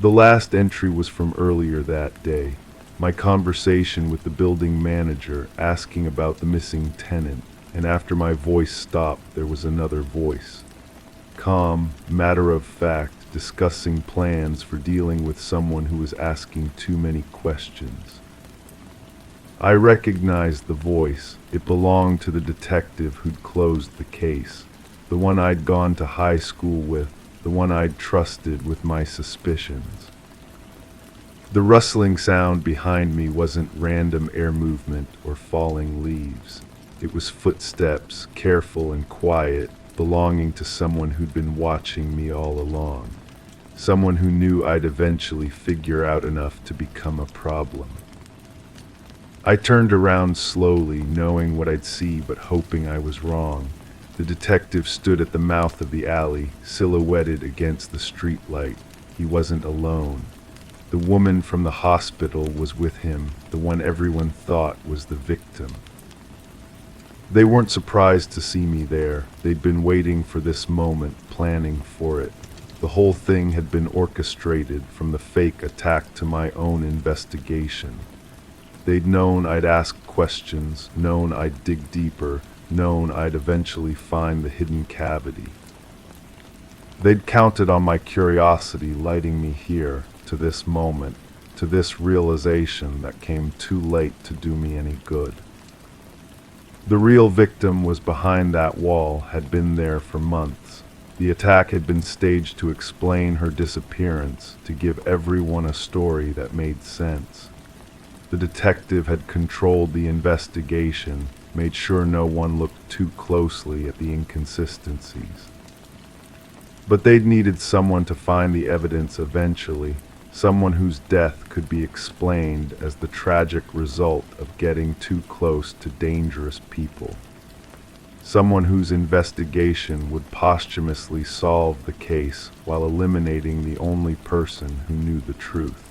The last entry was from earlier that day. My conversation with the building manager asking about the missing tenant, and after my voice stopped, there was another voice. Calm, matter of fact, discussing plans for dealing with someone who was asking too many questions. I recognized the voice. It belonged to the detective who'd closed the case, the one I'd gone to high school with, the one I'd trusted with my suspicions. The rustling sound behind me wasn't random air movement or falling leaves. It was footsteps, careful and quiet, belonging to someone who'd been watching me all along. Someone who knew I'd eventually figure out enough to become a problem. I turned around slowly, knowing what I'd see but hoping I was wrong. The detective stood at the mouth of the alley, silhouetted against the streetlight. He wasn't alone. The woman from the hospital was with him, the one everyone thought was the victim. They weren't surprised to see me there. They'd been waiting for this moment, planning for it. The whole thing had been orchestrated, from the fake attack to my own investigation. They'd known I'd ask questions, known I'd dig deeper, known I'd eventually find the hidden cavity. They'd counted on my curiosity lighting me here, to this moment, to this realization that came too late to do me any good. The real victim was behind that wall, had been there for months. The attack had been staged to explain her disappearance, to give everyone a story that made sense. The detective had controlled the investigation, made sure no one looked too closely at the inconsistencies. But they'd needed someone to find the evidence eventually, someone whose death could be explained as the tragic result of getting too close to dangerous people. Someone whose investigation would posthumously solve the case while eliminating the only person who knew the truth.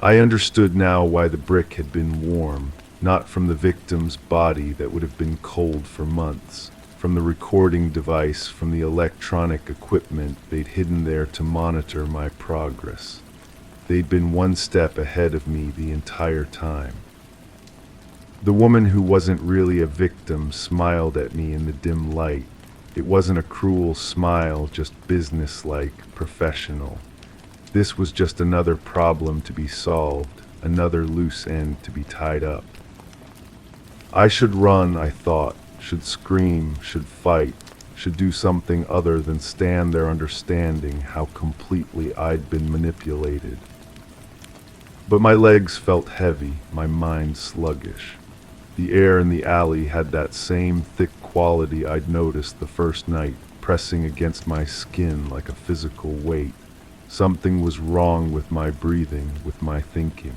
I understood now why the brick had been warm, not from the victim's body that would have been cold for months, from the recording device, from the electronic equipment they'd hidden there to monitor my progress. They'd been one step ahead of me the entire time. The woman who wasn't really a victim smiled at me in the dim light. It wasn't a cruel smile, just businesslike, professional. This was just another problem to be solved, another loose end to be tied up. I should run, I thought, should scream, should fight, should do something other than stand there understanding how completely I'd been manipulated. But my legs felt heavy, my mind sluggish. The air in the alley had that same thick quality I'd noticed the first night, pressing against my skin like a physical weight. Something was wrong with my breathing, with my thinking.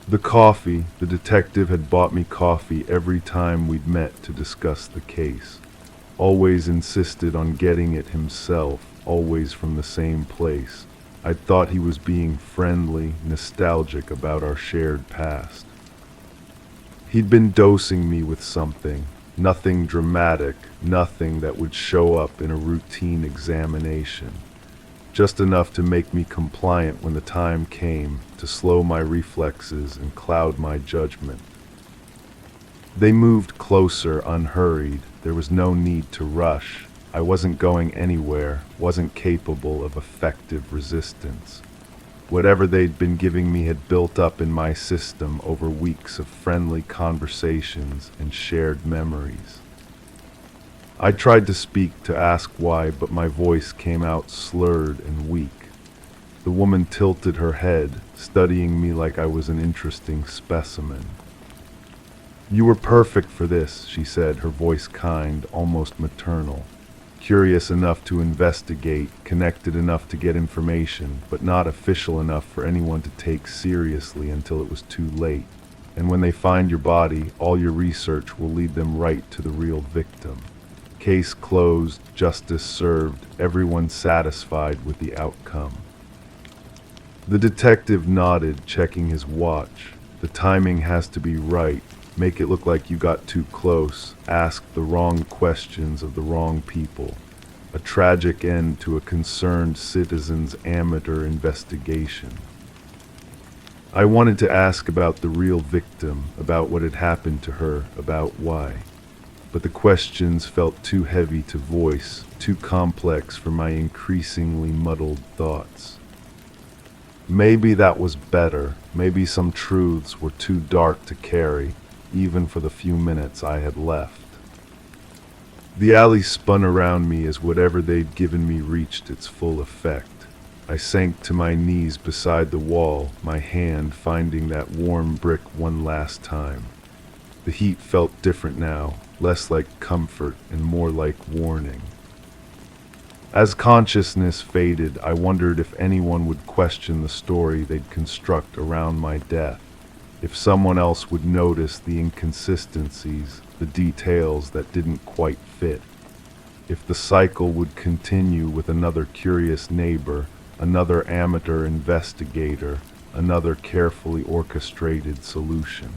The coffee, the detective had bought me coffee every time we'd met to discuss the case. Always insisted on getting it himself, always from the same place. I'd thought he was being friendly, nostalgic about our shared past. He'd been dosing me with something, nothing dramatic, nothing that would show up in a routine examination. Just enough to make me compliant when the time came, to slow my reflexes and cloud my judgment. They moved closer, unhurried. There was no need to rush. I wasn't going anywhere, wasn't capable of effective resistance. Whatever they'd been giving me had built up in my system over weeks of friendly conversations and shared memories. I tried to speak, to ask why, but my voice came out slurred and weak. The woman tilted her head, studying me like I was an interesting specimen. "You were perfect for this," she said, her voice kind, almost maternal. Curious enough to investigate, connected enough to get information, but not official enough for anyone to take seriously until it was too late. And when they find your body, all your research will lead them right to the real victim. Case closed, justice served, everyone satisfied with the outcome. The detective nodded, checking his watch. The timing has to be right. Make it look like you got too close. Ask the wrong questions of the wrong people. A tragic end to a concerned citizen's amateur investigation. I wanted to ask about the real victim, about what had happened to her, about why. But the questions felt too heavy to voice, too complex for my increasingly muddled thoughts. Maybe that was better. Maybe some truths were too dark to carry, even for the few minutes I had left. The alley spun around me as whatever they'd given me reached its full effect. I sank to my knees beside the wall, my hand finding that warm brick one last time. The heat felt different now, less like comfort and more like warning. As consciousness faded, I wondered if anyone would question the story they'd construct around my death, if someone else would notice the inconsistencies, the details that didn't quite fit, if the cycle would continue with another curious neighbor, another amateur investigator, another carefully orchestrated solution.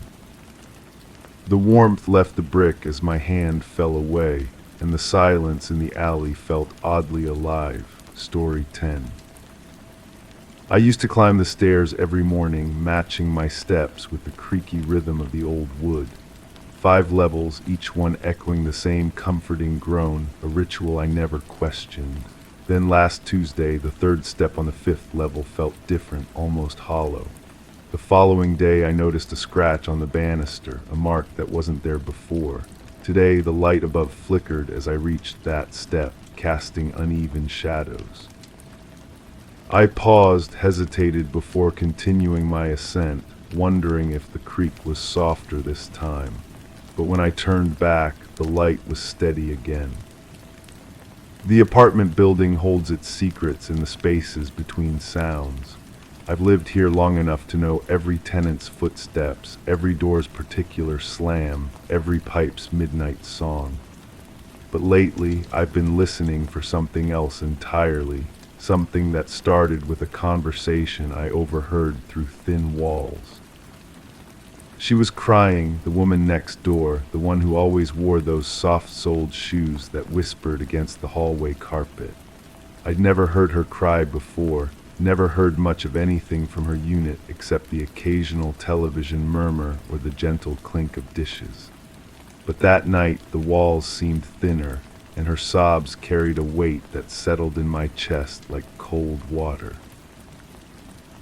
The warmth left the brick as my hand fell away, and the silence in the alley felt oddly alive. Story 10. I used to climb the stairs every morning, matching my steps with the creaky rhythm of the old wood. 5 levels, each one echoing the same comforting groan, a ritual I never questioned. Then last Tuesday, the 3rd step on the 5th level felt different, almost hollow. The following day, I noticed a scratch on the banister, a mark that wasn't there before. Today, the light above flickered as I reached that step, casting uneven shadows. I paused, hesitated before continuing my ascent, wondering if the creak was softer this time. But when I turned back, the light was steady again. The apartment building holds its secrets in the spaces between sounds. I've lived here long enough to know every tenant's footsteps, every door's particular slam, every pipe's midnight song. But lately, I've been listening for something else entirely, something that started with a conversation I overheard through thin walls. She was crying, the woman next door, the one who always wore those soft-soled shoes that whispered against the hallway carpet. I'd never heard her cry before, never heard much of anything from her unit except the occasional television murmur or the gentle clink of dishes. But that night the walls seemed thinner, and her sobs carried a weight that settled in my chest like cold water.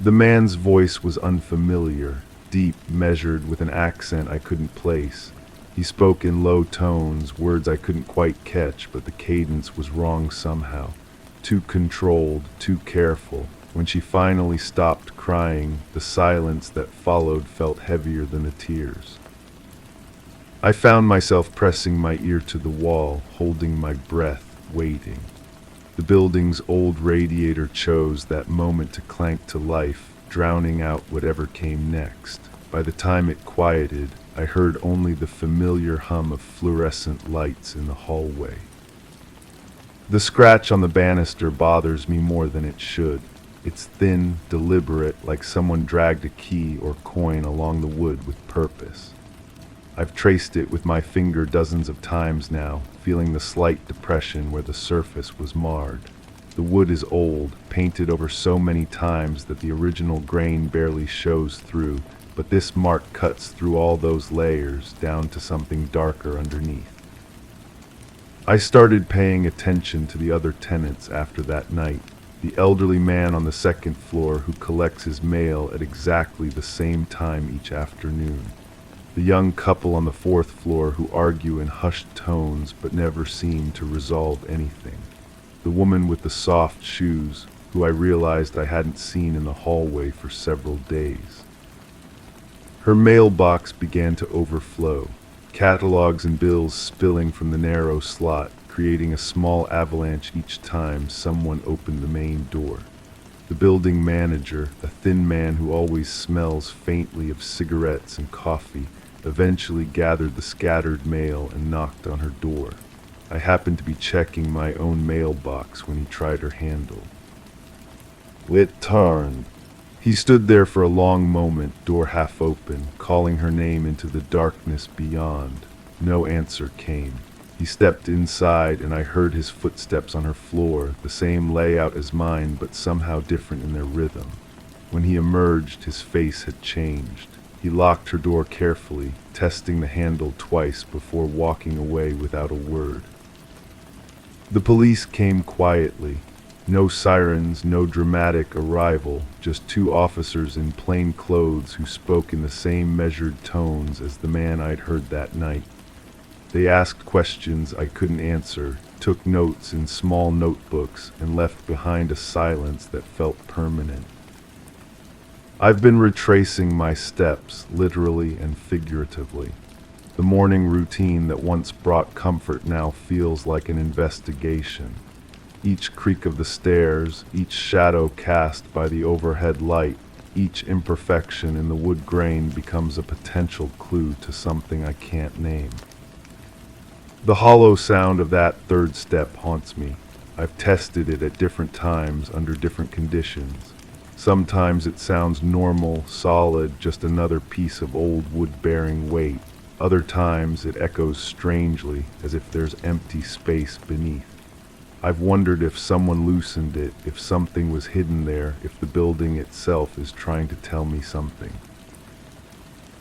The man's voice was unfamiliar, deep, measured, with an accent I couldn't place. He spoke in low tones, words I couldn't quite catch, but the cadence was wrong somehow. Too controlled, too careful. When she finally stopped crying, the silence that followed felt heavier than the tears. I found myself pressing my ear to the wall, holding my breath, waiting. The building's old radiator chose that moment to clank to life, drowning out whatever came next. By the time it quieted, I heard only the familiar hum of fluorescent lights in the hallway. The scratch on the banister bothers me more than it should. It's thin, deliberate, like someone dragged a key or coin along the wood with purpose. I've traced it with my finger dozens of times now, feeling the slight depression where the surface was marred. The wood is old, painted over so many times that the original grain barely shows through, but this mark cuts through all those layers down to something darker underneath. I started paying attention to the other tenants after that night. The elderly man on the 2nd floor who collects his mail at exactly the same time each afternoon. The young couple on the 4th floor who argue in hushed tones but never seem to resolve anything. The woman with the soft shoes, who I realized I hadn't seen in the hallway for several days. Her mailbox began to overflow, catalogs and bills spilling from the narrow slot, creating a small avalanche each time someone opened the main door. The building manager, a thin man who always smells faintly of cigarettes and coffee, eventually gathered the scattered mail and knocked on her door. I happened to be checking my own mailbox when he tried her handle. Returned. He stood there for a long moment, door half open, calling her name into the darkness beyond. No answer came. He stepped inside, and I heard his footsteps on her floor, the same layout as mine, but somehow different in their rhythm. When he emerged, his face had changed. He locked her door carefully, testing the handle twice before walking away without a word. The police came quietly. No sirens, no dramatic arrival, just two officers in plain clothes who spoke in the same measured tones as the man I'd heard that night. They asked questions I couldn't answer, took notes in small notebooks, and left behind a silence that felt permanent. I've been retracing my steps, literally and figuratively. The morning routine that once brought comfort now feels like an investigation. Each creak of the stairs, each shadow cast by the overhead light, each imperfection in the wood grain becomes a potential clue to something I can't name. The hollow sound of that third step haunts me. I've tested it at different times under different conditions. Sometimes it sounds normal, solid, just another piece of old wood bearing weight. Other times it echoes strangely, as if there's empty space beneath. I've wondered if someone loosened it, if something was hidden there, if the building itself is trying to tell me something.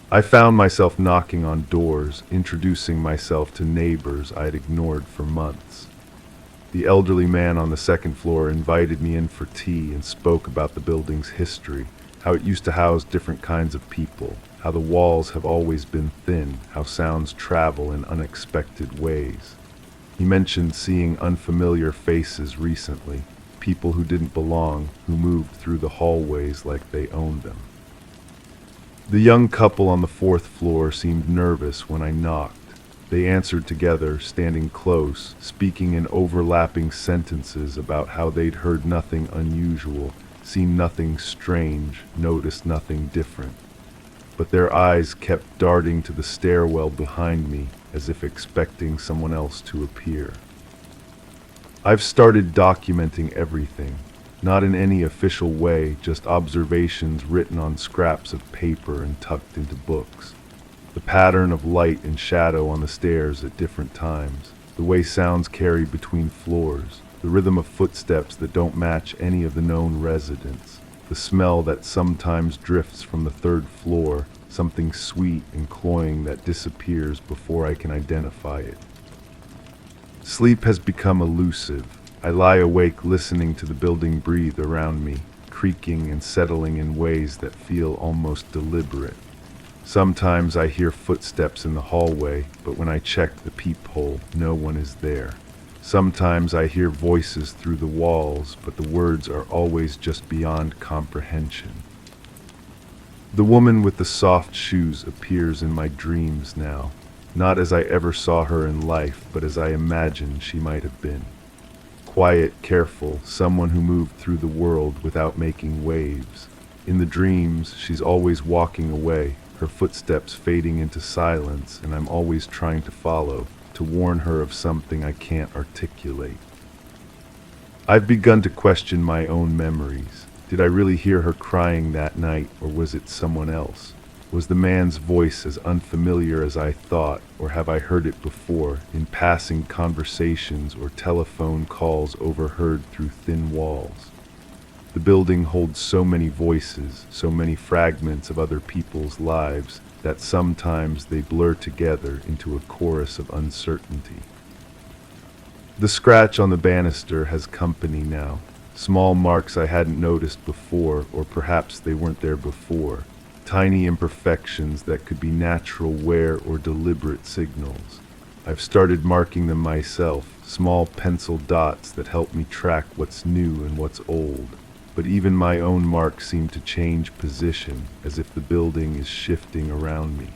I found myself knocking on doors, introducing myself to neighbors I'd ignored for months. The elderly man on the second floor invited me in for tea and spoke about the building's history, how it used to house different kinds of people, how the walls have always been thin, how sounds travel in unexpected ways. He mentioned seeing unfamiliar faces recently, people who didn't belong, who moved through the hallways like they owned them. The young couple on the fourth floor seemed nervous when I knocked. They answered together, standing close, speaking in overlapping sentences about how they'd heard nothing unusual, seen nothing strange, noticed nothing different. But their eyes kept darting to the stairwell behind me, as if expecting someone else to appear. I've started documenting everything, not in any official way, just observations written on scraps of paper and tucked into books. The pattern of light and shadow on the stairs at different times, the way sounds carry between floors, the rhythm of footsteps that don't match any of the known residents, the smell that sometimes drifts from the third floor, something sweet and cloying that disappears before I can identify it. Sleep has become elusive. I lie awake listening to the building breathe around me, creaking and settling in ways that feel almost deliberate. Sometimes I hear footsteps in the hallway, but when I check the peephole, no one is there. Sometimes I hear voices through the walls, but the words are always just beyond comprehension. The woman with the soft shoes appears in my dreams now, not as I ever saw her in life, but as I imagined she might have been. Quiet, careful, someone who moved through the world without making waves. In the dreams, she's always walking away, her footsteps fading into silence, and I'm always trying to follow, to warn her of something I can't articulate. I've begun to question my own memories. Did I really hear her crying that night, or was it someone else? Was the man's voice as unfamiliar as I thought, or have I heard it before, in passing conversations or telephone calls overheard through thin walls? The building holds so many voices, so many fragments of other people's lives, that sometimes they blur together into a chorus of uncertainty. The scratch on the banister has company now. Small marks I hadn't noticed before, or perhaps they weren't there before. Tiny imperfections that could be natural wear or deliberate signals. I've started marking them myself, small pencil dots that help me track what's new and what's old. But even my own marks seem to change position, as if the building is shifting around me.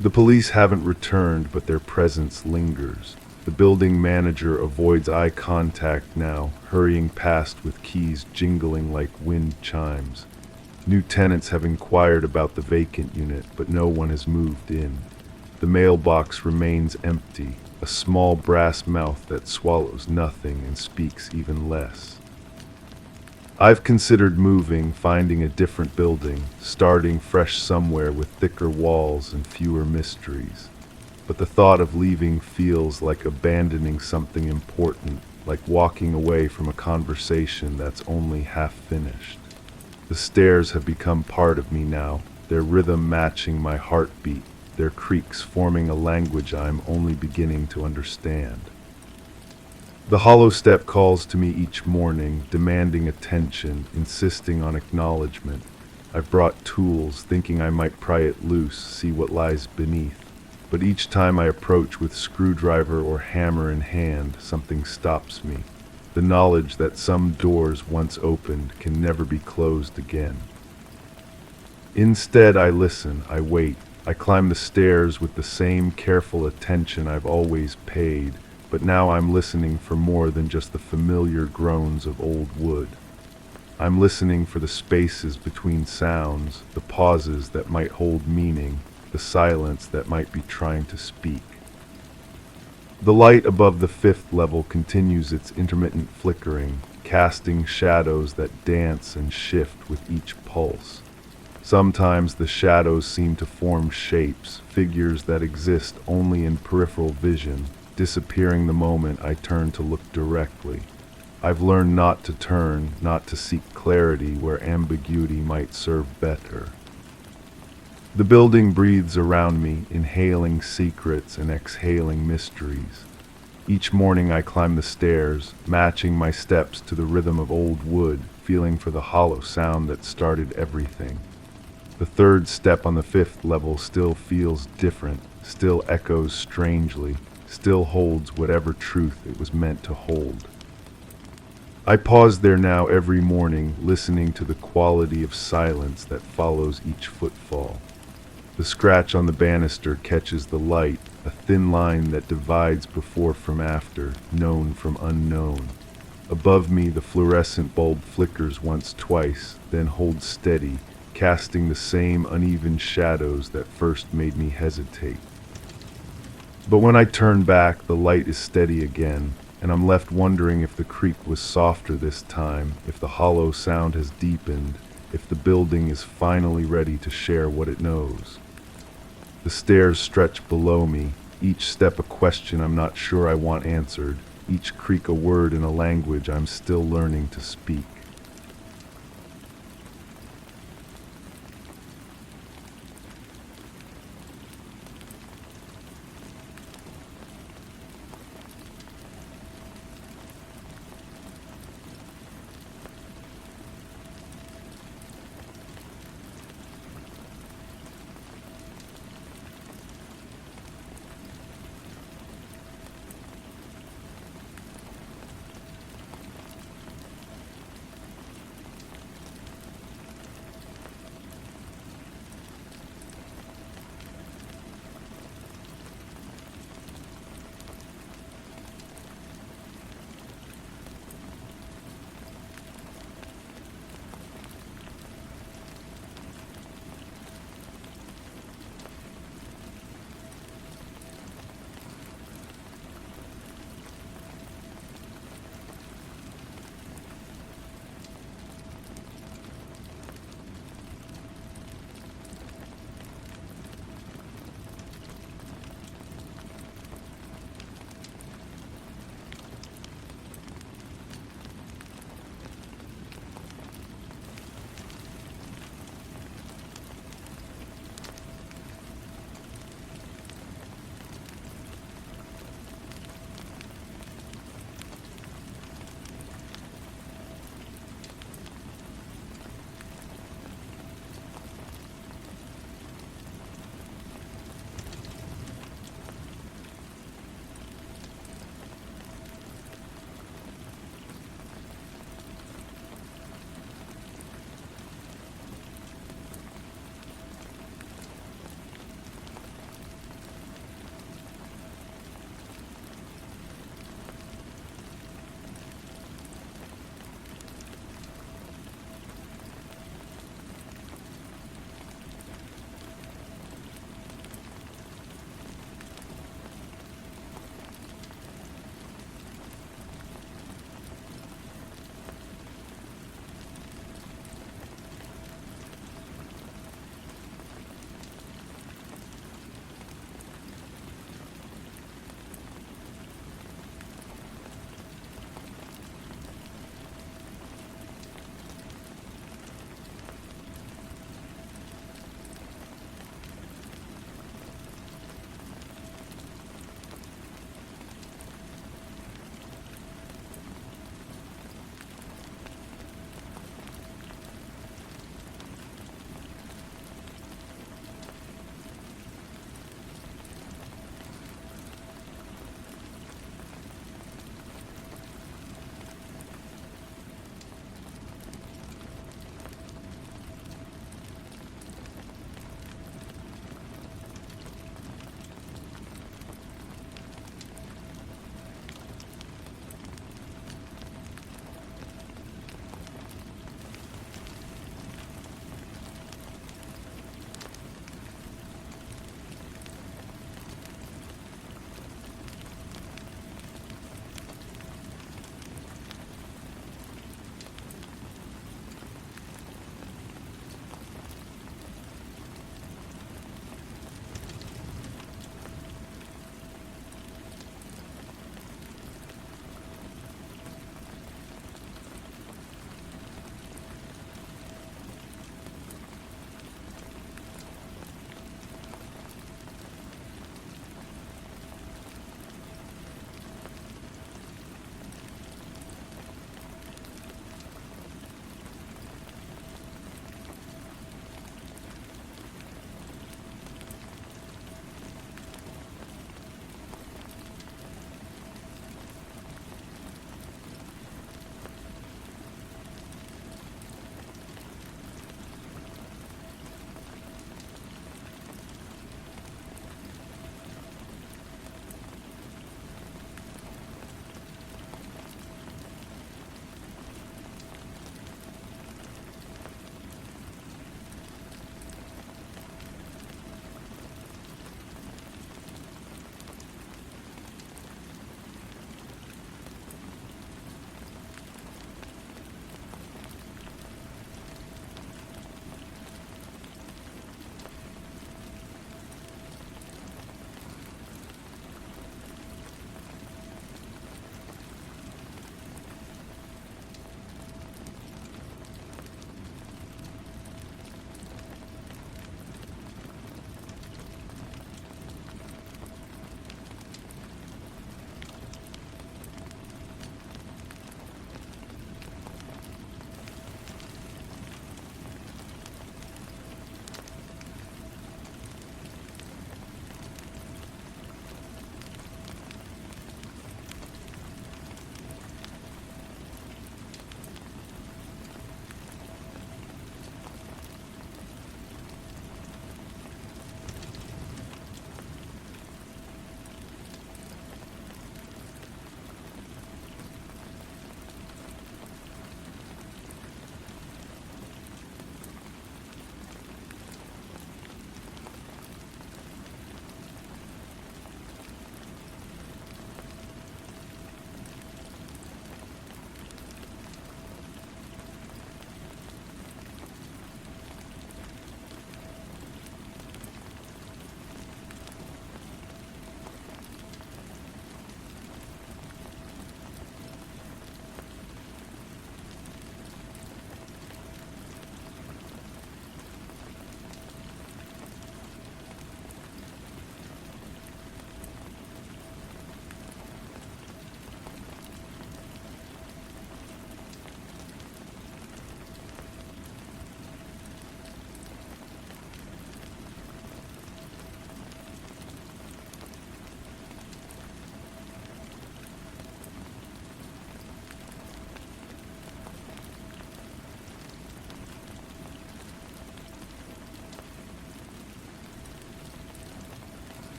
The police haven't returned, but their presence lingers. The building manager avoids eye contact now, hurrying past with keys jingling like wind chimes. New tenants have inquired about the vacant unit, but no one has moved in. The mailbox remains empty, a small brass mouth that swallows nothing and speaks even less. I've considered moving, finding a different building, starting fresh somewhere with thicker walls and fewer mysteries. But the thought of leaving feels like abandoning something important, like walking away from a conversation that's only half finished. The stairs have become part of me now, their rhythm matching my heartbeat, their creaks forming a language I'm only beginning to understand. The hollow step calls to me each morning, demanding attention, insisting on acknowledgement. I've brought tools, thinking I might pry it loose, see what lies beneath. But each time I approach with screwdriver or hammer in hand, something stops me. The knowledge that some doors once opened can never be closed again. Instead, I listen, I wait. I climb the stairs with the same careful attention I've always paid, but now I'm listening for more than just the familiar groans of old wood. I'm listening for the spaces between sounds, the pauses that might hold meaning, the silence that might be trying to speak. The light above the 5th level continues its intermittent flickering, casting shadows that dance and shift with each pulse. Sometimes the shadows seem to form shapes, figures that exist only in peripheral vision, disappearing the moment I turn to look directly. I've learned not to turn, not to seek clarity where ambiguity might serve better. The building breathes around me, inhaling secrets and exhaling mysteries. Each morning I climb the stairs, matching my steps to the rhythm of old wood, feeling for the hollow sound that started everything. The 3rd step on the 5th level still feels different, still echoes strangely, still holds whatever truth it was meant to hold. I pause there now every morning, listening to the quality of silence that follows each footfall. The scratch on the banister catches the light, a thin line that divides before from after, known from unknown. Above me, the fluorescent bulb flickers once, twice, then holds steady, casting the same uneven shadows that first made me hesitate. But when I turn back, the light is steady again, and I'm left wondering if the creak was softer this time, if the hollow sound has deepened, if the building is finally ready to share what it knows. The stairs stretch below me, each step a question I'm not sure I want answered, each creak a word in a language I'm still learning to speak.